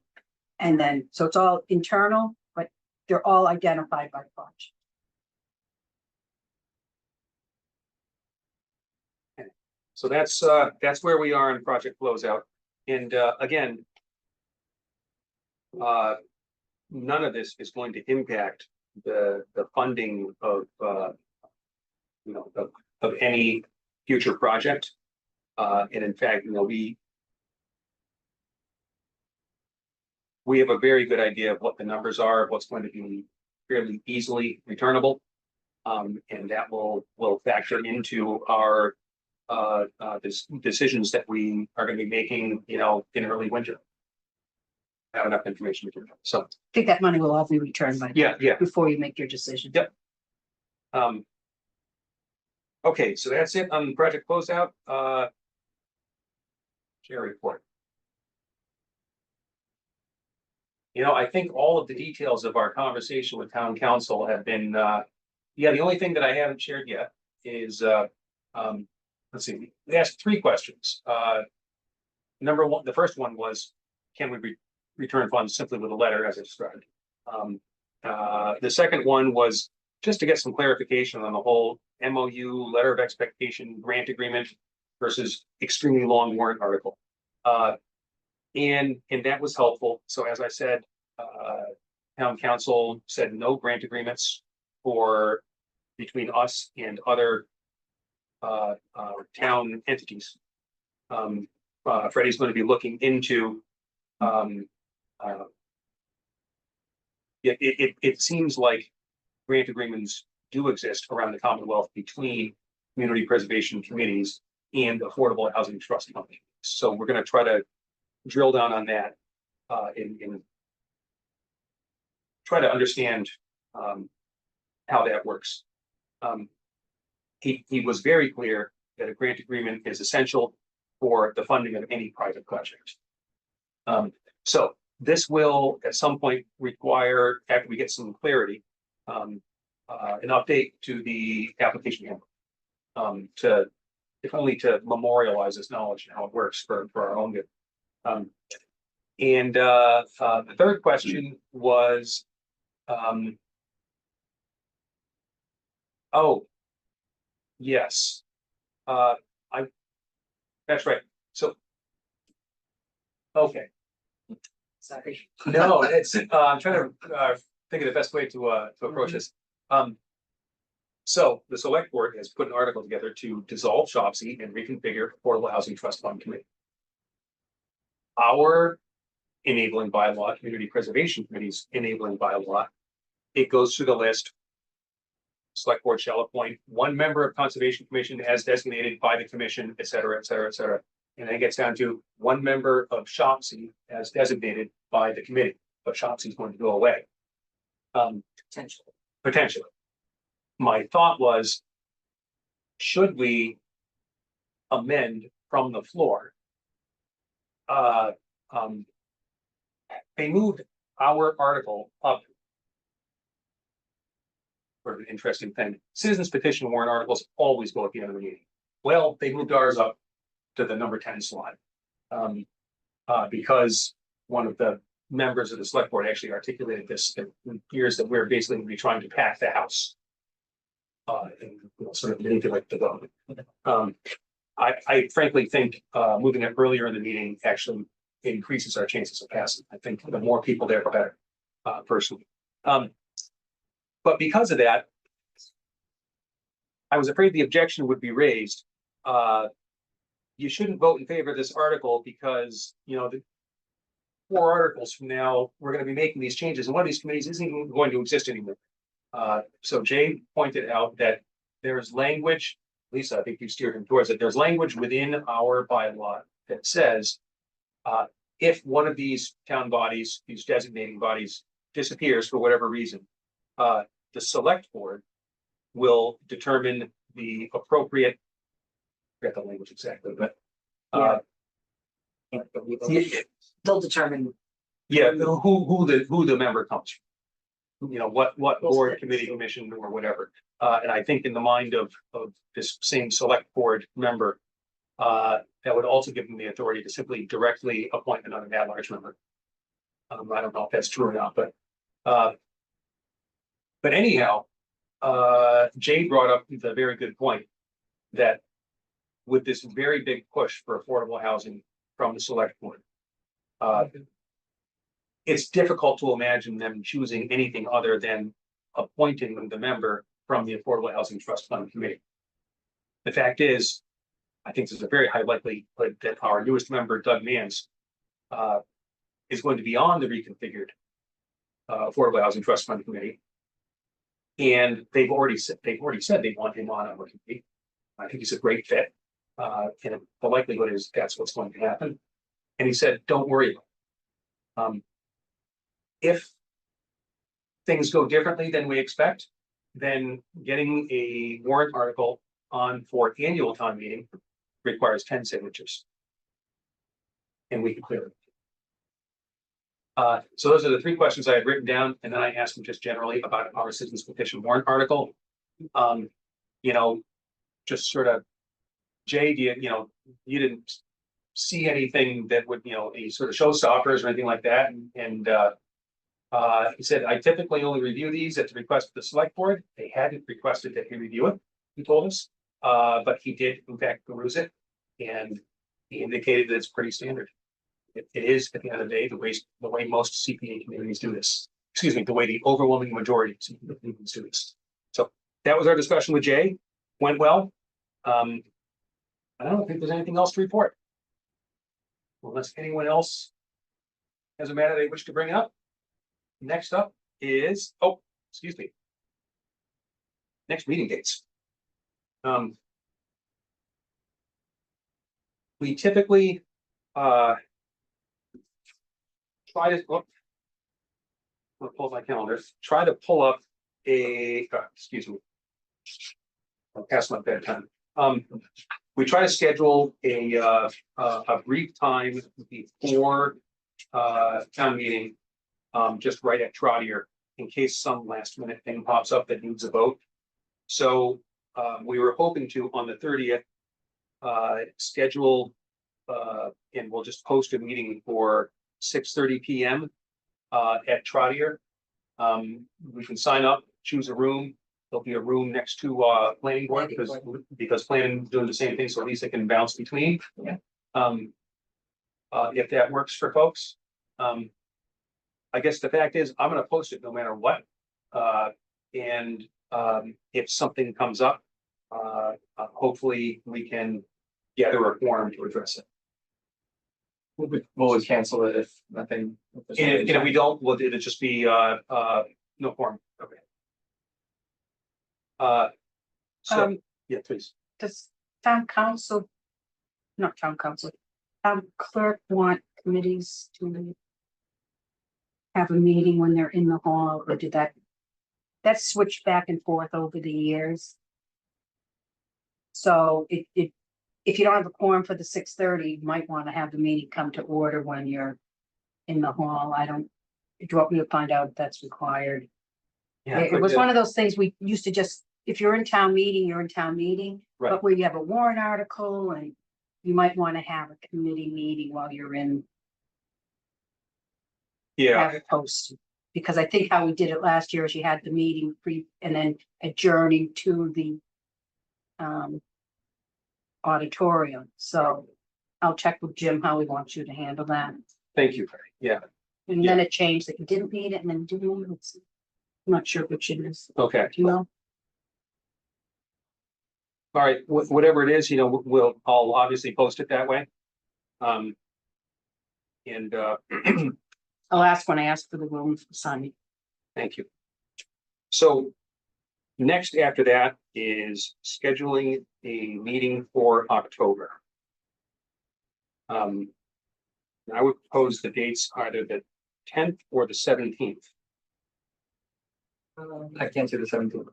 And then, so it's all internal, but they're all identified by project. So that's where we are in project closeout. And again, none of this is going to impact the funding of of any future project. And in fact, we have a very good idea of what the numbers are, what's going to be fairly easily returnable. And that will factor into our decisions that we are gonna be making, you know, in early winter. Have enough information to do that. So, I think that money will all be returned by. yeah. Before you make your decision. Yep. Okay, so that's it on project closeout. Chair report. You know, I think all of the details of our conversation with town council have been, the only thing that I haven't shared yet is, let's see, we asked 3 questions. Number 1, the first one was, can we return funds simply with a letter as I described? The second one was just to get some clarification on the whole MOU, letter of expectation, grant agreement versus extremely long warrant article. And that was helpful. So as I said, town council said no grant agreements for between us and other town entities. Freddie's going to be looking into it seems like grant agreements do exist around the Commonwealth between community preservation committees and affordable housing trust companies. So we're going to try to drill down on that and try to understand how that works. He was very clear that a grant agreement is essential for the funding of any private project. So this will at some point require, after we get some clarity, an update to the application handbook, to if only to memorialize this knowledge and how it works for our own good. The third question was, oh, yes, that's right. So, okay. Sorry. No, it's, I'm trying to think of the best way to approach this. So the select board has put an article together to dissolve SHOPSI and reconfigure Affordable Housing Trust Fund Committee. Our enabling bylaw, Community Preservation Committee's enabling bylaw, it goes through the list. Select board shall appoint 1 member of Conservation Commission as designated by the commission, et cetera, et cetera, et cetera. And then it gets down to 1 member of SHOPSI as designated by the committee, but SHOPSI is going to go away. Potentially. My thought was, should we amend from the floor? They moved our article up. Sort of an interesting thing. Citizens petition warrant articles always go at the end of the meeting. Well, they moved ours up to the number 10 slot. Because one of the members of the select board actually articulated this, it appears that we're basically going to be trying to pack the house. And sort of manipulate the vote. I frankly think moving it earlier in the meeting actually increases our chances of passing. I think the more people there, the better, personally. But because of that, I was afraid the objection would be raised. You shouldn't vote in favor of this article because, you know, the 4 articles from now, we're going to be making these changes, and one of these committees isn't even going to exist anymore. So Jay pointed out that there's language, Lisa, I think you steered him towards it. There's language within our bylaw that says, if one of these town bodies, these designating bodies disappears for whatever reason, the select board will determine the appropriate, I forget the language exactly, but They'll determine. yeah, who the member comes from. You know, what board, committee, commission, or whatever. And I think in the mind of this same select board member, that would also give them the authority to simply directly appoint another at-large member. I don't know if that's true or not, but anyhow, Jay brought up the very good point that with this very big push for affordable housing from the select board, it's difficult to imagine them choosing anything other than appointing the member from the Affordable Housing Trust Fund Committee. The fact is, I think there's a very high likelihood that our newest member, Doug Mans, is going to be on the reconfigured Affordable Housing Trust Fund Committee. And they've already said they want him on our committee. I think he's a great fit. And the likelihood is that's what's going to happen. And he said, don't worry. If things go differently than we expect, then getting a warrant article on for annual town meeting requires 10 signatures. And we can clear it. So those are the three questions I had written down, and then I asked him just generally about our citizens petition warrant article. You know, just sort of, Jay, do you didn't see anything that would, any sort of showstoppers or anything like that, and he said, I typically only review these at the request of the select board. They hadn't requested that he review it, he told us, but he did in fact peruse it, and he indicated that it's pretty standard. It is, at the end of the day, the way most CPA communities do this. Excuse me, the way the overwhelming majority of CPA communities do this. So that was our discussion with Jay. Went well. I don't think there's anything else to report. Unless anyone else has a matter they wish to bring up. Next up is, excuse me. Next meeting dates. We typically try to I'll pull my calendar. Try to pull up excuse me. I'll pass my bedtime. We try to schedule a brief time before town meeting, just right at Trotter, in case some last minute thing pops up that needs a vote. So we were hoping to, on the 30th, schedule and we'll just post a meeting for 6:30 p.m. At Trotter. We can sign up, choose a room. There'll be a room next to planning board because planning is doing the same thing, so at least they can bounce between. Yeah. If that works for folks. I guess the fact is, I'm gonna post it no matter what. And if something comes up, hopefully we can gather a quorum to address it. We'll always cancel it if nothing. And if we don't, it'll just be no quorum. Okay. So, yeah, please. Does town council, not town council, town clerk want committees to have a meeting when they're in the hall, or did that switched back and forth over the years? So if you don't have a quorum for the 6:30, you might want to have the meeting come to order when you're in the hall. Do you want me to find out if that's required? Yeah, It was one of those things we used to just, if you're in town meeting, you're in town meeting. Right. But where you have a warrant article and you might want to have a committee meeting while you're in, Yeah, have it posted. Because I think how we did it last year is you had the meeting and then adjourning to the auditorium. So I'll check with Jim how he wants you to handle that. thank you. Yeah, And then it changed that you didn't need it and then didn't need it. I'm not sure which it is. okay. Do you know? All right, whatever it is, I'll obviously post it that way. And I'll ask when I ask for the room for Sunday. thank you. So next after that is scheduling a meeting for October. I would propose the dates either the 10th or the 17th. I can't do the 17th.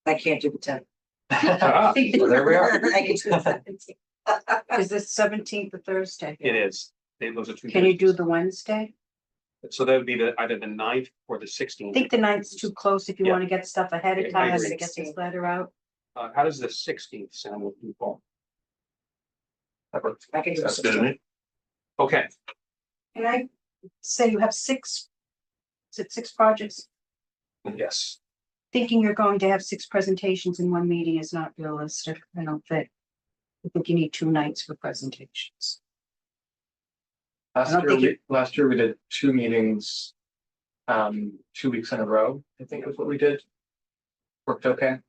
I can't do the 10th. Ah, well, there we are. I can do the 17th. Is this 17th or Thursday? It is. Those are two. Can you do days. the Wednesday? So that would be either the 9th or the 16th. I think the 9th's too close if you Yeah. want to get stuff ahead Yeah, of I time agree. and get this letter out. How does the 16th sound with people? I can do That's good to the me. Okay, Can I say you have six projects? yes. Thinking you're going to have 6 presentations in one meeting is not realistic. I don't think. I think you need 2 nights for presentations. I don't think Last year we did 2 meetings, 2 weeks in a row, I think is what we did. Worked okay.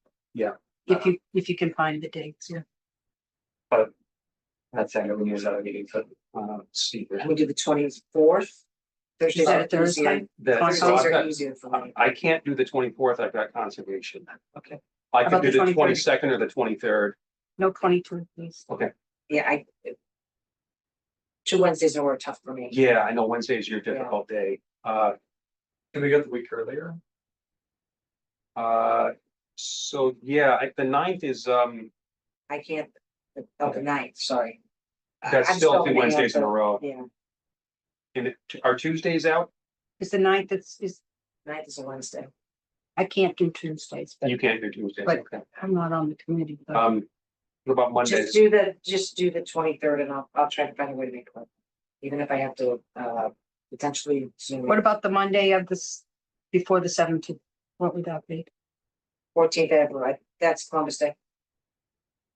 If you can find the dates, yeah. But that's saying that we use other meetings, so Let's see. We do the 24th. Is that a Thursday? Thursdays are easier for me. I can't do the 24th. I've got conservation. Okay. I How can about do the the 23rd? 22nd or the 23rd. No 22, please. Yeah, 2 Wednesdays are tough for me. Yeah, I know Wednesday is your difficult day. Can we go the week earlier? So yeah, the 9th is, I can't, the 9th, sorry. that's I'm still 2 hanging out Wednesdays in a till- row. Yeah, And are Tuesdays out? Is the 9th, is, 9th is a Wednesday. I can't do Tuesdays, but You can't do Tuesdays, But- okay. I'm not on the committee. but- What about Mondays? Just do the 23rd and I'll try to find a way to make it work. Even if I have to, potentially Zoom. What about the Monday of this, before the 17th? What would that be? 14th February, that's Columbus Day.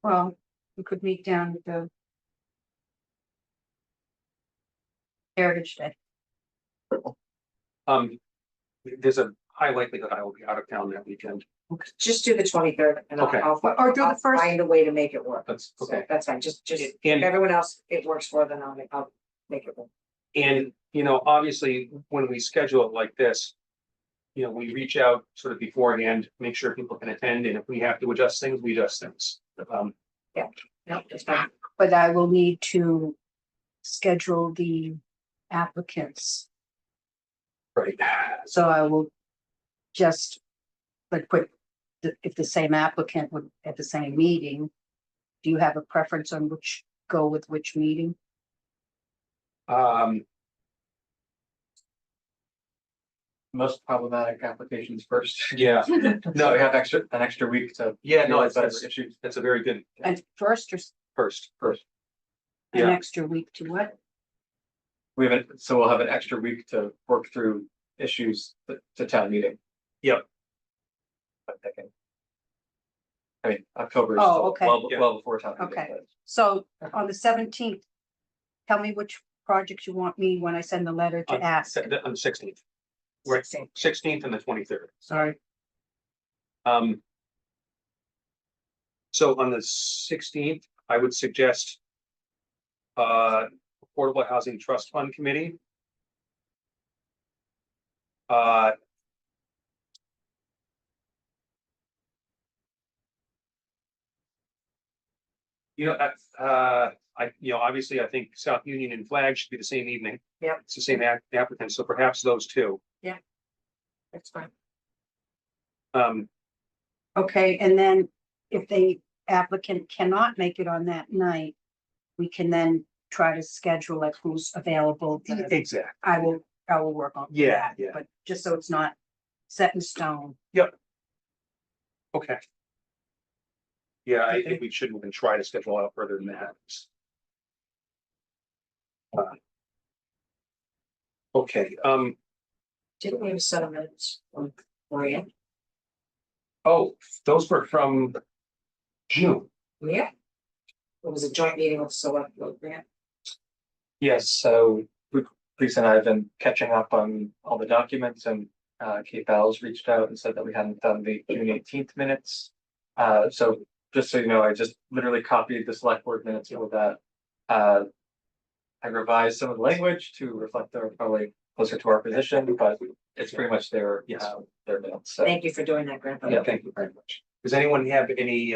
Well, we could meet down at the Heritage Day. There's a high likelihood I will be out of town that weekend. Just do the 23rd and Okay. Or do the I'll first- find a way to make it work. That's So okay. that's fine, just if And, everyone else it works for, then I'll make it work. and, you know, obviously, when we schedule it like this, you know, we reach out sort of beforehand, make sure people can attend, and if we have to adjust things, we adjust things. No, that's fine. But I will need to schedule the applicants. Right. So I will just, like, put, if the same applicant would, at the same meeting, do you have a preference on which, go with which meeting? Most problematic applications first. Yeah, No, we have an extra week to. yeah, no, deal with that's, whatever issues. that's a very good And first or first. an Yeah. extra week to what? We have it, so we'll have an extra week to work through issues to town meeting. Yep. I'm thinking. I mean, October is Oh, still okay. well before town meeting. Okay. but- So on the 17th, tell me which projects you want me when I send the letter to ask. On the 16th. Right, 16th and the 23rd. Sorry. So on the 16th, I would suggest Affordable Housing Trust Fund Committee. You know, obviously, I think South Union and Flag should be the same evening. Yep. It's the same applicant, so perhaps those two. That's fine. Okay, and then if the applicant cannot make it on that night, we can then try to schedule like who's available. Exactly. I will work on Yeah, that, yeah. but just so it's not set in stone. Okay. Yeah, I think we shouldn't even try to schedule out further than that. Okay, Didn't we have a settlement on Maria? oh, those were from June. Yeah. It was a joint meeting with select board grant. Yes, so Lisa and I have been catching up on all the documents and Kate Bowles reached out and said that we hadn't done the June 18th minutes. So just so you know, I just literally copied the select board minutes with that. I revised some of the language to reflect they're probably closer to our position, but it's pretty much their Yes. their minutes. So Thank you for doing that, Grandpa. Yeah, thank you very much. Does anyone have any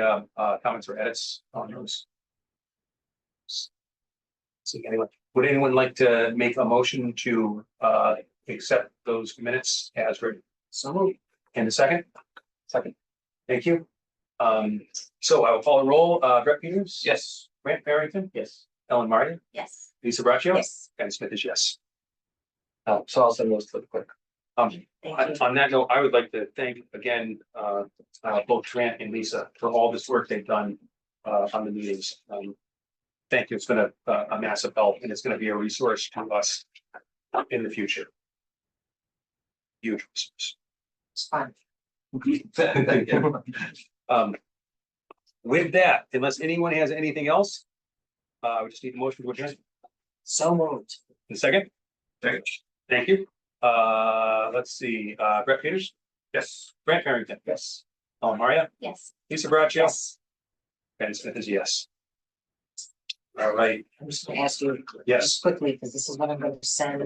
comments or edits on those? See anyone, would anyone like to make a motion to accept those minutes as written? So moved. And a second? Second. Thank you. So I will call a roll. Brett Peters? yes, Grant Barrington? yes. Ellen Martin? Yes. Lisa Braccio? Yes, And Smith is yes. So I'll send those to the clerk. thank you. On that note, I would like to thank again, both Grant and Lisa for all this work they've done on the meetings. Thank you. It's been a massive help and it's going to be a resource to us in the future. Huge resource. It's fine. With that, unless anyone has anything else, we just need a motion to adjourn. So moved. In a second. Second. Thank you. Let's see, Brett Peters? Yes. Grant Barrington? Yes. Ellen Maria? Yes. Lisa Braccio? Yes. Ben Smith is yes. All right, I'm just gonna ask you yes. just quickly, because this is what I'm gonna send